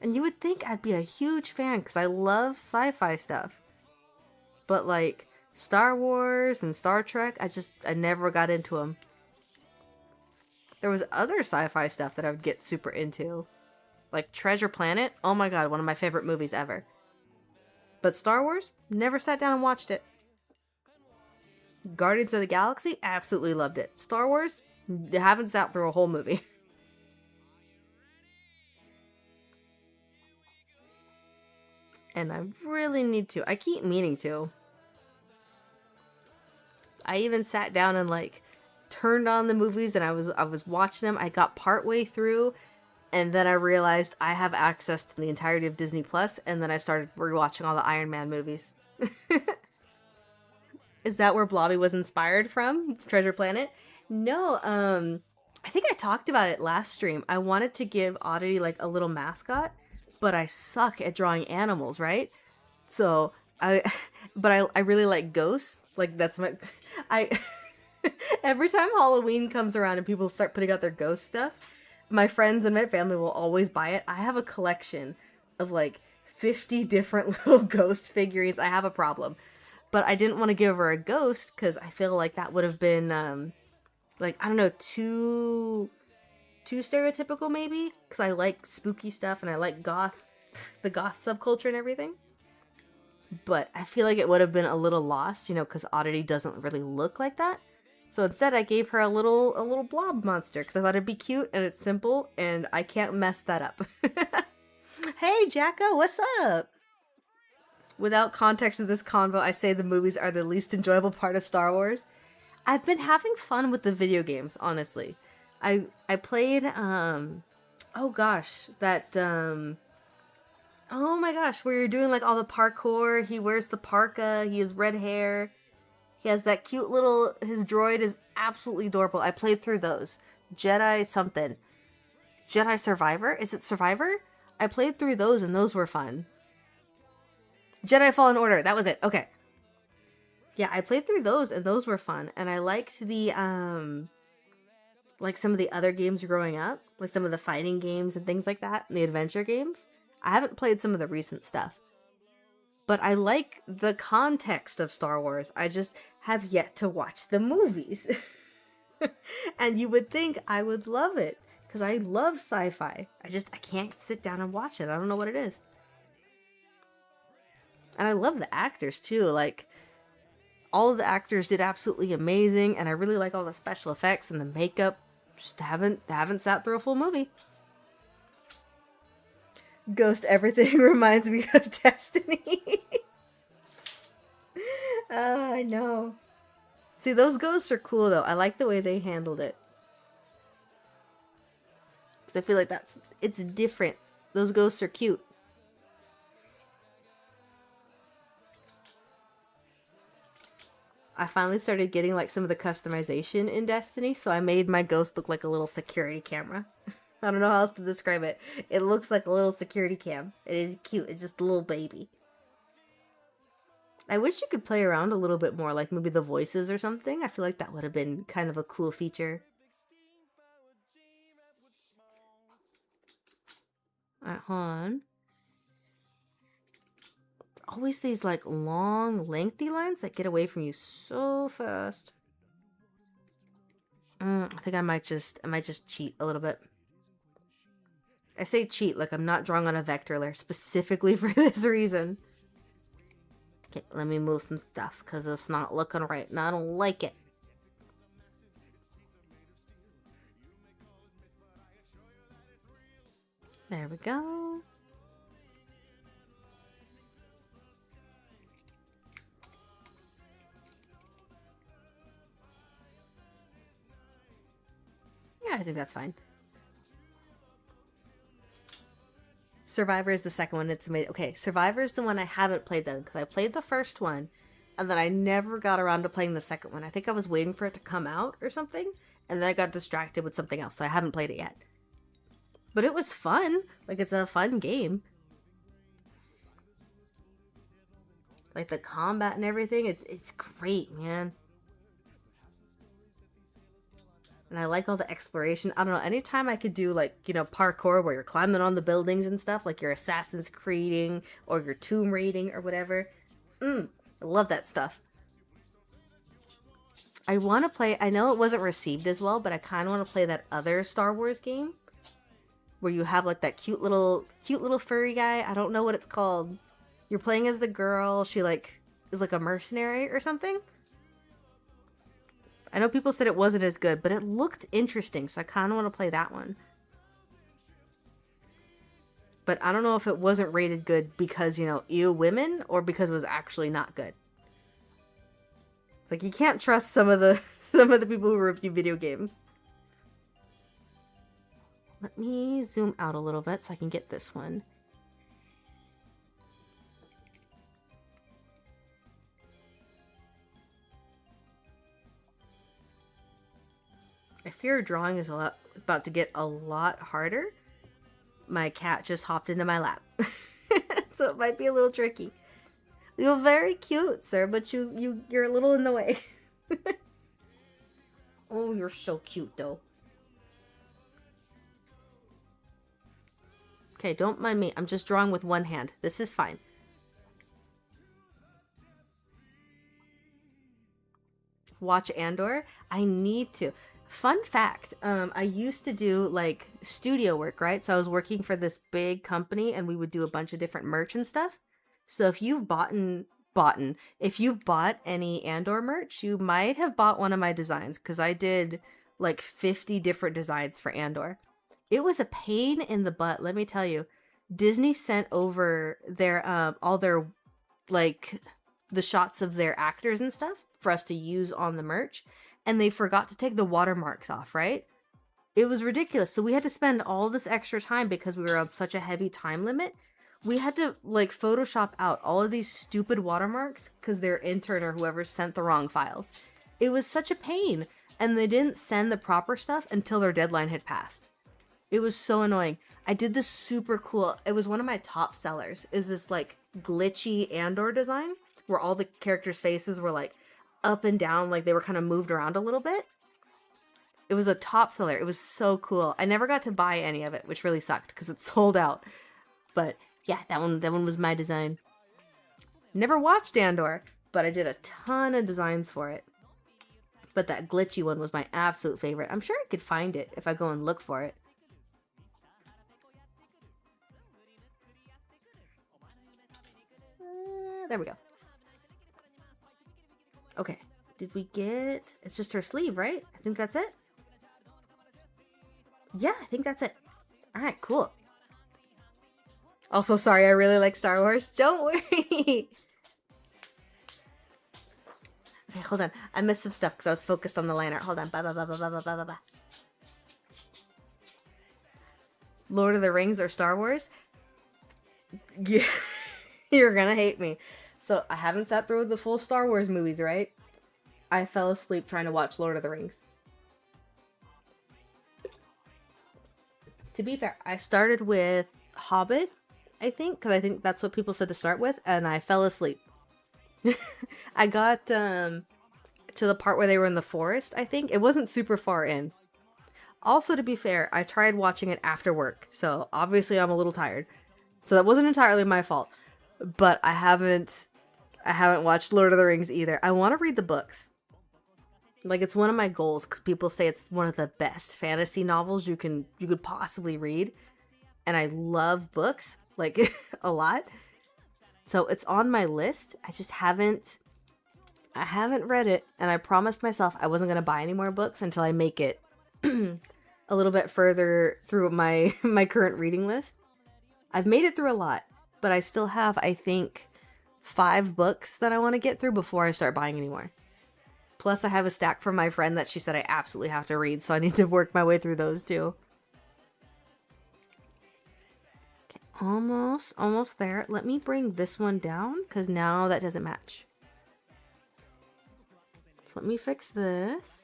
S2: And you would think I'd be a huge fan because I love sci-fi stuff. But like Star Wars and Star Trek, I never got into them. There was other sci-fi stuff that I would get super into. Like Treasure Planet, oh my god, one of my favorite movies ever. But Star Wars, never sat down and watched it. Guardians of the Galaxy, absolutely loved it. Star Wars, haven't sat through a whole movie. And I really need to. I keep meaning to. I even sat down and like turned on the movies and I was watching them. I got partway through. And then I realized I have access to the entirety of Disney Plus, and then I started rewatching all the Iron Man movies. Is that where Blobby was inspired from? Treasure Planet? No, I think I talked about it last stream. I wanted to give Oddity like a little mascot, but I suck at drawing animals, right? So I really like ghosts. Like that's my every time Halloween comes around and people start putting out their ghost stuff, my friends and my family will always buy it. I have a collection of like 50 different little ghost figurines. I have a problem. But I didn't want to give her a ghost because I feel like that would have been, like, I don't know, too stereotypical maybe? Because I like spooky stuff and I like the goth subculture and everything. But I feel like it would have been a little lost, you know, because Oddity doesn't really look like that. So instead I gave her a little blob monster because I thought it'd be cute and it's simple and I can't mess that up. Hey Jacko, what's up? Without context of this convo, I say the movies are the least enjoyable part of Star Wars. I've been having fun with the video games, honestly. I played oh gosh, that oh my gosh, where you're doing like all the parkour, he wears the parka, he has red hair. He has that cute little, his droid is absolutely adorable. I played through those. Jedi something. Jedi Survivor? Is it Survivor? I played through those and those were fun. Jedi Fallen Order, that was it. Okay. Yeah, I played through those and those were fun. And I liked the, like some of the other games growing up. Like some of the fighting games and things like that. And the adventure games. I haven't played some of the recent stuff. But I like the context of Star Wars. I just have yet to watch the movies. And you would think I would love it. Because I love sci-fi. I can't sit down and watch it. I don't know what it is. And I love the actors too. Like, all of the actors did absolutely amazing. And I really like all the special effects and the makeup. Just haven't sat through a full movie. Ghost everything reminds me of Destiny. I know. See, those ghosts are cool though. I like the way they handled it. Because I feel like it's different. Those ghosts are cute. I finally started getting like some of the customization in Destiny, so I made my ghost look like a little security camera. I don't know how else to describe it. It looks like a little security cam. It is cute. It's just a little baby. I wish you could play around a little bit more, like maybe the voices or something. I feel like that would have been kind of a cool feature. Alright, hold on. It's always these like long, lengthy lines that get away from you so fast. I think I might just cheat a little bit. I say cheat like I'm not drawing on a vector layer specifically for this reason. Okay, let me move some stuff because it's not looking right and I don't like it. There we go. Yeah, I think that's fine. Survivor is the second one. It's amazing. Okay, Survivor is the one I haven't played then because I played the first one and then I never got around to playing the second one. I think I was waiting for it to come out or something and then I got distracted with something else, so I haven't played it yet. But it was fun. Like, it's a fun game. Like, the combat and everything, it's great, man. And I like all the exploration. I don't know, anytime I could do, like, you know, parkour where you're climbing on the buildings and stuff, like your Assassin's Creeding or your Tomb Raiding or whatever. I love that stuff. I want to play, I know it wasn't received as well, but I kind of want to play that other Star Wars game where you have like that cute little furry guy. I don't know what it's called. You're playing as the girl. She like is like a mercenary or something. I know people said it wasn't as good, but it looked interesting, so I kind of want to play that one. But I don't know if it wasn't rated good because, you know, ew women, or because it was actually not good. It's like you can't trust some of the people who review video games. Let me zoom out a little bit so I can get this one. I fear drawing is about to get a lot harder. My cat just hopped into my lap. So it might be a little tricky. You're very cute, sir, but you're a little in the way. Oh, you're so cute, though. Okay, don't mind me. I'm just drawing with one hand. This is fine. Watch Andor? I need to. Fun fact, I used to do like studio work, right? So I was working for this big company and we would do a bunch of different merch and stuff. So if you've bought any Andor merch, you might have bought one of my designs because I did like 50 different designs for Andor. It was a pain in the butt, let me tell you. Disney sent over their all their like the shots of their actors and stuff for us to use on the merch, and they forgot to take the watermarks off, right? It was ridiculous. So we had to spend all this extra time because we were on such a heavy time limit. We had to like Photoshop out all of these stupid watermarks because their intern or whoever sent the wrong files. It was such a pain, and they didn't send the proper stuff until their deadline had passed. It was so annoying. I did this super cool, it was one of my top sellers, is this like glitchy Andor design where all the characters' faces were like up and down, like they were kind of moved around a little bit. It was a top seller. It was so cool. I never got to buy any of it, which really sucked because it sold out. But yeah, that one was my design. Never watched Andor, but I did a ton of designs for it. But that glitchy one was my absolute favorite. I'm sure I could find it if I go and look for it. There we go. Okay, did we get... It's just her sleeve, right? I think that's it. Yeah, I think that's it. Alright, cool. Also, sorry, I really like Star Wars. Don't worry. Okay, hold on. I missed some stuff because I was focused on the line art. Hold on. Lord of the Rings or Star Wars? Yeah, you're gonna hate me. So I haven't sat through the full Star Wars movies, right? I fell asleep trying to watch Lord of the Rings. To be fair, I started with Hobbit, I think, because I think that's what people said to start with, and I fell asleep. I got to the part where they were in the forest, I think. It wasn't super far in. Also, to be fair, I tried watching it after work, so obviously I'm a little tired. So that wasn't entirely my fault. But I haven't watched Lord of the Rings either. I want to read the books. Like, it's one of my goals, because people say it's one of the best fantasy novels you could possibly read. And I love books, like, a lot. So it's on my list. I just haven't read it, and I promised myself I wasn't going to buy any more books until I make it a little bit further through my current reading list. I've made it through a lot, but I still have, I think, 5 books that I want to get through before I start buying any more. Plus, I have a stack from my friend that she said I absolutely have to read, so I need to work my way through those too. Okay, almost there. Let me bring this one down, because now that doesn't match. So let me fix this.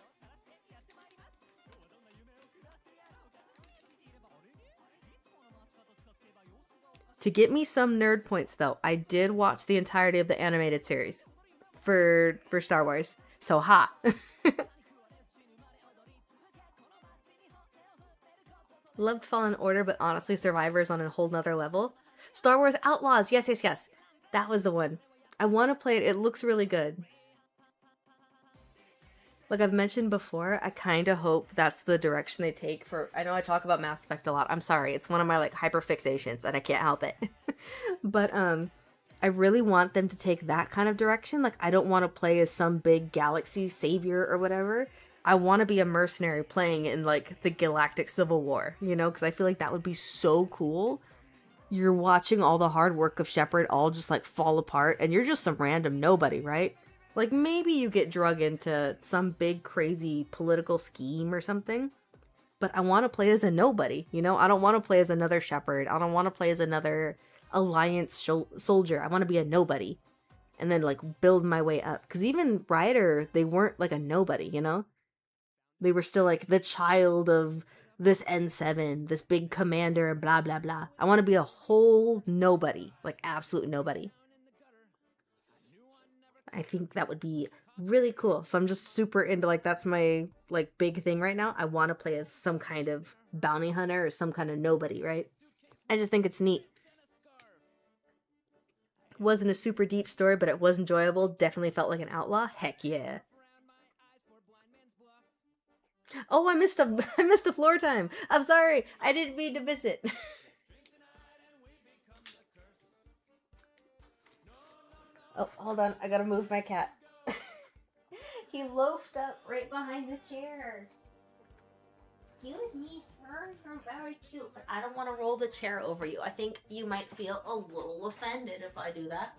S2: To get me some nerd points, though, I did watch the entirety of the animated series for Star Wars. So hot. Loved Fallen Order, but honestly, Survivor's on a whole nother level. Star Wars Outlaws. Yes. That was the one. I want to play it. It looks really good. Like I've mentioned before, I kind of hope that's the direction they take for... I know I talk about Mass Effect a lot. I'm sorry. It's one of my, like, hyperfixations, and I can't help it. But, I really want them to take that kind of direction. Like, I don't want to play as some big galaxy savior or whatever. I want to be a mercenary playing in, like, the Galactic Civil War, you know? Because I feel like that would be so cool. You're watching all the hard work of Shepard all just, like, fall apart, and you're just some random nobody, right? Like, maybe you get drug into some big, crazy political scheme or something. But I want to play as a nobody, you know? I don't want to play as another Shepard. I don't want to play as another Alliance soldier. I want to be a nobody. And then, like, build my way up. Because even Ryder, they weren't, like, a nobody, you know? They were still, like, the child of this N7, this big commander, and blah, blah, blah. I want to be a whole nobody. Like, absolute nobody. I think that would be really cool. So I'm just super into, like, that's my, like, big thing right now. I want to play as some kind of bounty hunter or some kind of nobody, right? I just think it's neat. Wasn't a super deep story, but it was enjoyable. Definitely felt like an outlaw. Heck yeah. Oh, I missed a floor time. I'm sorry. I didn't mean to miss it. Oh, hold on. I gotta move my cat. He loafed up right behind the chair. Excuse me, sir. You're very cute, but I don't want to roll the chair over you. I think you might feel a little offended if I do that.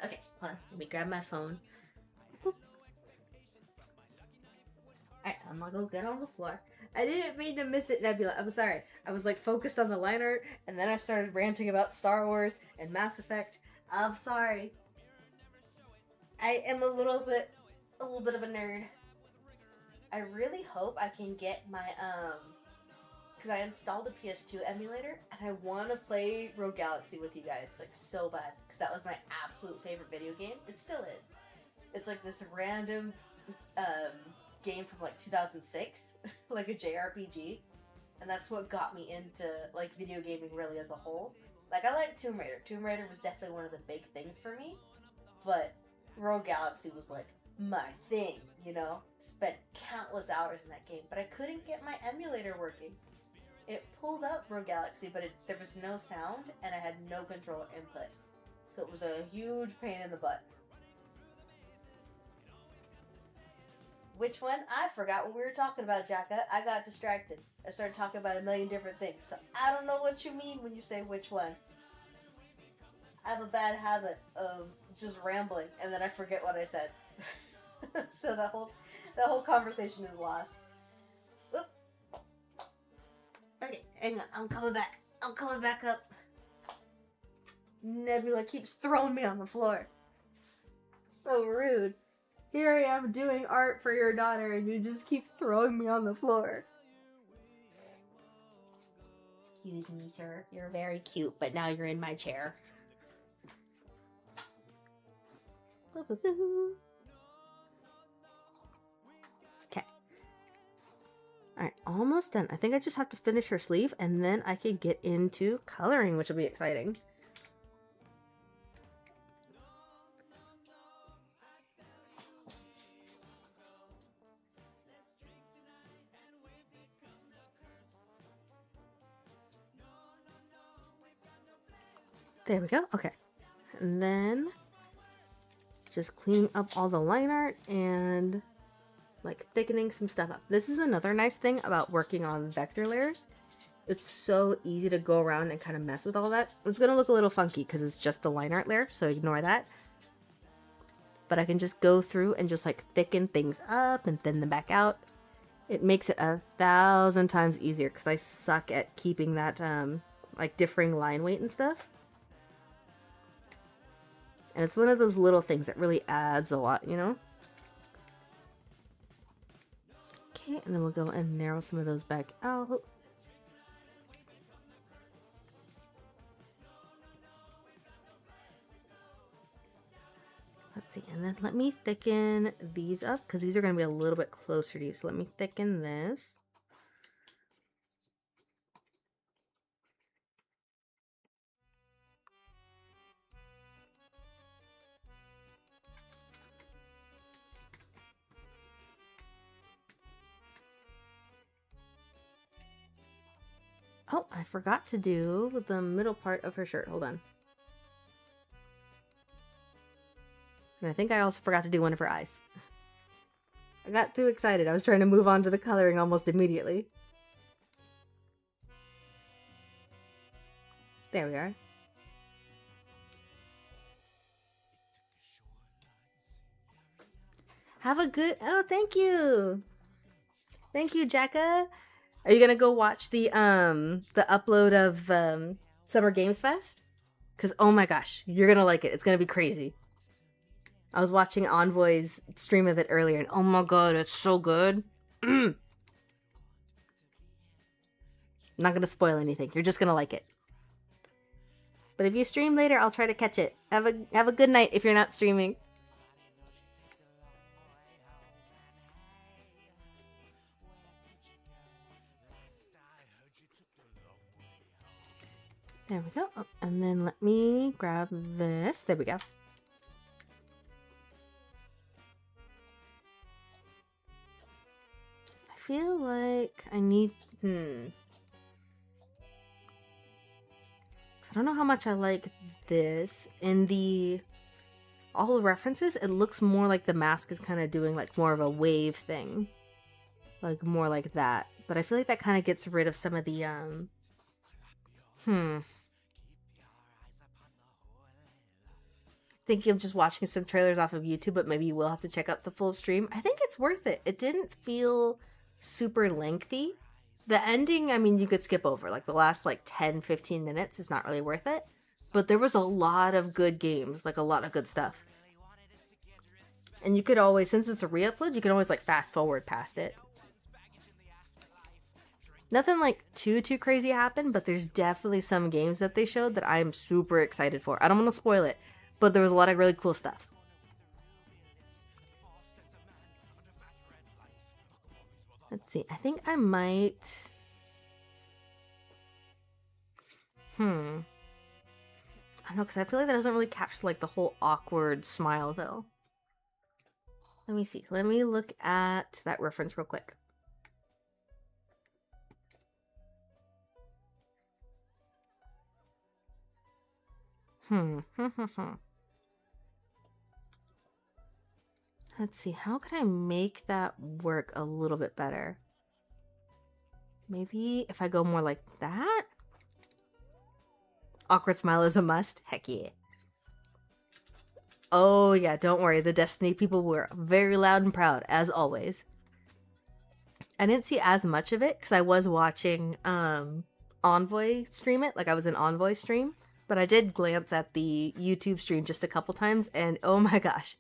S2: Okay, hold on. Let me grab my phone. Alright, I'm gonna go get on the floor. I didn't mean to miss it, Nebula. I'm sorry. I was, like, focused on the line art, and then I started ranting about Star Wars and Mass Effect. I'm sorry. I am a little bit of a nerd. I really hope I can get my, because I installed a PS2 emulator, and I want to play Rogue Galaxy with you guys, like, so bad, because that was my absolute favorite video game. It still is. It's, like, this random, game from, like, 2006, like a JRPG, and that's what got me into, like, video gaming really as a whole. Like, I like Tomb Raider. Tomb Raider was definitely one of the big things for me, but Rogue Galaxy was, like, my thing, you know? Spent countless hours in that game, but I couldn't get my emulator working. It pulled up Rogue Galaxy, but there was no sound, and I had no controller input. So it was a huge pain in the butt. Which one? I forgot what we were talking about, Jacka. I got distracted. I started talking about a million different things, so I don't know what you mean when you say which one. I have a bad habit of just rambling, and then I forget what I said. So the whole conversation is lost. Oop. Okay, hang on. I'm coming back. I'm coming back up. Nebula keeps throwing me on the floor. So rude. Here I am doing art for your daughter and you just keep throwing me on the floor. Excuse me, sir. You're very cute, but now you're in my chair. Okay. Alright, almost done. I think I just have to finish her sleeve and then I can get into coloring, which will be exciting. There we go. Okay. And then just clean up all the line art and like thickening some stuff up. This is another nice thing about working on vector layers. It's so easy to go around and kind of mess with all that. It's going to look a little funky because it's just the line art layer, so ignore that. But I can just go through and just like thicken things up and thin them back out. It makes it 1,000 times easier because I suck at keeping that like differing line weight and stuff. And it's one of those little things that really adds a lot, you know? Okay, and then we'll go and narrow some of those back out. Let's see, and then let me thicken these up because these are going to be a little bit closer to you. So let me thicken this. Oh, I forgot to do the middle part of her shirt. Hold on. And I think I also forgot to do one of her eyes. I got too excited. I was trying to move on to the coloring almost immediately. There we are. Have a good... Oh, thank you! Thank you, Jacka! Are you gonna go watch the upload of Summer Games Fest? Because, oh my gosh, you're gonna like it. It's gonna be crazy. I was watching Envoy's stream of it earlier, and oh my god, it's so good. Not gonna spoil anything. You're just gonna like it. But if you stream later, I'll try to catch it. Have a good night if you're not streaming. There we go. Oh, and then let me grab this. There we go. I feel like I need... I don't know how much I like this. In all the references, it looks more like the mask is kind of doing like more of a wave thing. Like more like that. But I feel like that kind of gets rid of some of the... Thinking of just watching some trailers off of YouTube, but maybe you will have to check out the full stream. I think it's worth it. It didn't feel super lengthy. The ending, I mean, you could skip over. Like the last like 10-15 minutes is not really worth it. But there was a lot of good games, like a lot of good stuff. And you could always, since it's a re-upload, you can always like fast forward past it. Nothing like too crazy happened, but there's definitely some games that they showed that I'm super excited for. I don't want to spoil it, but there was a lot of really cool stuff. Let's see. I think I might... I don't know, because I feel like that doesn't really capture like the whole awkward smile though. Let me see. Let me look at that reference real quick. Let's see, how can I make that work a little bit better? Maybe if I go more like that? Awkward smile is a must? Heck yeah. Oh yeah, don't worry. The Destiny people were very loud and proud, as always. I didn't see as much of it because I was watching Envoy stream it. Like I was in Envoy stream. But I did glance at the YouTube stream just a couple times, and oh my gosh,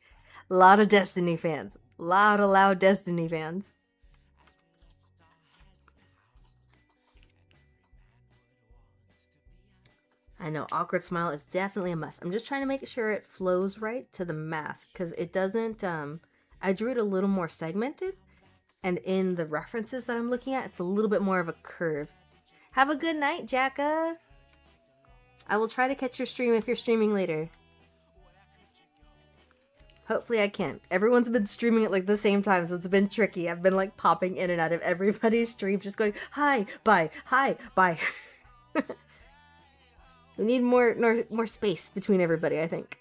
S2: a lot of Destiny fans. A lot of loud Destiny fans. I know, awkward smile is definitely a must. I'm just trying to make sure it flows right to the mask, because it doesn't, I drew it a little more segmented, and in the references that I'm looking at, it's a little bit more of a curve. Have a good night, Jacka! I will try to catch your stream if you're streaming later. Hopefully I can. Everyone's been streaming at like the same time, so it's been tricky. I've been like popping in and out of everybody's stream, just going, hi, bye, hi, bye. We need more space between everybody, I think.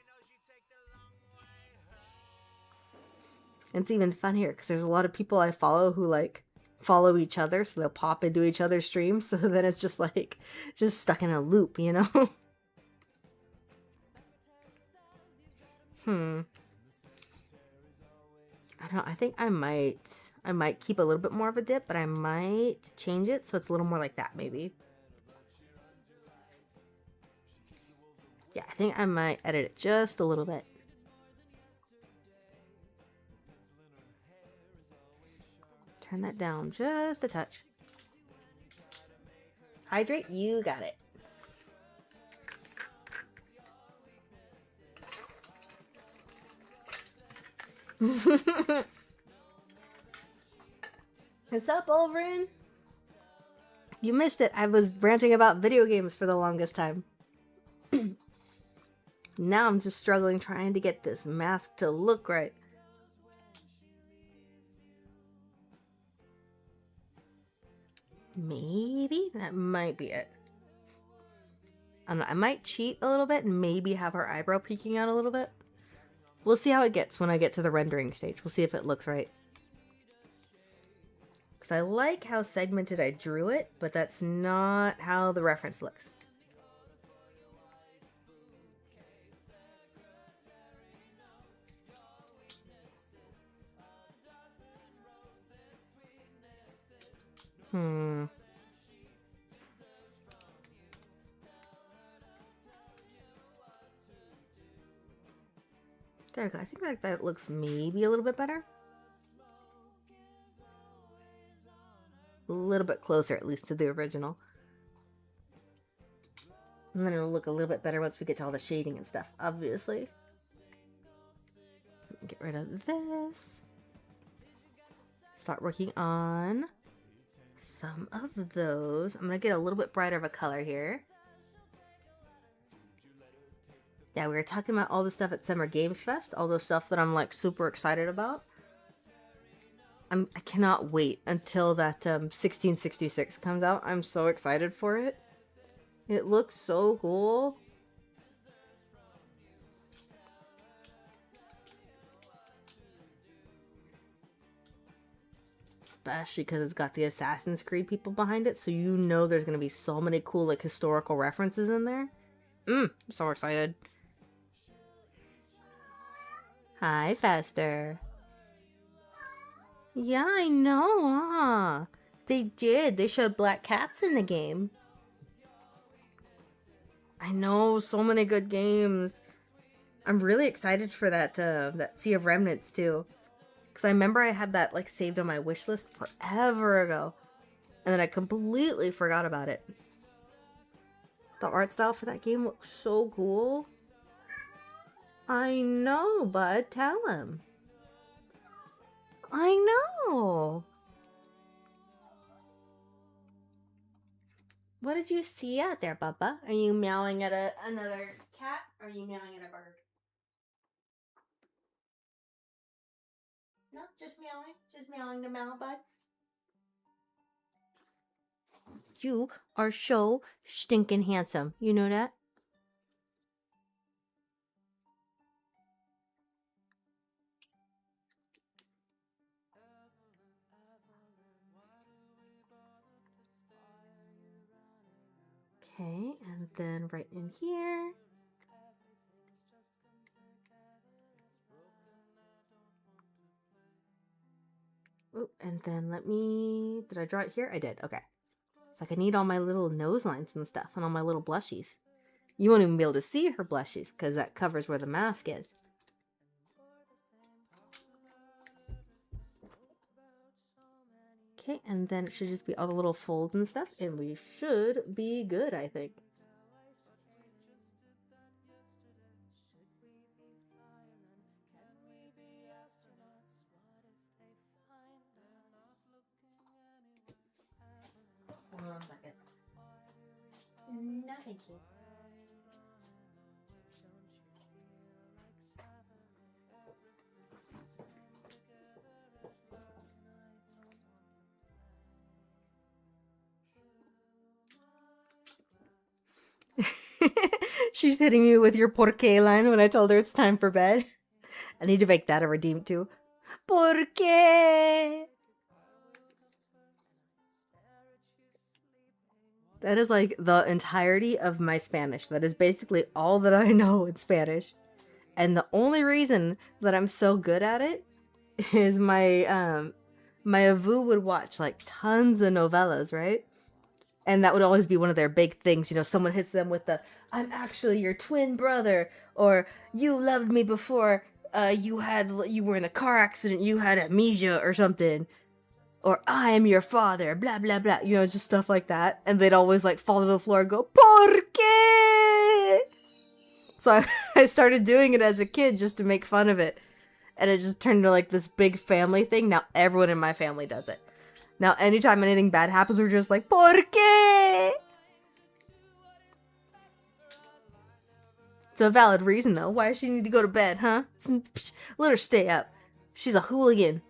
S2: And it's even fun here because there's a lot of people I follow who like follow each other, so they'll pop into each other's streams, so then it's just like just stuck in a loop, you know? I don't know, I think I might keep a little bit more of a dip, but I might change it so it's a little more like that maybe. Yeah, I think I might edit it just a little bit. Turn that down just a touch. Hydrate, you got it. What's up, Olvrin? You missed it. I was ranting about video games for the longest time. Now I'm just struggling trying to get this mask to look right. Maybe that might be it. I don't know. I might cheat a little bit and maybe have her eyebrow peeking out a little bit. We'll see how it gets when I get to the rendering stage. We'll see if it looks right. Because I like how segmented I drew it, but that's not how the reference looks. There we go. I think like that looks maybe a little bit better. A little bit closer, at least, to the original. And then it'll look a little bit better once we get to all the shading and stuff, obviously. Get rid of this. Start working on some of those. I'm going to get a little bit brighter of a color here. Yeah, we were talking about all the stuff at Summer Games Fest, all the stuff that I'm like super excited about. I cannot wait until that 1666 comes out. I'm so excited for it. It looks so cool. Especially because it's got the Assassin's Creed people behind it, so you know there's going to be so many cool like historical references in there. I'm so excited. Hi, Fester. Yeah, I know, huh? They did. They showed black cats in the game. I know, so many good games. I'm really excited for that that Sea of Remnants too. Because I remember I had that like saved on my wish list forever ago. And then I completely forgot about it. The art style for that game looks so cool. I know, bud. Tell him. I know. What did you see out there, Bubba? Are you meowing at another cat? Or are you meowing at a bird? No, just meowing. Just meowing to meow, bud. You are so stinking handsome. You know that? Okay, and then right in here. Oh, and then let me... Did I draw it here? I did. Okay. It's like I need all my little nose lines and stuff and all my little blushies. You won't even be able to see her blushies because that covers where the mask is. Okay, and then it should just be all the little folds and stuff, and we should be good, I think. Hold on a second. No, thank you. She's hitting me with your ¿por qué line when I told her it's time for bed. I need to make that a redeem too. ¿Por qué? That is like the entirety of my Spanish. That is basically all that I know in Spanish. And the only reason that I'm so good at it is my avu would watch like tons of novellas, right? And that would always be one of their big things. You know, someone hits them with the, I'm actually your twin brother, or you loved me before you were in a car accident, you had amnesia or something. Or I am your father, blah, blah, blah. You know, just stuff like that. And they'd always like fall to the floor and go, ¿Por qué? So I started doing it as a kid just to make fun of it. And it just turned into like this big family thing. Now everyone in my family does it. Now anytime anything bad happens, we're just like, ¿Por qué? It's a valid reason though. Why does she need to go to bed, huh? Let her stay up. She's a hooligan.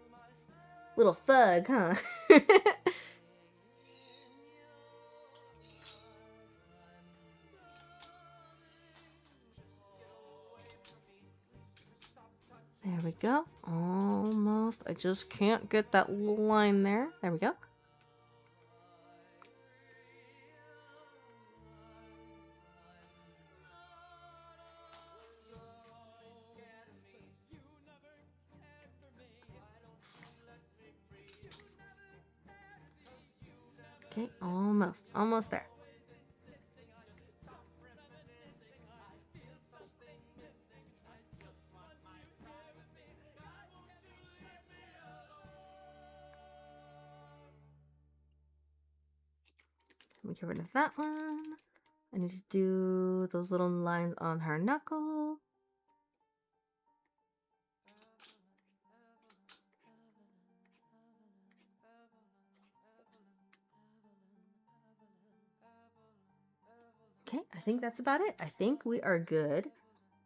S2: Little thug, huh? There we go. Almost. I just can't get that little line there. There we go. Okay, almost. Almost there. Let me get rid of that one. I need to do those little lines on her knuckle. Okay, I think that's about it. I think we are good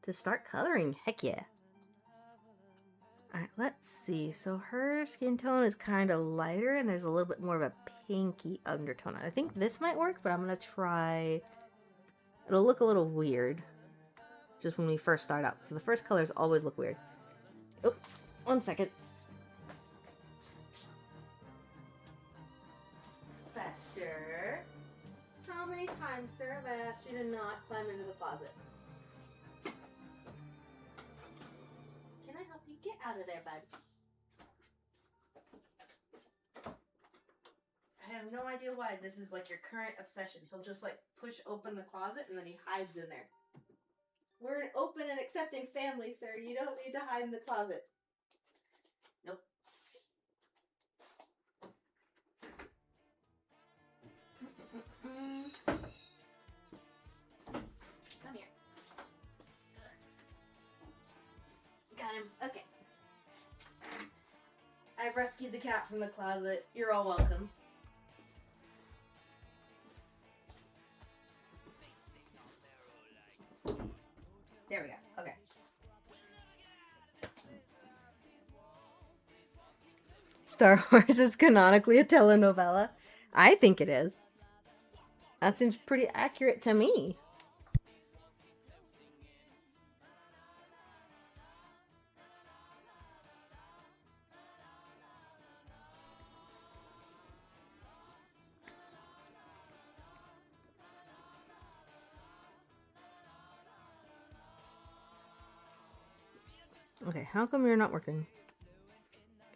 S2: to start coloring. Heck yeah. Alright, let's see. So her skin tone is kind of lighter and there's a little bit more of a pinky undertone. I think this might work, but I'm going to try... It'll look a little weird just when we first start out, because the first colors always look weird. Oh, 1 second. Faster. How many times, sir, have I asked you to not climb into the closet? Can I help you get out of there, bud? I have no idea why this is like your current obsession. He'll just like push open the closet and then he hides in there. We're an open and accepting family, sir. You don't need to hide in the closet. Nope. Come here. Got him. Okay. I've rescued the cat from the closet. You're all welcome. There we go. Okay. Star Wars is canonically a telenovela. I think it is. That seems pretty accurate to me. Okay, how come you're not working?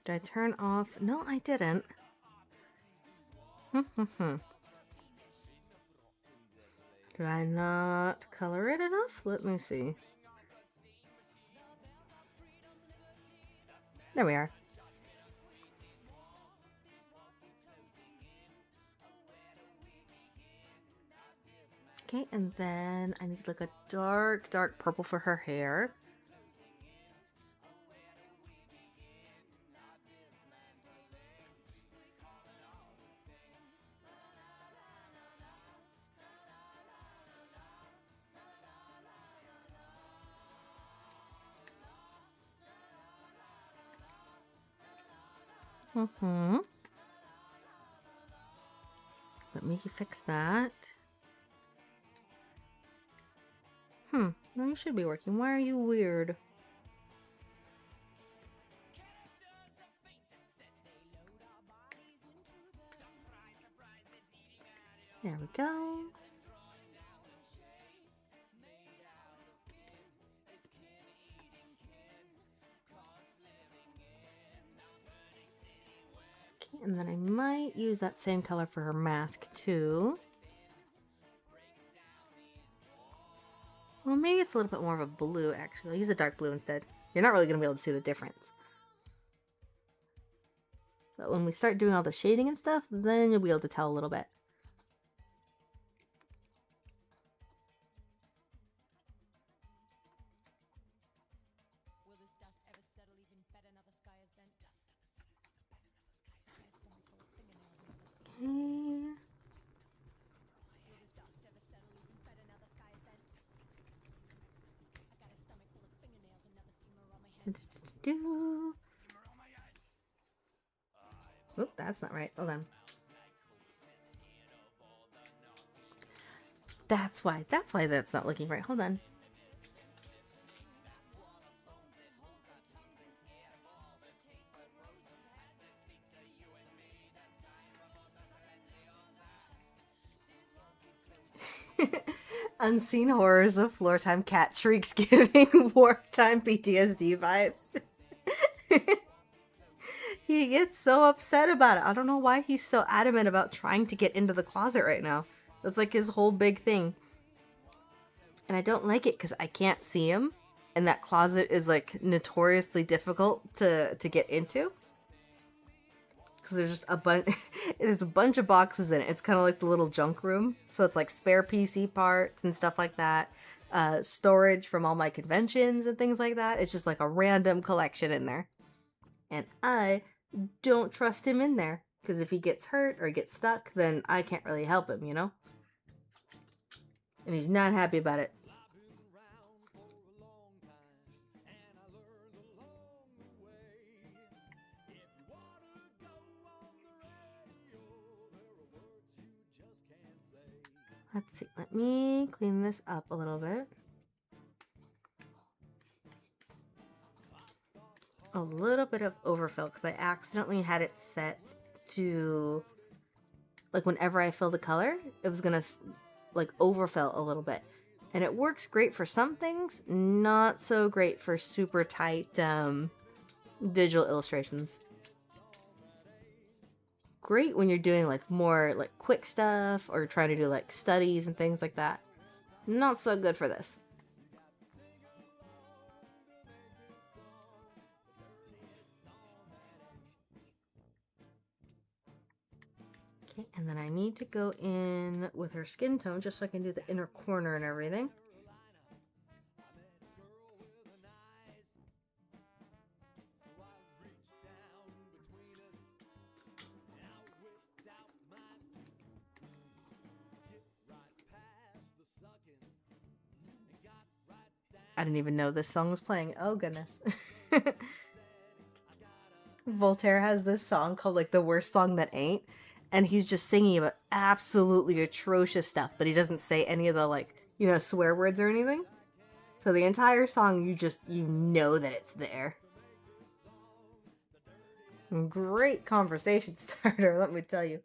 S2: Did I turn off? No, I didn't. Did I not color it enough? Let me see. There we are. Okay, and then I need like a dark, dark purple for her hair. Let me fix that. No, you should be working. Why are you weird? There we go. Okay, and then I might use that same color for her mask too. Well, maybe it's a little bit more of a blue, actually. I'll use a dark blue instead. You're not really going to be able to see the difference. But when we start doing all the shading and stuff, then you'll be able to tell a little bit. Okay. Oop, that's not right. Hold on. That's why that's not looking right. Hold on. Unseen horrors of floor time cat shrieks giving wartime PTSD vibes. He gets so upset about it. I don't know why he's so adamant about trying to get into the closet right now. That's like his whole big thing. And I don't like it because I can't see him. And that closet is like notoriously difficult to get into. Because there's just a bunch, there's a bunch of boxes in it. It's kind of like the little junk room. So it's like spare PC parts and stuff like that. Storage from all my conventions and things like that. It's just like a random collection in there. And I don't trust him in there. Because if he gets hurt or gets stuck, then I can't really help him, you know? And he's not happy about it. Let's see, let me clean this up a little bit. A little bit of overfill because I accidentally had it set to, like, whenever I fill the color, it was gonna like overfill a little bit. And it works great for some things, not so great for super tight digital illustrations. Great when you're doing like more like quick stuff or trying to do like studies and things like that. Not so good for this. Okay, and then I need to go in with her skin tone just so I can do the inner corner and everything. I didn't even know this song was playing. Oh, goodness. Voltaire has this song called, like, The Worst Song That Ain't. And he's just singing about absolutely atrocious stuff. But he doesn't say any of the, like, you know, swear words or anything. So the entire song, you know that it's there. Great conversation starter, let me tell you.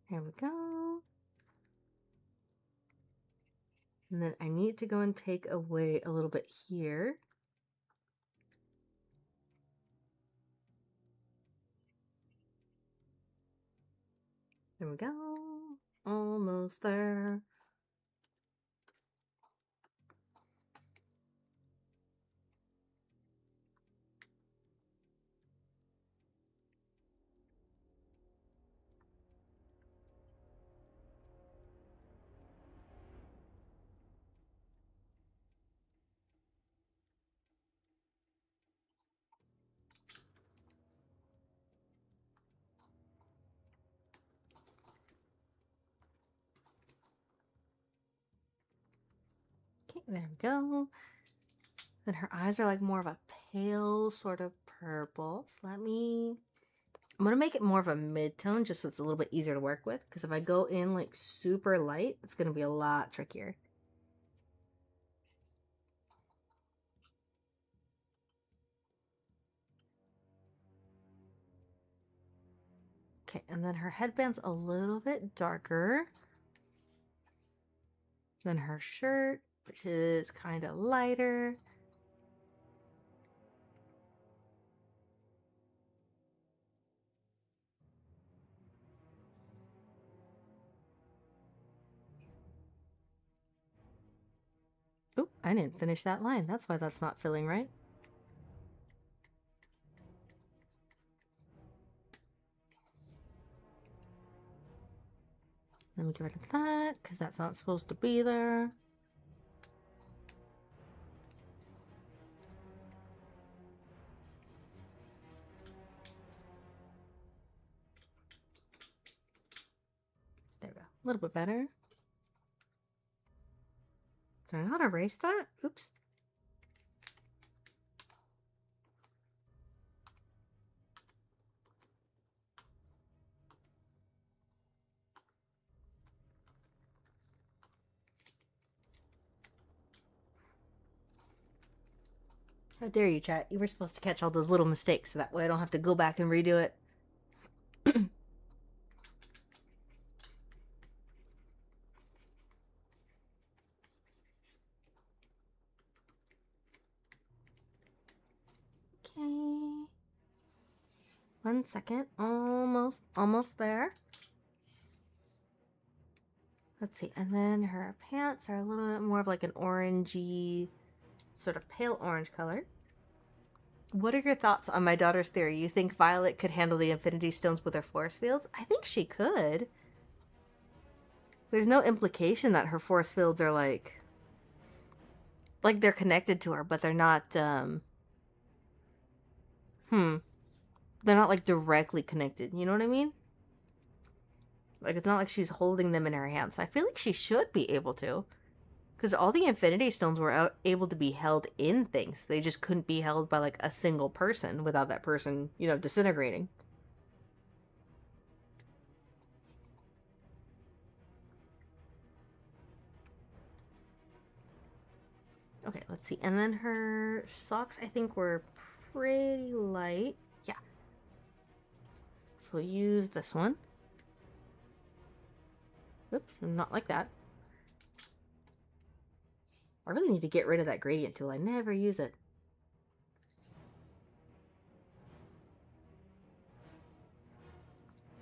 S2: Here we go. And then I need to go and take away a little bit here. There we go. Almost there. Okay, there we go. Then her eyes are like more of a pale sort of purple. So I'm gonna make it more of a mid-tone just so it's a little bit easier to work with. Because if I go in like super light, it's gonna be a lot trickier. Okay, and then her headband's a little bit darker than her shirt, which is kind of lighter. Oop, I didn't finish that line. That's why that's not filling right. Let me get rid of that, because that's not supposed to be there. There we go. A little bit better. Did I not erase that? Oops. How dare you, chat? You were supposed to catch all those little mistakes so that way I don't have to go back and redo it. Okay. 1 second. Almost there. Let's see. And then her pants are a little bit more of like an orangey, sort of pale orange color. What are your thoughts on my daughter's theory? You think Violet could handle the Infinity Stones with her force fields? I think she could. There's no implication that her force fields are like they're connected to her, but they're not, they're not like directly connected. You know what I mean? Like, it's not like she's holding them in her hands. I feel like she should be able to. Because all the Infinity Stones were able to be held in things. They just couldn't be held by, like, a single person without that person, you know, disintegrating. Okay, let's see. And then her socks, I think, were pretty light. Yeah. So we'll use this one. Oops, not like that. I really need to get rid of that gradient tool. I never use it.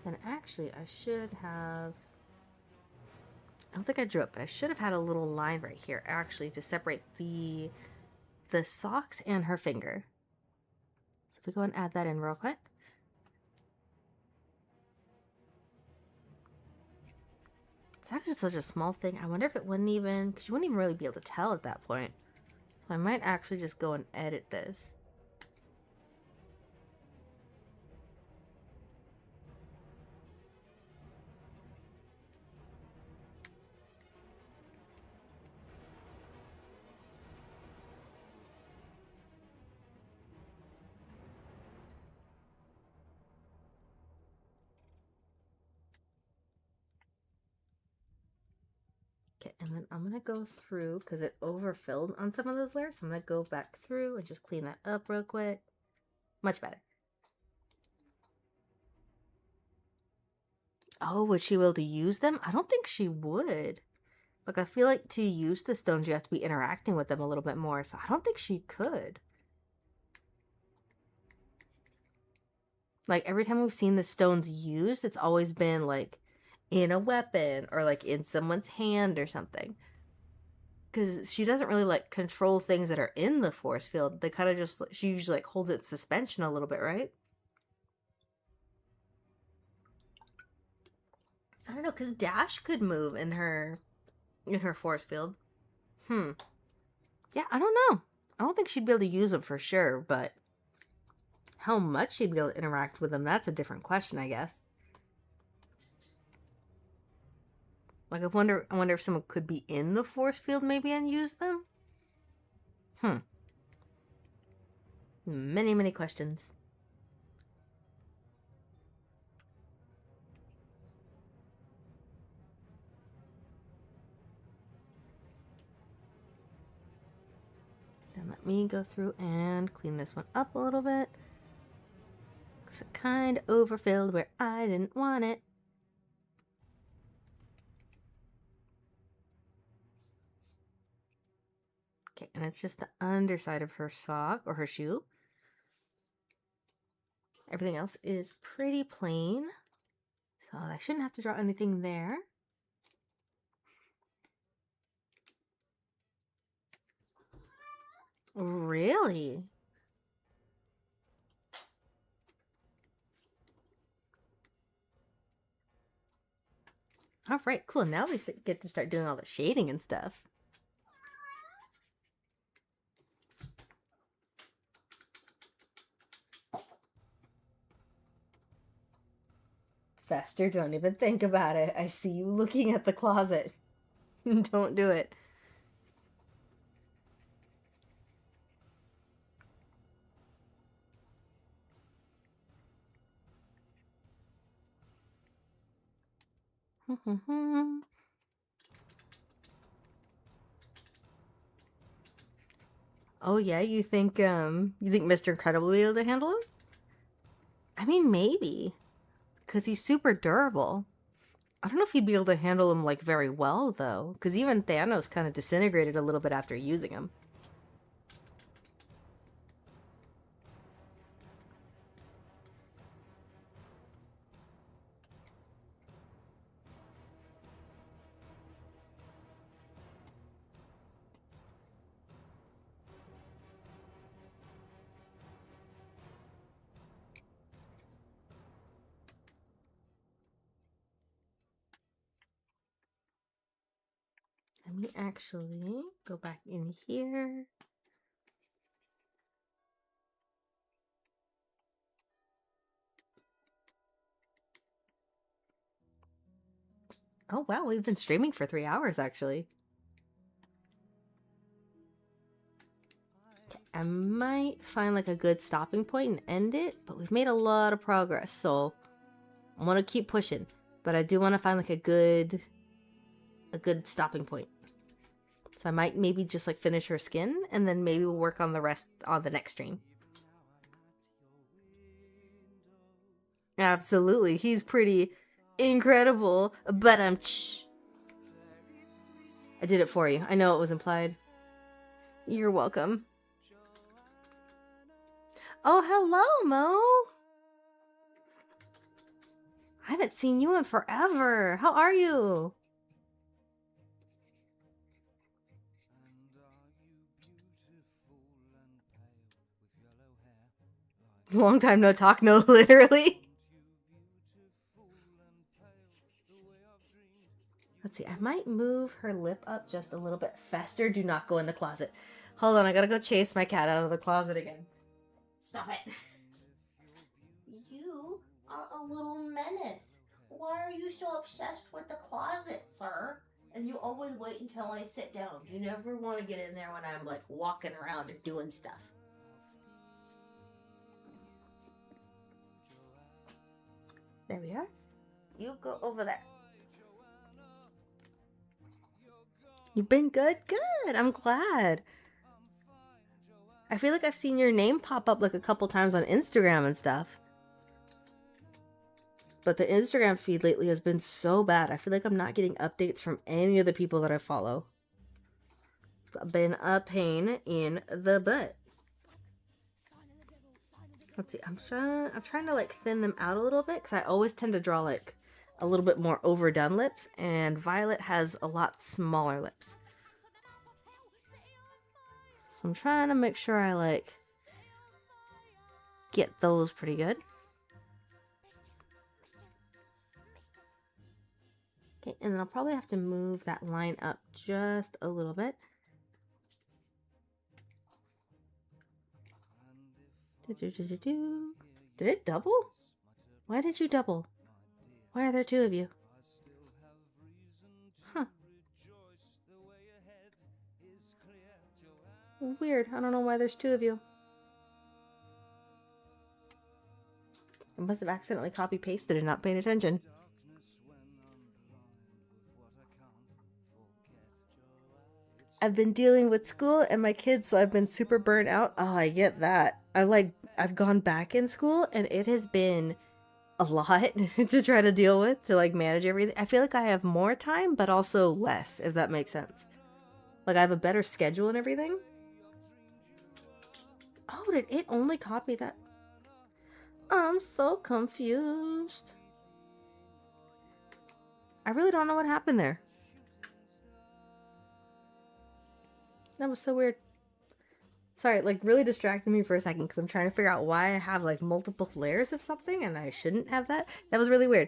S2: And actually, I should have... I don't think I drew it, but I should have had a little line right here, actually, to separate the socks and her finger. So if we go and add that in real quick. It's actually such a small thing. I wonder if it wouldn't even... because you wouldn't even really be able to tell at that point. So I might actually just go and edit this. Okay, and then I'm going to go through, because it overfilled on some of those layers, so I'm going to go back through and just clean that up real quick. Much better. Oh, would she be able to use them? I don't think she would. Like, I feel like to use the stones, you have to be interacting with them a little bit more, so I don't think she could. Like, every time we've seen the stones used, it's always been, like, in a weapon or, like, in someone's hand or something. Because she doesn't really, like, control things that are in the force field. They kind of just, she usually, like, holds its suspension a little bit, right? I don't know, because Dash could move in her force field. Yeah, I don't know. I don't think she'd be able to use them for sure, but how much she'd be able to interact with them, that's a different question, I guess. Like, I wonder if someone could be in the force field maybe and use them? Many, many questions. Then let me go through and clean this one up a little bit. Because it kind of overfilled where I didn't want it. Okay, and it's just the underside of her sock or her shoe. Everything else is pretty plain. So I shouldn't have to draw anything there. Really? All right, cool. Now we get to start doing all the shading and stuff. Fester, don't even think about it. I see you looking at the closet. Don't do it. Oh yeah, you think Mr. Incredible will be able to handle him? I mean, maybe. Because he's super durable. I don't know if he'd be able to handle him, like, very well, though. Because even Thanos kind of disintegrated a little bit after using him. Let me actually go back in here. Oh wow, we've been streaming for 3 hours actually. I might find like a good stopping point and end it, but we've made a lot of progress, so I want to keep pushing. But I do want to find like a good stopping point. So I might maybe just like finish her skin, and then maybe we'll work on the rest on the next stream. Absolutely, he's pretty incredible, but I did it for you. I know it was implied. You're welcome. Oh, hello, Mo. I haven't seen you in forever. How are you? Long time no talk, no, literally. Let's see, I might move her lip up just a little bit. Fester, do not go in the closet. Hold on, I gotta go chase my cat out of the closet again. Stop it. You are a little menace. Why are you so obsessed with the closet, sir? And you always wait until I sit down. You never want to get in there when I'm like walking around and doing stuff. There we are. You go over there. You've been good? Good. I'm glad. I feel like I've seen your name pop up like a couple times on Instagram and stuff. But the Instagram feed lately has been so bad. I feel like I'm not getting updates from any of the people that I follow. It's been a pain in the butt. Let's see. I'm trying to like thin them out a little bit because I always tend to draw like a little bit more overdone lips, and Violet has a lot smaller lips. So I'm trying to make sure I like get those pretty good. Okay, and then I'll probably have to move that line up just a little bit. Did it double? Why did you double? Why are there two of you? Huh. Weird. I don't know why there's two of you. I must have accidentally copy-pasted and not paying attention. I've been dealing with school and my kids, so I've been super burnt out. Oh, I get that. I've gone back in school and it has been a lot to try to deal with, to like manage everything. I feel like I have more time, but also less, if that makes sense. Like I have a better schedule and everything. Oh, did it only copy that? I'm so confused. I really don't know what happened there. That was so weird. Sorry, it like really distracted me for a second because I'm trying to figure out why I have like multiple layers of something and I shouldn't have that. That was really weird.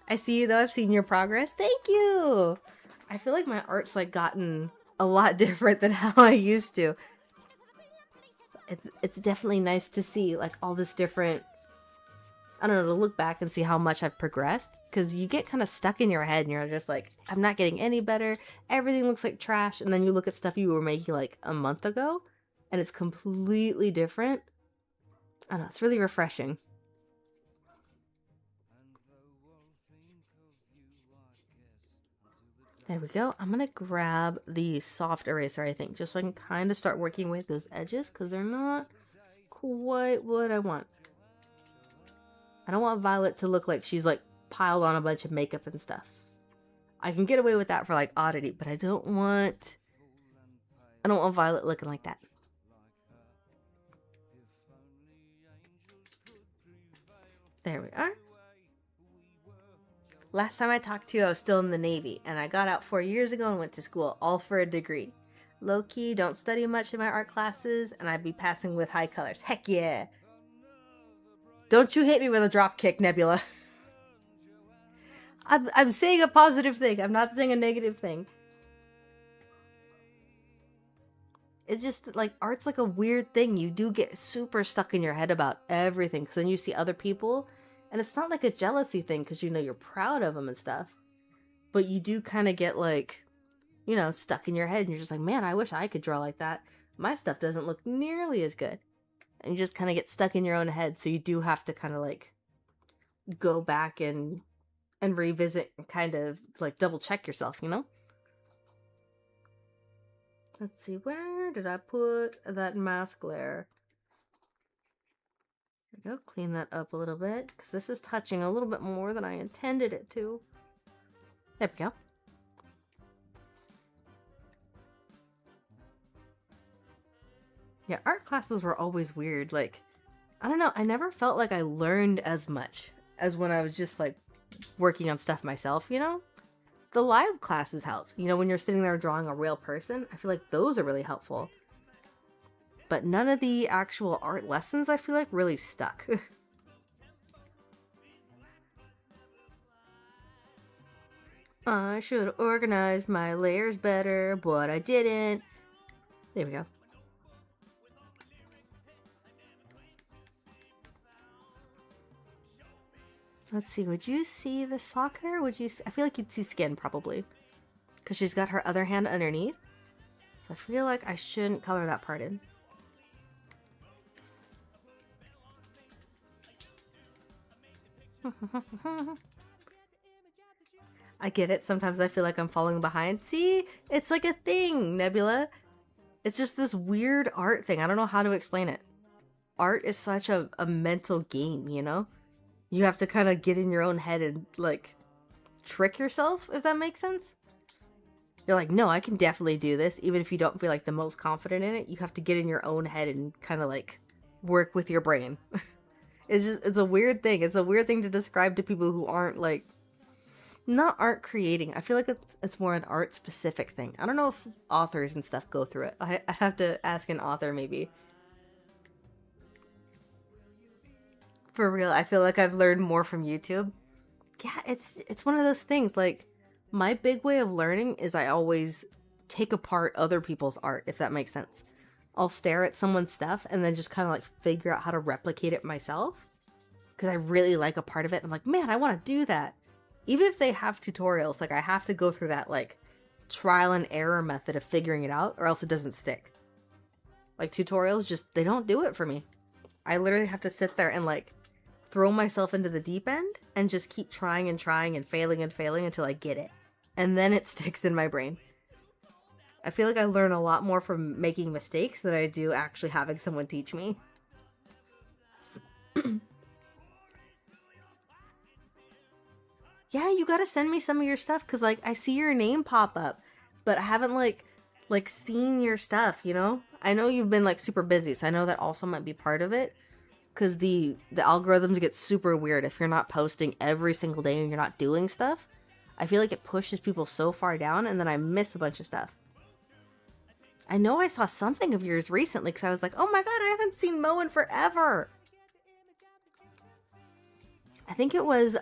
S2: I see you though. I've seen your progress. Thank you. I feel like my art's like gotten a lot different than how I used to. It's definitely nice to see like all this different, I don't know, to look back and see how much I've progressed, because you get kind of stuck in your head and you're just like, I'm not getting any better. Everything looks like trash. And then you look at stuff you were making like a month ago and it's completely different. I don't know, it's really refreshing. There we go. I'm going to grab the soft eraser, I think, just so I can kind of start working with those edges because they're not quite what I want. I don't want Violet to look like she's like piled on a bunch of makeup and stuff. I can get away with that for like oddity, but I don't want Violet looking like that. There we are. Last time I talked to you, I was still in the Navy, and I got out 4 years ago and went to school, all for a degree. Low-key, don't study much in my art classes, and I'd be passing with high colors. Heck yeah! Don't you hit me with a drop kick, Nebula. I'm saying a positive thing. I'm not saying a negative thing. It's just like art's like a weird thing. You do get super stuck in your head about everything because then you see other people and it's not like a jealousy thing because you know you're proud of them and stuff. But you do kind of get like, you know, stuck in your head and you're just like, man, I wish I could draw like that. My stuff doesn't look nearly as good. And you just kind of get stuck in your own head. So you do have to kind of like go back and revisit and kind of like double check yourself, you know? Let's see, where did I put that mask layer? There we go, clean that up a little bit because this is touching a little bit more than I intended it to. There we go. Yeah, art classes were always weird. Like, I don't know, I never felt like I learned as much as when I was just like working on stuff myself, you know? The live classes helped. You know, when you're sitting there drawing a real person, I feel like those are really helpful. But none of the actual art lessons, I feel like, really stuck. I should have organized my layers better, but I didn't. There we go. Let's see, would you see the sock there? Would you see? I feel like you'd see skin, probably. Because she's got her other hand underneath. So I feel like I shouldn't color that part in. I get it. Sometimes I feel like I'm falling behind. See? It's like a thing, Nebula. It's just this weird art thing. I don't know how to explain it. Art is such a mental game, you know? You have to kind of get in your own head and like trick yourself, if that makes sense. You're like, no, I can definitely do this, even if you don't feel like the most confident in it. You have to get in your own head and kind of like work with your brain. It's a weird thing. It's a weird thing to describe to people who aren't like, not art creating. I feel like it's more an art specific thing. I don't know if authors and stuff go through it. I have to ask an author maybe. For real, I feel like I've learned more from YouTube. Yeah, it's one of those things. Like, my big way of learning is I always take apart other people's art, if that makes sense. I'll stare at someone's stuff and then just kind of like figure out how to replicate it myself. Because I really like a part of it. I'm like, man, I want to do that. Even if they have tutorials, like I have to go through that like trial and error method of figuring it out or else it doesn't stick. Like tutorials just, they don't do it for me. I literally have to sit there and like throw myself into the deep end and just keep trying and failing until I get it. And then it sticks in my brain. I feel like I learn a lot more from making mistakes than I do actually having someone teach me. Yeah, you gotta send me some of your stuff, because like I see your name pop up, but I haven't like seen your stuff, you know? I know you've been like super busy, so I know that also might be part of it. Because the algorithms get super weird if you're not posting every single day and you're not doing stuff. I feel like it pushes people so far down and then I miss a bunch of stuff. I know I saw something of yours recently because I was like, oh my god, I haven't seen Mo in forever. I think it was,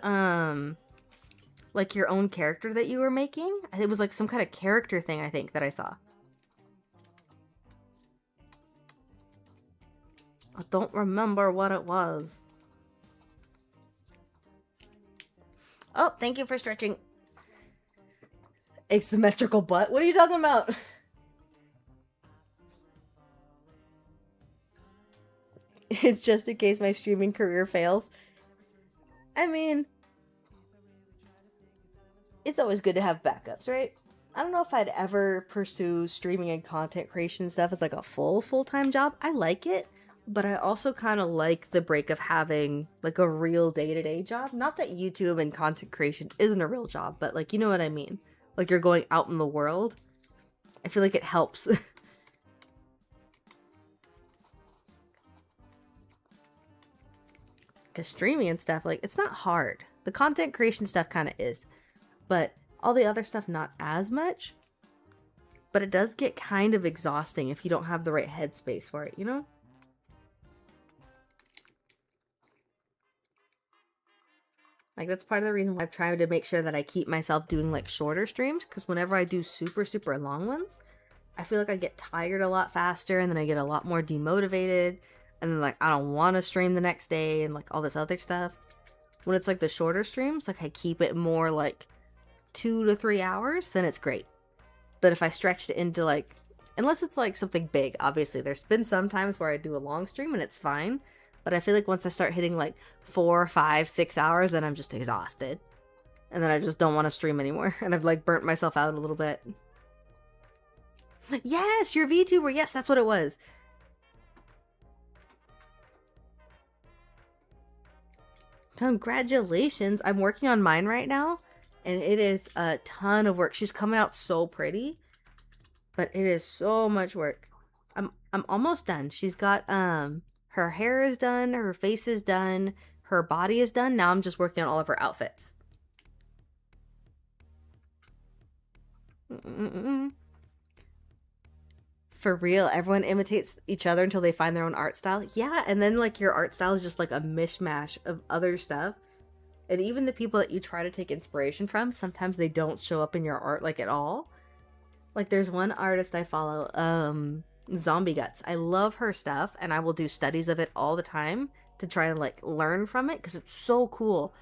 S2: like your own character that you were making. It was like some kind of character thing, I think, that I saw. I don't remember what it was. Oh, thank you for stretching. Asymmetrical butt? What are you talking about? It's just in case my streaming career fails. I mean, it's always good to have backups, right? I don't know if I'd ever pursue streaming and content creation stuff as like a full-time job. I like it, but I also kind of like the break of having like a real day-to-day job. Not that YouTube and content creation isn't a real job, but like, you know what I mean? Like you're going out in the world. I feel like it helps. Because streaming and stuff, like, it's not hard. The content creation stuff kind of is. But all the other stuff, not as much. But it does get kind of exhausting if you don't have the right headspace for it, you know? Like, that's part of the reason why I've tried to make sure that I keep myself doing, like, shorter streams. Because whenever I do super, super long ones, I feel like I get tired a lot faster. And then I get a lot more demotivated. And then, like, I don't want to stream the next day. And, like, all this other stuff. When it's, like, the shorter streams, like, I keep it more, like, 2 to 3 hours, then it's great. But if I stretched it into, like... Unless it's, like, something big, obviously. There's been some times where I do a long stream and it's fine. But I feel like once I start hitting like 4, 5, 6 hours, then I'm just exhausted. And then I just don't want to stream anymore. And I've like burnt myself out a little bit. Yes, you're VTuber. Yes, that's what it was. Congratulations. I'm working on mine right now. And it is a ton of work. She's coming out so pretty. But it is so much work. I'm almost done. She's got her hair is done, her face is done, her body is done. Now I'm just working on all of her outfits. For real, everyone imitates each other until they find their own art style. Yeah, and then like your art style is just like a mishmash of other stuff. And even the people that you try to take inspiration from, sometimes they don't show up in your art like at all. Like there's one artist I follow, Zombie Guts. I love her stuff and I will do studies of it all the time to try and like learn from it because it's so cool.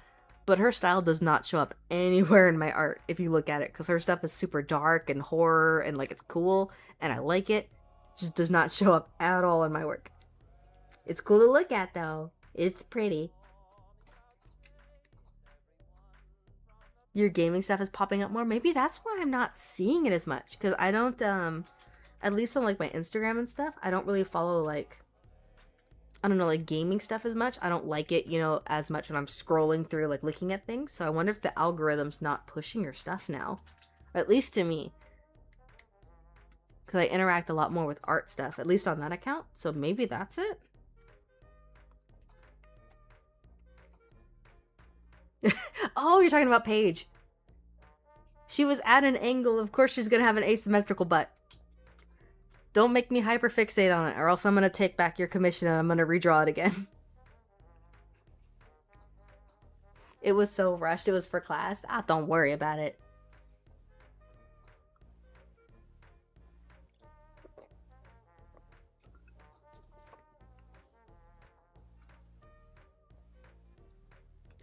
S2: But her style does not show up anywhere in my art if you look at it, because her stuff is super dark and horror and like it's cool and I like it. Just does not show up at all in my work. It's cool to look at though. It's pretty. Your gaming stuff is popping up more. Maybe that's why I'm not seeing it as much, because I don't at least on like my Instagram and stuff, I don't really follow like I don't know, like gaming stuff as much. I don't like it, you know, as much when I'm scrolling through, like looking at things. So I wonder if the algorithm's not pushing your stuff now. Or at least to me. Because I interact a lot more with art stuff, at least on that account. So maybe that's it. Oh, you're talking about Paige. She was at an angle. Of course she's going to have an asymmetrical butt. Don't make me hyperfixate on it, or else I'm going to take back your commission and I'm going to redraw it again. It was so rushed. It was for class. Ah, don't worry about it.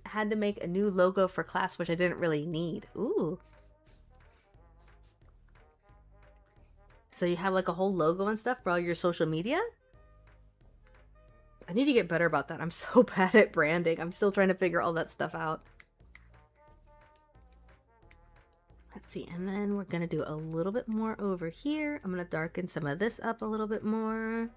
S2: I had to make a new logo for class, which I didn't really need. Ooh. So you have like a whole logo and stuff for all your social media? I need to get better about that. I'm so bad at branding. I'm still trying to figure all that stuff out. Let's see, and then we're gonna do a little bit more over here. I'm gonna darken some of this up a little bit more.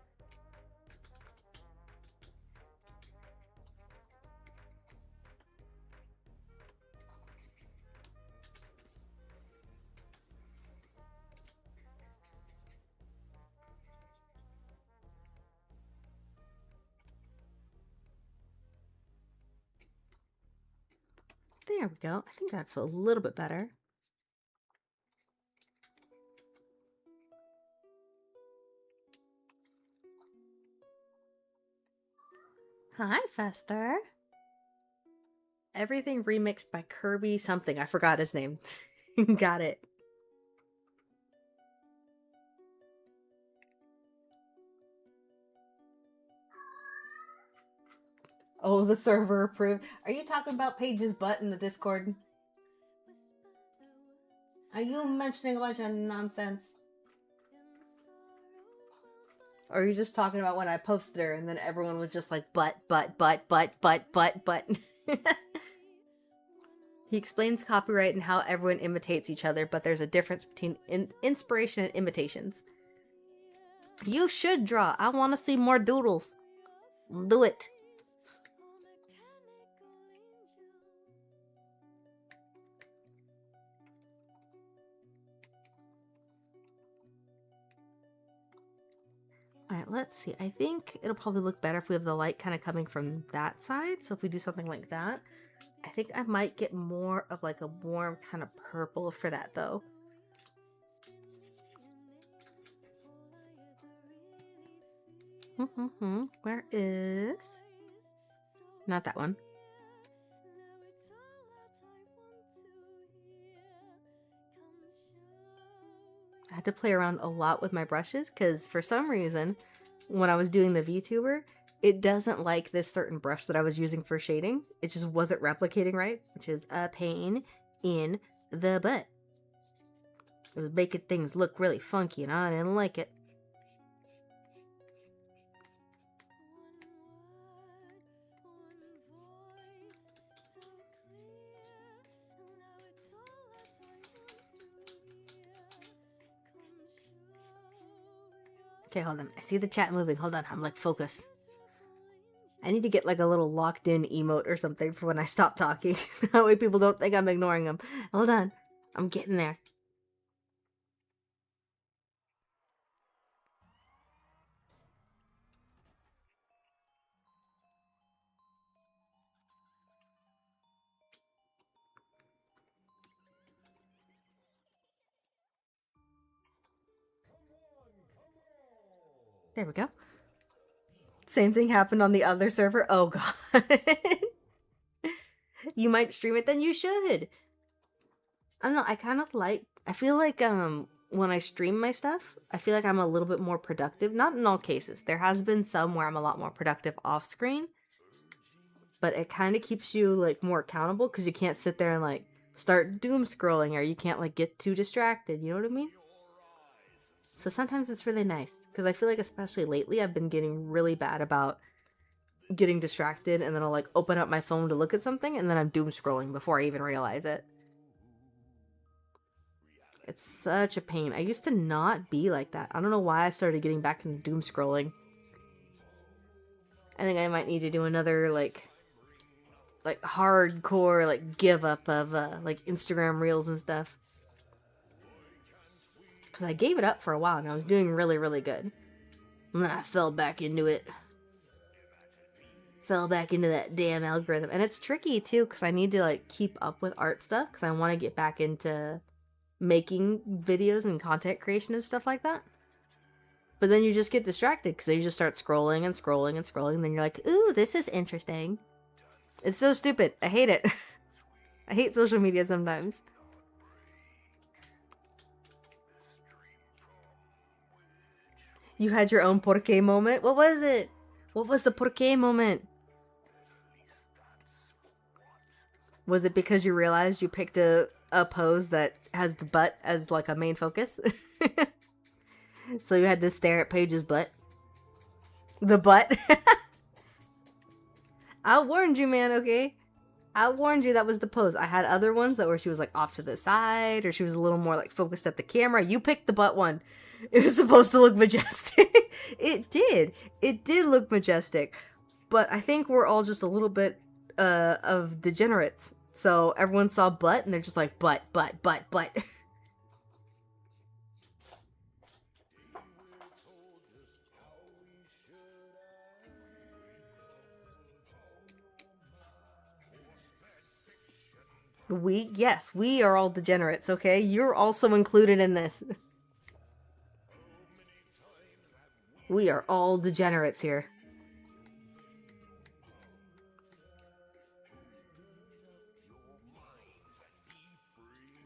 S2: There we go. I think that's a little bit better. Hi, Fester. Everything remixed by Kirby something. I forgot his name. Got it. Oh, the server approved. Are you talking about Paige's butt in the Discord? Are you mentioning a bunch of nonsense? Or are you just talking about when I posted her and then everyone was just like, butt. He explains copyright and how everyone imitates each other, but there's a difference between inspiration and imitations. You should draw. I want to see more doodles. Do it. Alright, let's see. I think it'll probably look better if we have the light kind of coming from that side. So if we do something like that, I think I might get more of like a warm kind of purple for that though. Where is... Not that one. I had to play around a lot with my brushes because for some reason, when I was doing the VTuber, it doesn't like this certain brush that I was using for shading. It just wasn't replicating right, which is a pain in the butt. It was making things look really funky and I didn't like it. Okay, hold on. I see the chat moving. Hold on. I'm like focused. I need to get like a little locked in emote or something for when I stop talking. That way people don't think I'm ignoring them. Hold on. I'm getting there. There we go. Same thing happened on the other server. Oh god. You might stream it, then you should. I don't know, I kind of like, I feel like when I stream my stuff, I feel like I'm a little bit more productive. Not in all cases. There has been some where I'm a lot more productive off screen. But it kind of keeps you like more accountable because you can't sit there and like start doom scrolling or you can't like get too distracted. You know what I mean? So sometimes it's really nice because I feel like especially lately I've been getting really bad about getting distracted and then I'll like open up my phone to look at something and then I'm doom scrolling before I even realize it. It's such a pain. I used to not be like that. I don't know why I started getting back into doom scrolling. I think I might need to do another like hardcore like give up of like Instagram reels and stuff. Because I gave it up for a while and I was doing really, really good. And then I fell back into it. Fell back into that damn algorithm. And it's tricky too because I need to like keep up with art stuff because I want to get back into making videos and content creation and stuff like that. But then you just get distracted because you just start scrolling and scrolling and scrolling. And then you're like, ooh, this is interesting. It's so stupid. I hate it. I hate social media sometimes. You had your own por qué moment? What was it? What was the por qué moment? Was it because you realized you picked a pose that has the butt as like a main focus? So you had to stare at Paige's butt? The butt? I warned you, man, okay? I warned you that was the pose. I had other ones that where she was like off to the side or she was a little more like focused at the camera. You picked the butt one. It was supposed to look majestic. It did. It did look majestic. But I think we're all just a little bit of degenerates. So everyone saw butt and they're just like butt, butt, butt, butt. Yes, we are all degenerates, okay? You're also included in this. We are all degenerates here.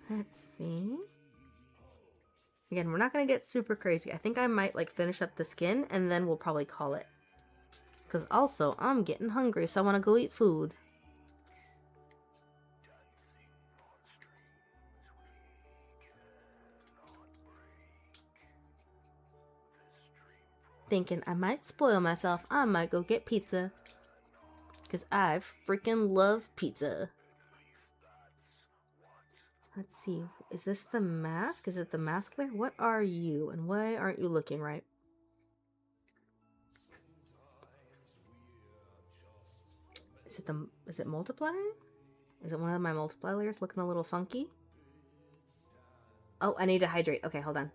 S2: Let's see. Again, we're not gonna get super crazy. I think I might like finish up the skin and then we'll probably call it. Because also, I'm getting hungry, so I want to go eat food. Thinking I might spoil myself, I might go get pizza. Because I freaking love pizza. Let's see. Is this the mask? Is it the mask there? What are you? And why aren't you looking right? Is it multiplying? Is it one of my multiply layers looking a little funky? Oh, I need to hydrate. Okay, hold on.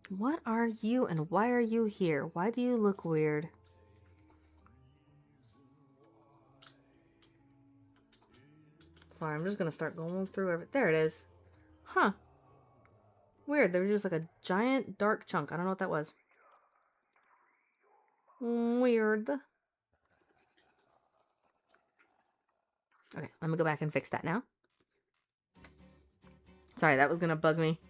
S2: What are you and why are you here? Why do you look weird? Sorry, I'm just gonna start going through everything. There it is. Huh. Weird. There was just like a giant dark chunk. I don't know what that was. Weird. Okay, let me go back and fix that now. Sorry, that was gonna bug me.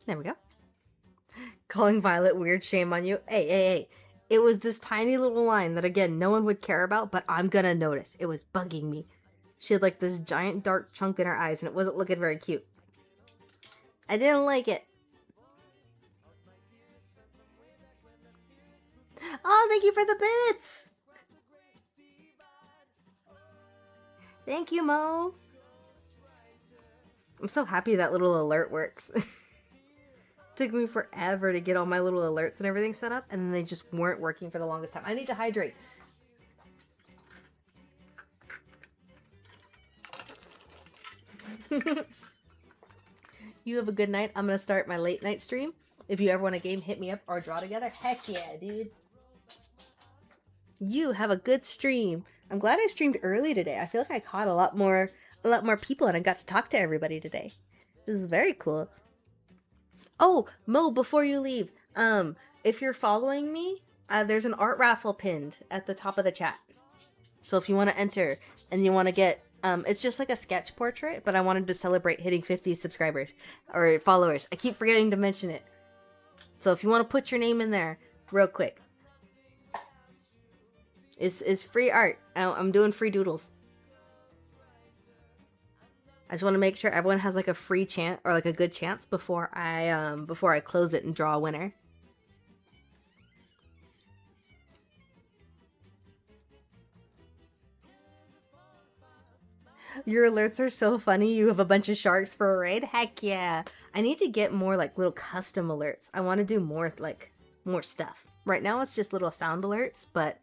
S2: There we go. Calling Violet weird, shame on you. Hey. It was this tiny little line that, again, no one would care about, but I'm gonna notice. It was bugging me. She had like this giant dark chunk in her eyes and it wasn't looking very cute. I didn't like it. Oh, thank you for the bits! Thank you, Mo! I'm so happy that little alert works. Took me forever to get all my little alerts and everything set up, and then they just weren't working for the longest time. I need to hydrate. You have a good night. I'm gonna start my late night stream. If you ever want a game, hit me up or draw together. Heck yeah, dude. You have a good stream. I'm glad I streamed early today. I feel like I caught a lot more people and I got to talk to everybody today. This is very cool. Oh, Mo, before you leave, if you're following me, there's an art raffle pinned at the top of the chat. So if you want to enter and you want to get, it's just like a sketch portrait, but I wanted to celebrate hitting 50 subscribers or followers. I keep forgetting to mention it. So if you want to put your name in there real quick. It's free art. I'm doing free doodles. I just want to make sure everyone has like a free chance or like a good chance before I close it and draw a winner. Your alerts are so funny. You have a bunch of sharks for a raid. Heck yeah. I need to get more like little custom alerts. I want to do more like more stuff. Right now it's just little sound alerts, but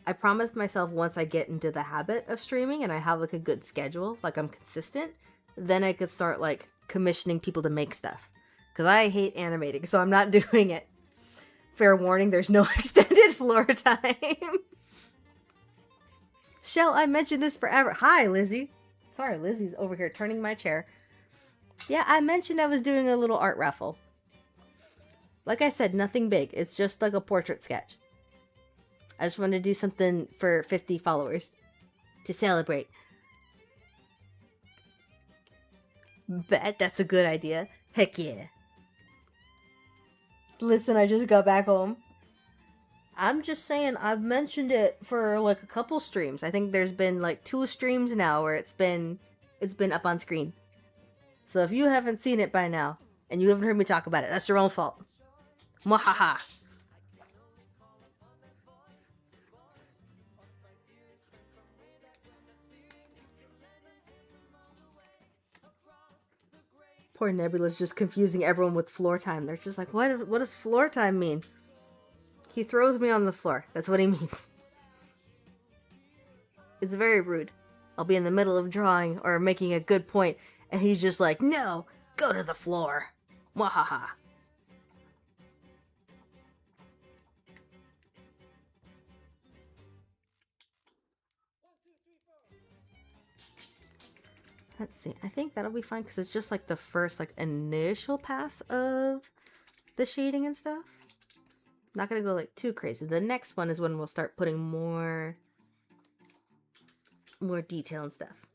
S2: I promised myself once I get into the habit of streaming and I have like a good schedule, like I'm consistent, then I could start like commissioning people to make stuff. Because I hate animating, so I'm not doing it. Fair warning, there's no extended floor time. Shell, I mentioned this forever. Hi, Lizzie. Sorry, Lizzie's over here turning my chair. Yeah, I mentioned I was doing a little art raffle. Like I said, nothing big. It's just like a portrait sketch. I just wanted to do something for 50 followers to celebrate. Bet that's a good idea. Heck yeah. Listen, I just got back home. I'm just saying, I've mentioned it for like a couple streams. I think there's been like 2 streams now where it's been up on screen. So if you haven't seen it by now, and you haven't heard me talk about it, that's your own fault. Mwahaha. Poor Nebula's just confusing everyone with floor time. They're just like, what does floor time mean? He throws me on the floor. That's what he means. It's very rude. I'll be in the middle of drawing or making a good point, and he's just like, no, go to the floor. Mwahaha. Let's see. I think that'll be fine because it's just like the first like initial pass of the shading and stuff. Not gonna go like too crazy. The next one is when we'll start putting more detail and stuff.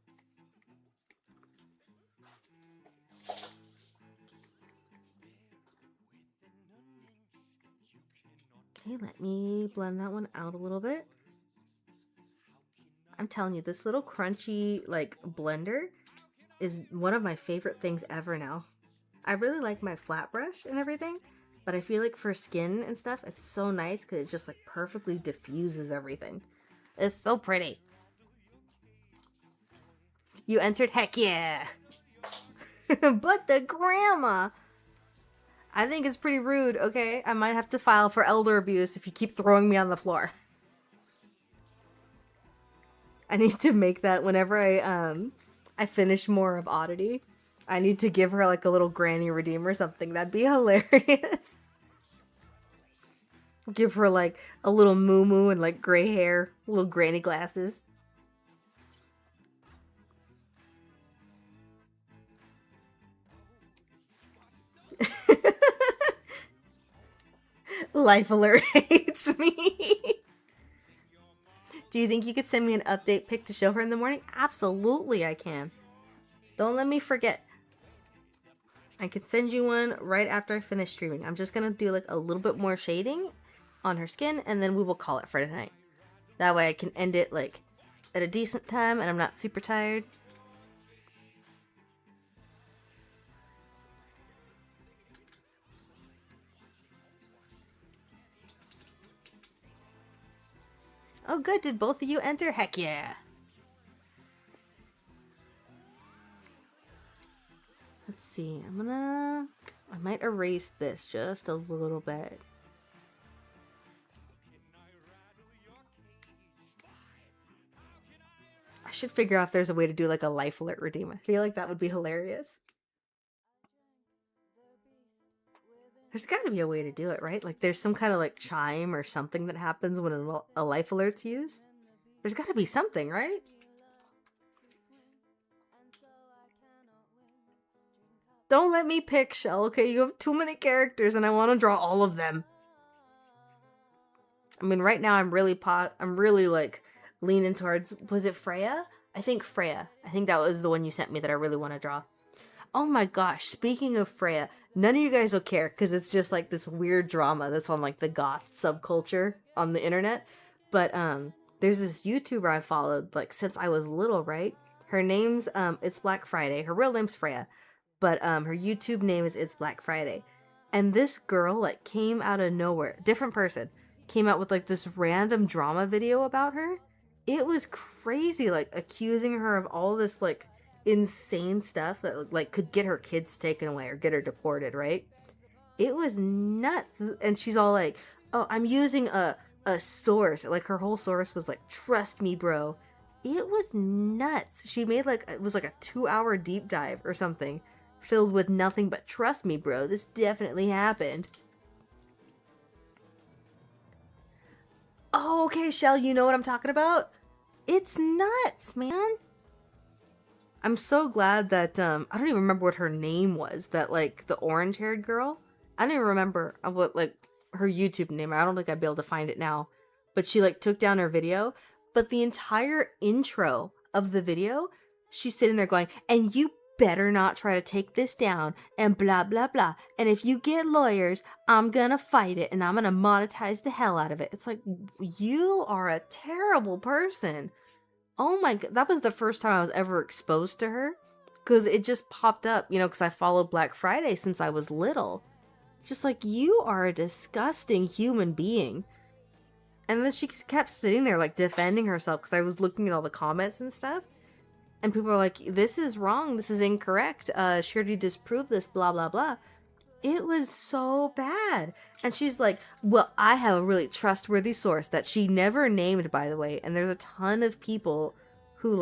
S2: Okay, let me blend that one out a little bit. I'm telling you, this little crunchy like blender is one of my favorite things ever now. I really like my flat brush and everything, but I feel like for skin and stuff, it's so nice because it just like perfectly diffuses everything. It's so pretty. You entered? Heck yeah! But the grandma! I think it's pretty rude, okay? I might have to file for elder abuse if you keep throwing me on the floor. I need to make that whenever I finish more of Oddity. I need to give her like a little granny redeem or something. That'd be hilarious. Give her like a little moo and like gray hair, little granny glasses. Life alert hates me. Do you think you could send me an update pic to show her in the morning? Absolutely I can. Don't let me forget. I could send you one right after I finish streaming. I'm just gonna do like a little bit more shading on her skin and then we will call it for tonight. That way I can end it like at a decent time and I'm not super tired. Oh good, did both of you enter? Heck yeah. Let's see, I might erase this just a little bit. I should figure out if there's a way to do like a life alert redeem. I feel like that would be hilarious. There's gotta be a way to do it, right? Like there's some kind of like chime or something that happens when a life alert's used. There's gotta be something, right? Don't let me pick, Shell, okay? You have too many characters and I want to draw all of them. I mean, right now I'm really like leaning towards, was it Freya? I think Freya. I think that was the one you sent me that I really want to draw. Oh my gosh, speaking of Freya, none of you guys will care because it's just like this weird drama that's on like the goth subculture on the internet. But there's this YouTuber I followed like since I was little, right? Her name's It's Black Friday. Her real name's Freya, but her YouTube name is It's Black Friday. And this girl like came out of nowhere, different person, came out with like this random drama video about her. it was crazy, like accusing her of all this like insane stuff that like could get her kids taken away or get her deported, right? It was nuts. And she's all like, oh, I'm using a source. Like her whole source was like, trust me, bro. It was nuts. She made like, it was like a 2-hour deep dive or something filled with nothing but trust me, bro. This definitely happened. Oh, okay, Shell, you know what I'm talking about? It's nuts, man. I'm so glad that, I don't even remember what her name was, that, like, the orange-haired girl. I don't even remember what, like, her YouTube name. I don't think I'd be able to find it now. But she, like, took down her video. But the entire intro of the video, she's sitting there going, and you better not try to take this down, and blah, blah, blah. And if you get lawyers, I'm gonna fight it, and I'm gonna monetize the hell out of it. It's like, you are a terrible person. Oh my god, that was the first time I was ever exposed to her. Because it just popped up, you know, because I followed Black Friday since I was little. Just like, you are a disgusting human being. And then she kept sitting there, like, defending herself, because I was looking at all the comments and stuff. And people are like, this is wrong, this is incorrect, she already disproved this, blah, blah, blah. It was so bad. And she's like, well, I have a really trustworthy source that she never named, by the way. And there's a ton of people who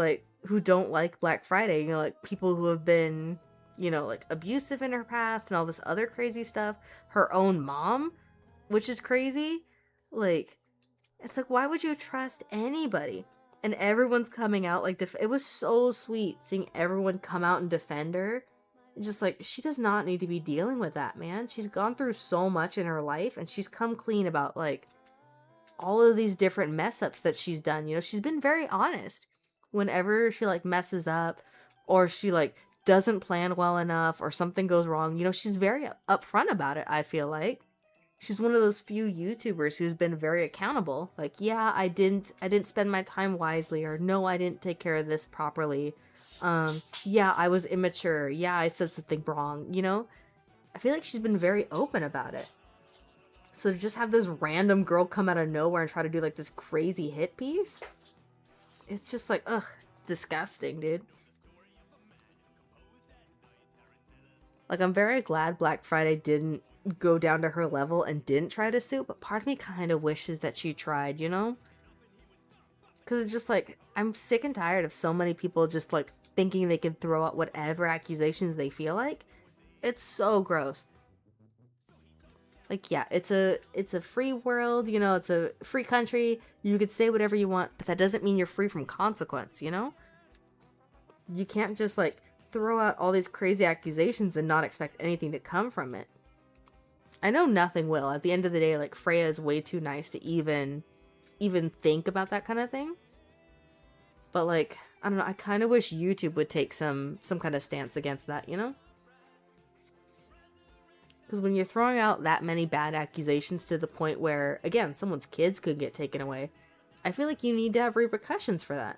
S2: don't like Black Friday. You know, like people who have been, you know, like abusive in her past and all this other crazy stuff. Her own mom, which is crazy. Like, it's like, why would you trust anybody? And everyone's coming out like, it was so sweet seeing everyone come out and defend her. Just like, she does not need to be dealing with that, man. She's gone through so much in her life, and she's come clean about, like, all of these different mess-ups that she's done. You know, she's been very honest. Whenever she, like, messes up, or she, like, doesn't plan well enough, or something goes wrong, you know, she's very upfront about it, I feel like. She's one of those few YouTubers who's been very accountable. Like, yeah, I didn't spend my time wisely, or no, I didn't take care of this properly. Yeah, I was immature. Yeah, I said something wrong, you know? I feel like she's been very open about it. So to just have this random girl come out of nowhere and try to do, like, this crazy hit piece? It's just like, ugh, disgusting, dude. Like, I'm very glad Black Friday didn't go down to her level and didn't try to sue, but part of me kind of wishes that she tried, you know? Because it's just like, I'm sick and tired of so many people just, like, thinking they can throw out whatever accusations they feel like. It's so gross. Like, yeah, it's a free world, you know, it's a free country. You could say whatever you want, but that doesn't mean you're free from consequence, you know? You can't just, like, throw out all these crazy accusations and not expect anything to come from it. I know nothing will. At the end of the day, like, Freya is way too nice to even think about that kind of thing. But, like, I don't know, I kind of wish YouTube would take some kind of stance against that, you know? Because when you're throwing out that many bad accusations to the point where, again, someone's kids could get taken away, I feel like you need to have repercussions for that.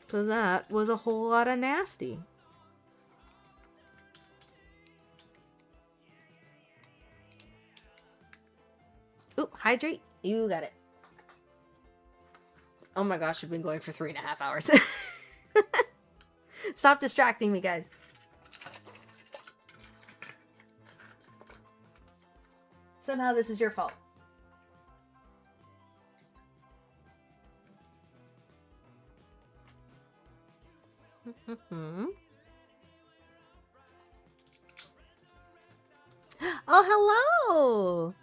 S2: Because that was a whole lot of nasty. Ooh, hydrate. You got it. Oh my gosh, I've been going for 3.5 hours. Stop distracting me, guys. Somehow this is your fault. Oh, hello!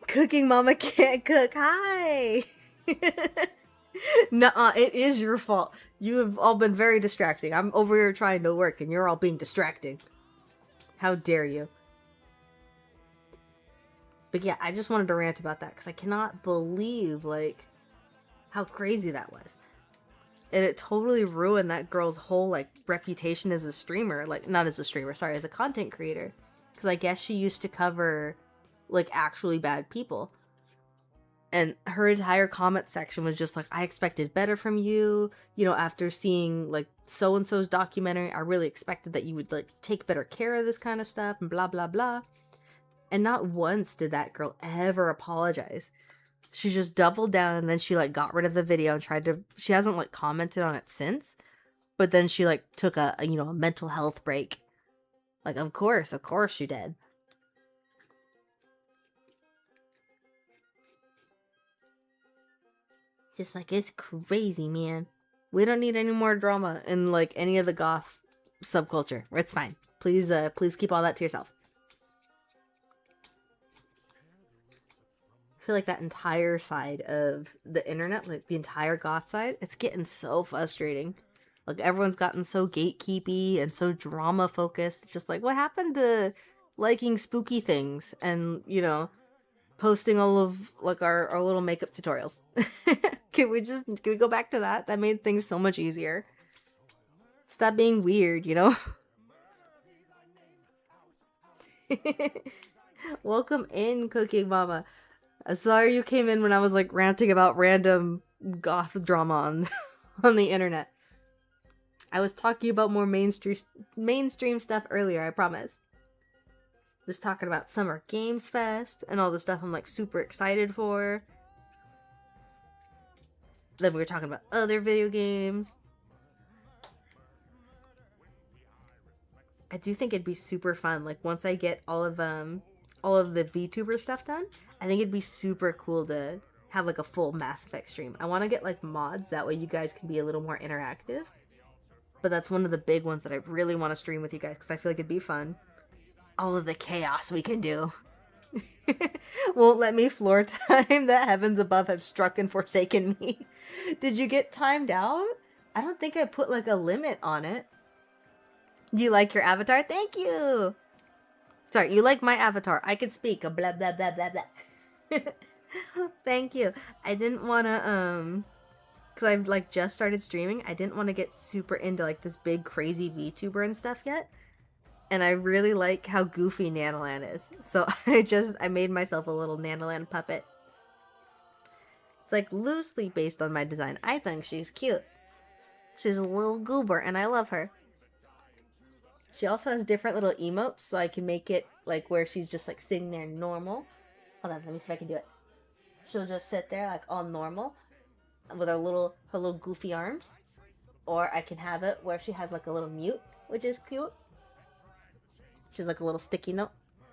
S2: Cooking Mama Can't Cook. Hi! Nuh-uh, it is your fault. You have all been very distracting. I'm over here trying to work and you're all being distracting. How dare you? But yeah, I just wanted to rant about that because I cannot believe, like, how crazy that was. And it totally ruined that girl's whole, like, reputation as a streamer. Like, not as a streamer, sorry, as a content creator. Because I guess she used to cover, like, actually bad people. And her entire comment section was just like, I expected better from you. You know, after seeing, like, so-and-so's documentary, I really expected that you would, like, take better care of this kind of stuff and blah, blah, blah. And not once did that girl ever apologize. She just doubled down, and then she like got rid of the video and tried to, she hasn't like commented on it since, but then she like took a you know, a mental health break. Like, of course she did. Just like, it's crazy, man. We don't need any more drama in like any of the goth subculture. It's fine. Please keep all that to yourself. I feel like that entire side of the internet, like the entire goth side, it's getting so frustrating. Like, everyone's gotten so gatekeepy and so drama focused. It's just like, what happened to liking spooky things and, you know, posting all of like our little makeup tutorials? Can we go back to that? That made things so much easier. Stop being weird, you know? Welcome in, Cooking Mama. Sorry you came in when I was like ranting about random goth drama on the internet. I was talking about more mainstream stuff earlier, I promise. Just talking about Summer Games Fest and all the stuff I'm like super excited for. Then we were talking about other video games. I do think it'd be super fun. Like, once I get all of the VTuber stuff done, I think it'd be super cool to have like a full Mass Effect stream. I want to get like mods, that way you guys can be a little more interactive. But that's one of the big ones that I really want to stream with you guys, because I feel like it'd be fun. All of the chaos we can do. Won't let me floor time that heavens above have struck and forsaken me. Did you get timed out? I don't think I put like a limit on it. You like your avatar? Thank you! Sorry, you like my avatar. I could speak. Blah, blah, blah, blah, blah. Thank you. I didn't want to, because I've like just started streaming, I didn't want to get super into like this big crazy VTuber and stuff yet. And I really like how goofy Nanoland is. So I made myself a little Nanoland puppet. It's like loosely based on my design. I think she's cute. She's a little goober and I love her. She also has different little emotes, so I can make it like where she's just like sitting there normal. Hold on, let me see if I can do it. She'll just sit there like all normal with her little goofy arms. Or I can have it where she has like a little mute, which is cute. She's like a little sticky note.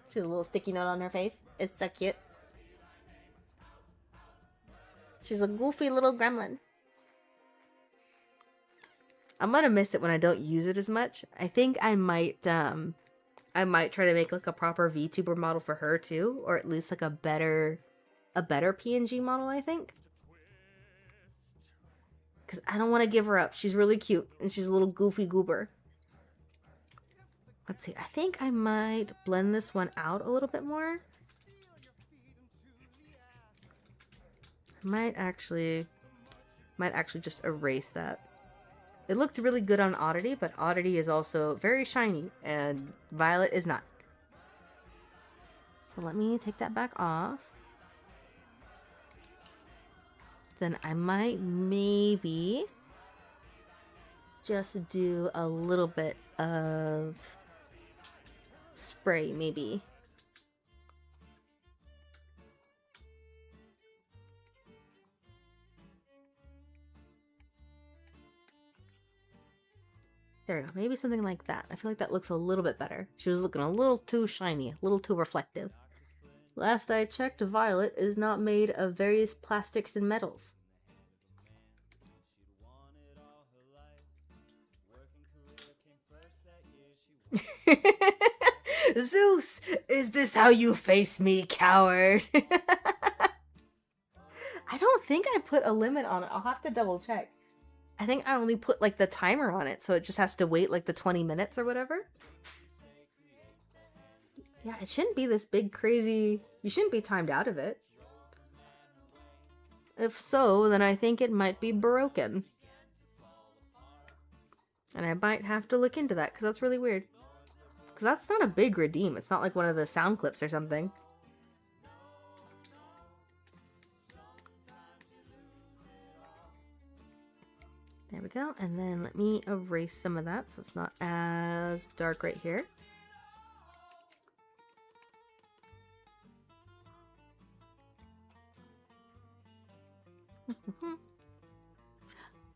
S2: She has a little sticky note on her face. It's so cute. She's a goofy little gremlin. I'm gonna miss it when I don't use it as much. I think I might try to make like a proper VTuber model for her too, or at least like a better PNG model, I think. Because I don't want to give her up. She's really cute and she's a little goofy goober. Let's see. I think I might blend this one out a little bit more. I might actually just erase that. It looked really good on Oddity, but Oddity is also very shiny, and Violet is not. So let me take that back off. Then I might maybe just do a little bit of spray, maybe. There we go. Maybe something like that. I feel like that looks a little bit better. She was looking a little too shiny, a little too reflective. Last I checked, Violet is not made of various plastics and metals. Zeus! Is this how you face me, coward? I don't think I put a limit on it. I'll have to double check. I think I only put like the timer on it, so it just has to wait like the 20 minutes or whatever. Yeah, it shouldn't be this big crazy. You shouldn't be timed out of it. If so, then I think it might be broken. And I might have to look into that, because that's really weird. Because that's not a big redeem. It's not like one of the sound clips or something. There we go. And then let me erase some of that so it's not as dark right here.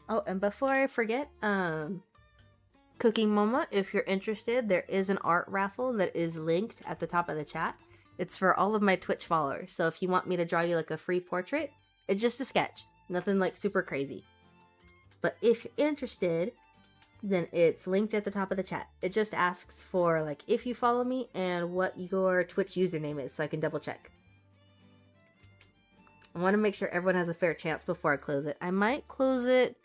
S2: Oh, and before I forget, Cooking Mama, if you're interested, there is an art raffle that is linked at the top of the chat. It's for all of my Twitch followers. So if you want me to draw you like a free portrait, it's just a sketch. Nothing like super crazy. But if you're interested, then it's linked at the top of the chat. It just asks for like if you follow me and what your Twitch username is so I can double check. I want to make sure everyone has a fair chance before I close it. I might close it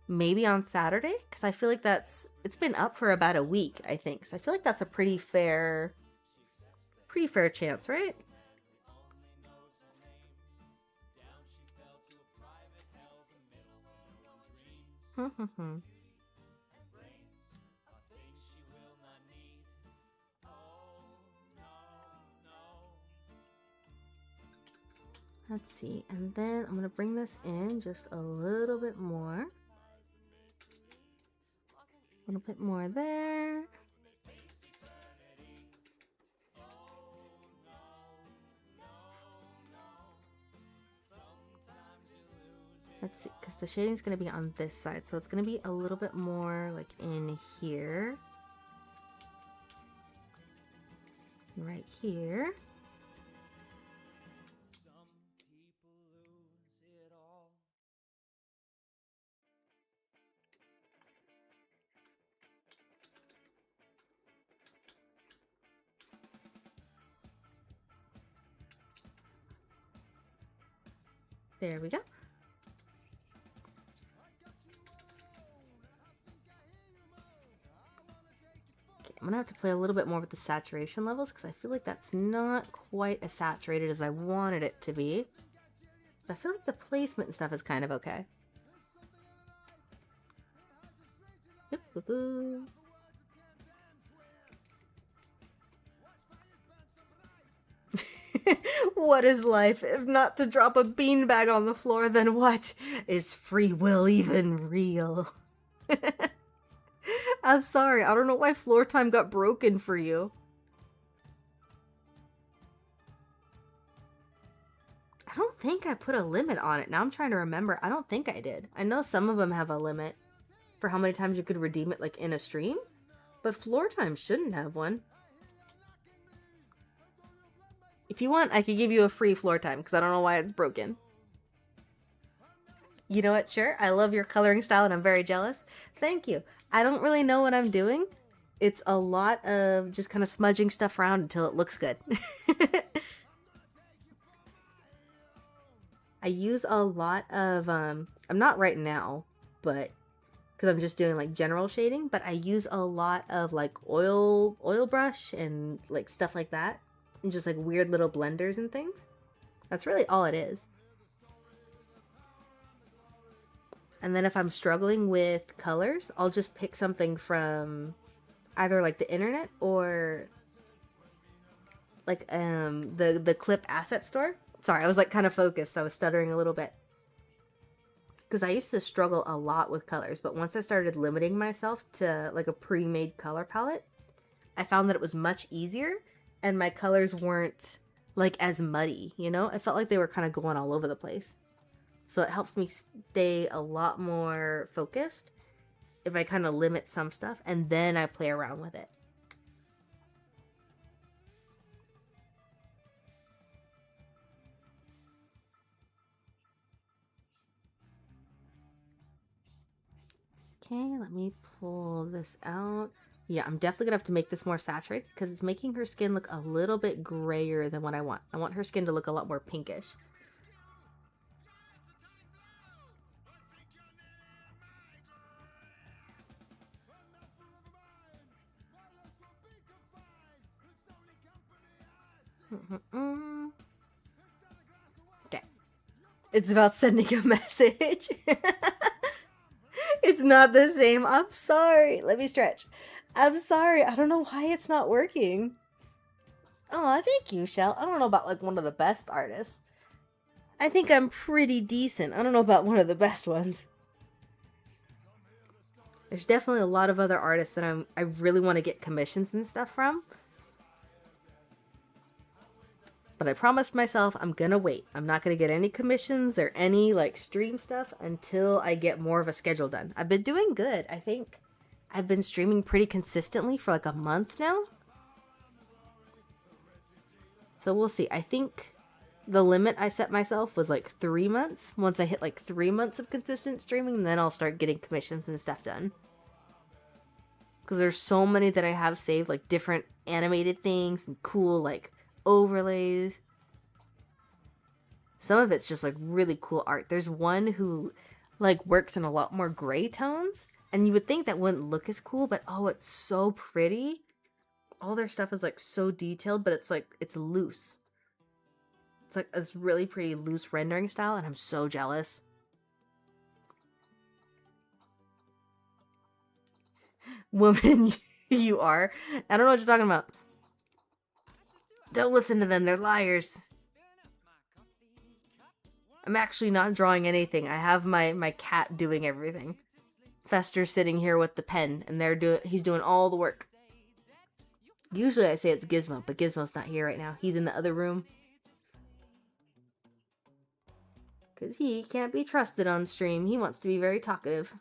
S2: maybe on Saturday because I feel like it's been up for about a week, I think. So I feel like that's a pretty fair chance, right? Let's see, and then I'm gonna bring this in just a little bit more. A little bit more there. Let's see, because the shading is going to be on this side, so it's going to be a little bit more like in here. Right here. There we go. I'm gonna have to play a little bit more with the saturation levels because I feel like that's not quite as saturated as I wanted it to be. But I feel like the placement and stuff is kind of okay. What is life if not to drop a beanbag on the floor? Then what is free will even real? I'm sorry, I don't know why floor time got broken for you. I don't think I put a limit on it. Now I'm trying to remember. I don't think I did. I know some of them have a limit for how many times you could redeem it like in a stream, but floor time shouldn't have one. If you want, I could give you a free floor time because I don't know why it's broken. You know what? Sure. I love your coloring style and I'm very jealous. Thank you. I don't really know what I'm doing. It's a lot of just kind of smudging stuff around until it looks good. I use a lot of, I'm not right now, but because I'm just doing like general shading, but I use a lot of like oil brush and like stuff like that. And just like weird little blenders and things. That's really all it is. And then if I'm struggling with colors, I'll just pick something from either like the internet or like the clip asset store. Sorry, I was like kind of focused, so I was stuttering a little bit. Because I used to struggle a lot with colors, but once I started limiting myself to like a pre-made color palette, I found that it was much easier and my colors weren't like as muddy, you know? I felt like they were kind of going all over the place. So it helps me stay a lot more focused if I kind of limit some stuff and then I play around with it. Okay, let me pull this out. Yeah, I'm definitely gonna have to make this more saturated because it's making her skin look a little bit grayer than what I want. I want her skin to look a lot more pinkish. Okay. It's about sending a message. It's not the same. I'm sorry. Let me stretch. I'm sorry. I don't know why it's not working. Oh, thank you, Shell. I don't know about like one of the best artists. I think I'm pretty decent. I don't know about one of the best ones. There's definitely a lot of other artists that I really want to get commissions and stuff from. But I promised myself I'm gonna wait. I'm not gonna get any commissions or any like stream stuff until I get more of a schedule done. I've been doing good. I think I've been streaming pretty consistently for like a month now. So we'll see. I think the limit I set myself was like 3 months. Once I hit like 3 months of consistent streaming, then I'll start getting commissions and stuff done. Because there's so many that I have saved, like different animated things and cool like overlays. Some of it's just like really cool art. There's one who like works in a lot more gray tones, and you would think that wouldn't look as cool, but oh, it's so pretty. All their stuff is like so detailed, but it's like it's loose. It's like this really pretty loose rendering style, and I'm so jealous. Woman, you are. I don't know what you're talking about. Don't listen to them, they're liars. I'm actually not drawing anything. I have my cat doing everything. Fester's sitting here with the pen, and he's doing all the work. Usually I say it's Gizmo, but Gizmo's not here right now. He's in the other room. Because he can't be trusted on stream. He wants to be very talkative.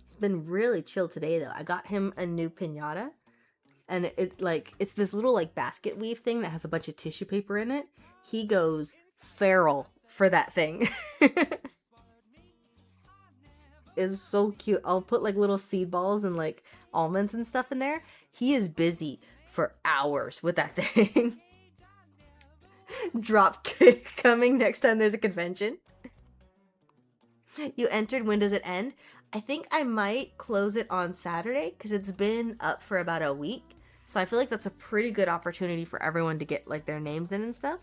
S2: It's been really chill today, though. I got him a new piñata. And it's this little like basket weave thing that has a bunch of tissue paper in it. He goes feral for that thing. It's so cute. I'll put like little seed balls and like almonds and stuff in there. He is busy for hours with that thing. Drop kick coming next time there's a convention. You entered, when does it end? I think I might close it on Saturday because it's been up for about a week. So I feel like that's a pretty good opportunity for everyone to get like their names in and stuff.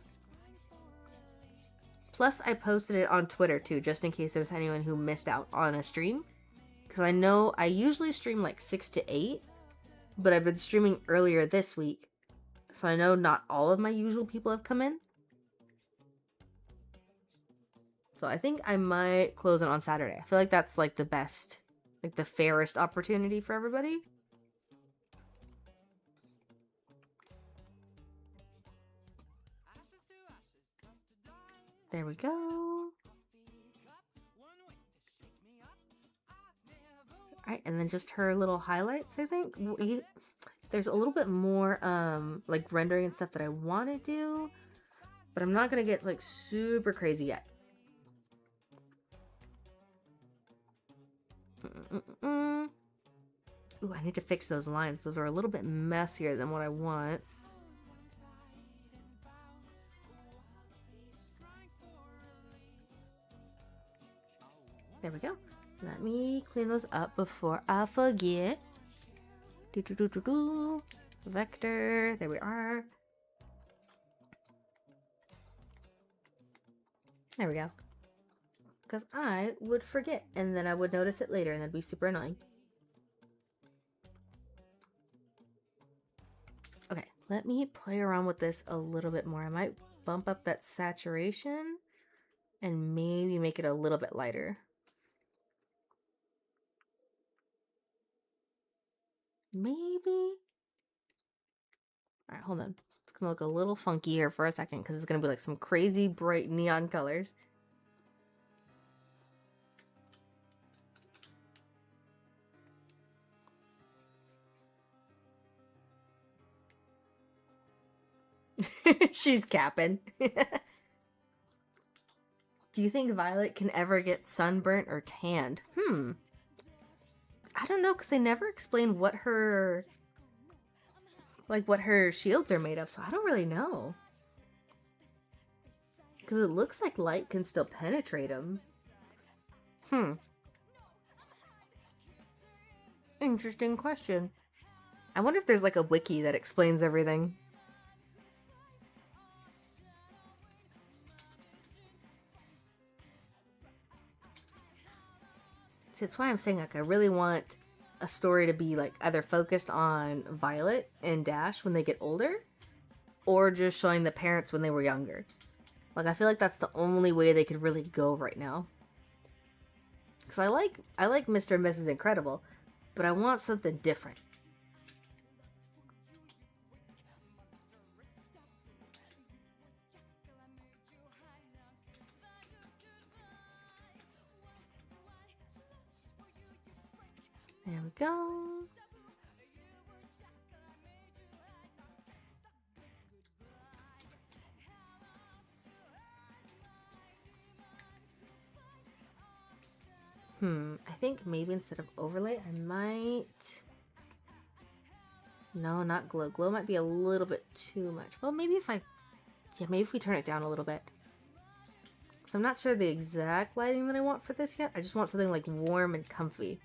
S2: Plus I posted it on Twitter too, just in case there was anyone who missed out on a stream. Because I know I usually stream like 6 to 8, but I've been streaming earlier this week. So I know not all of my usual people have come in. So I think I might close it on Saturday. I feel like that's like the best, like the fairest opportunity for everybody. There we go. Alright, and then just her little highlights, I think. There's a little bit more like rendering and stuff that I want to do, but I'm not going to get like super crazy yet. Ooh, I need to fix those lines. Those are a little bit messier than what I want. There we go. Let me clean those up before I forget. Vector. There we are. There we go. Because I would forget, and then I would notice it later, and that'd be super annoying. Okay, let me play around with this a little bit more. I might bump up that saturation and maybe make it a little bit lighter. Maybe. Alright, hold on. It's gonna look a little funky here for a second because it's gonna be like some crazy bright neon colors. She's capping. Do you think Violet can ever get sunburnt or tanned? I don't know, because they never explain what her shields are made of, so I don't really know. Because it looks like light can still penetrate them. Interesting question. I wonder if there's like a wiki that explains everything. That's why I'm saying, like, I really want a story to be like either focused on Violet and Dash when they get older, or just showing the parents when they were younger. Like, I feel like that's the only way they could really go right now. Because I like Mr. and Mrs. Incredible, but I want something different. There we go. I think maybe instead of overlay, I might... No, not glow. Glow might be a little bit too much. Well, maybe if I... Yeah, maybe if we turn it down a little bit. So I'm not sure the exact lighting that I want for this yet. I just want something like warm and comfy.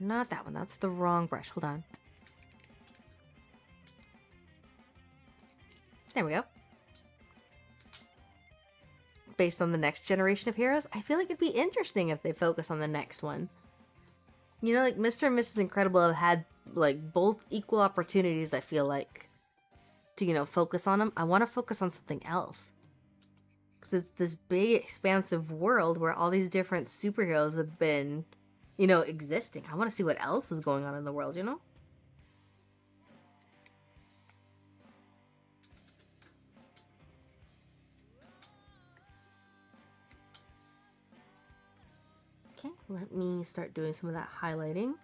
S2: Not that one. That's the wrong brush. Hold on. There we go. Based on the next generation of heroes, I feel like it'd be interesting if they focus on the next one. You know, like Mr. and Mrs. Incredible have had like both equal opportunities, I feel like, to, you know, focus on them. I want to focus on something else. Because it's this big, expansive world where all these different superheroes have been, you know, existing. I want to see what else is going on in the world, you know? Okay, let me start doing some of that highlighting.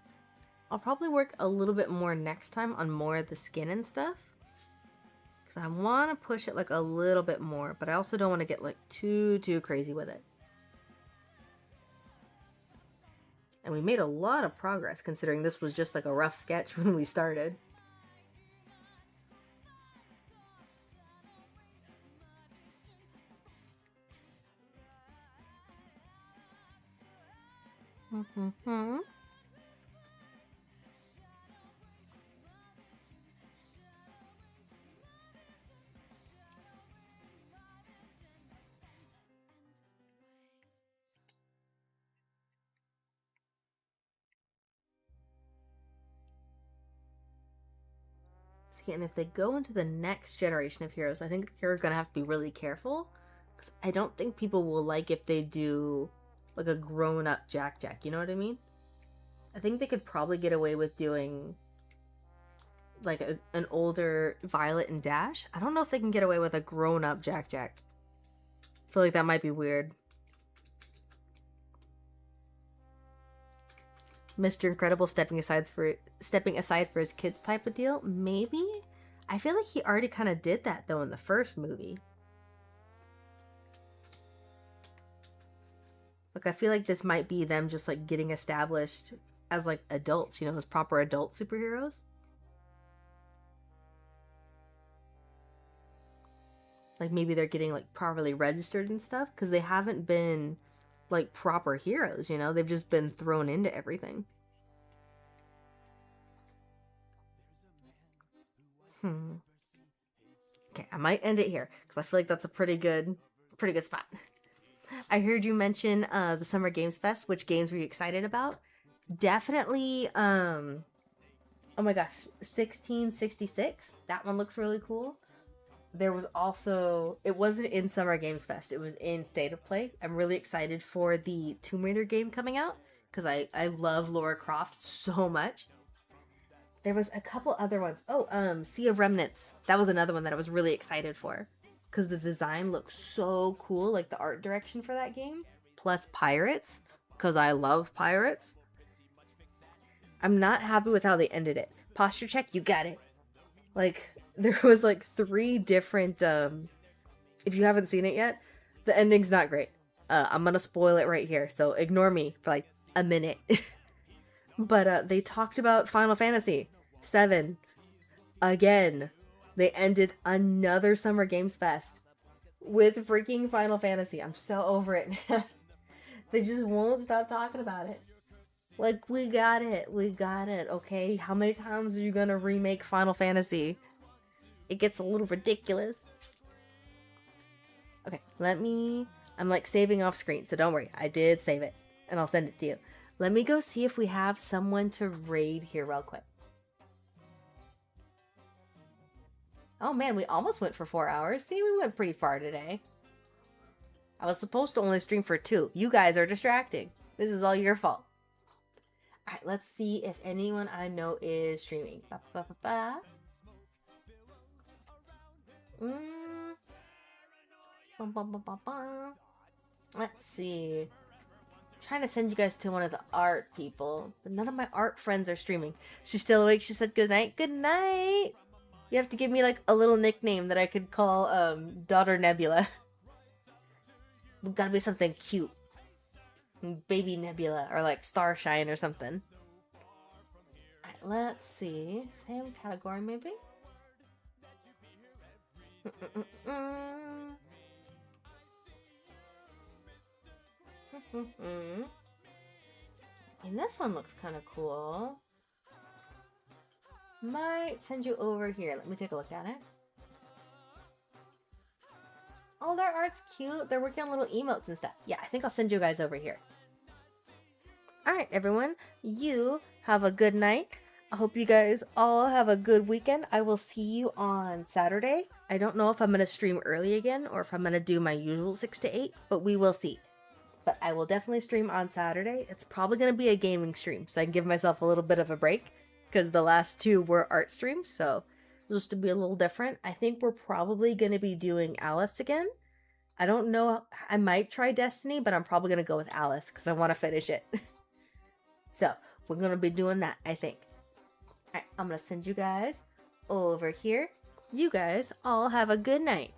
S2: I'll probably work a little bit more next time on more of the skin and stuff. Because I want to push it like a little bit more, but I also don't want to get like too crazy with it. And we made a lot of progress considering this was just like a rough sketch when we started. And if they go into the next generation of heroes, I think they're gonna have to be really careful, because I don't think people will like if they do like a grown-up Jack, you know what I mean? I think they could probably get away with doing like an older Violet and Dash. I don't know if they can get away with a grown-up Jack. I feel like that might be weird. Mr. Incredible stepping aside for his kids type of deal? Maybe? I feel like he already kind of did that though in the first movie. Like I feel like this might be them just like getting established as like adults, you know, as proper adult superheroes. Like maybe they're getting like properly registered and stuff, because they haven't been like proper heroes, you know? They've just been thrown into everything. Okay, I might end it here because I feel like that's a pretty good spot. I heard you mention the Summer Games Fest. Which games were you excited about? Definitely, oh my gosh, 1666. That one looks really cool. There was also, it wasn't in Summer Games Fest, it was in State of Play. I'm really excited for the Tomb Raider game coming out because I love Lara Croft so much. There was a couple other ones. Oh, Sea of Remnants. That was another one that I was really excited for because the design looks so cool, like the art direction for that game. Plus pirates, because I love pirates. I'm not happy with how they ended it. Posture check, you got it. Like, there was like 3 different, if you haven't seen it yet, the ending's not great. I'm gonna spoil it right here, so ignore me for like a minute. But they talked about Final Fantasy VII again. They ended another Summer Games Fest with freaking Final Fantasy. I'm so over it, man. They just won't stop talking about it. Like, we got it, okay? How many times are you gonna remake Final Fantasy? It gets a little ridiculous. Okay, I'm like saving off screen, so don't worry. I did save it, and I'll send it to you. Let me go see if we have someone to raid here real quick. Oh man, we almost went for 4 hours. See, we went pretty far today. I was supposed to only stream for 2. You guys are distracting. This is all your fault. Alright, let's see if anyone I know is streaming. Let's see. trying to send you guys to one of the art people, but none of my art friends are streaming. She's still awake. She said good night. Good night. You have to give me like a little nickname that I could call daughter Nebula. Gotta be something cute. Baby Nebula or like Starshine or something. Alright, let's see. Same category maybe? And this one looks kind of cool. Might send you over here. Let me take a look at it. Oh, their art's cute. They're working on little emotes and stuff. Yeah, I think I'll send you guys over here. Alright, everyone. You have a good night. I hope you guys all have a good weekend. I will see you on Saturday. I don't know if I'm going to stream early again or if I'm going to do my usual 6 to 8, but we will see. But I will definitely stream on Saturday. It's probably going to be a gaming stream, so I can give myself a little bit of a break because the last 2 were art streams, so just to be a little different. I think we're probably going to be doing Alice again. I don't know. I might try Destiny, but I'm probably going to go with Alice because I want to finish it. So we're going to be doing that, I think. Alright, I'm going to send you guys over here. You guys all have a good night.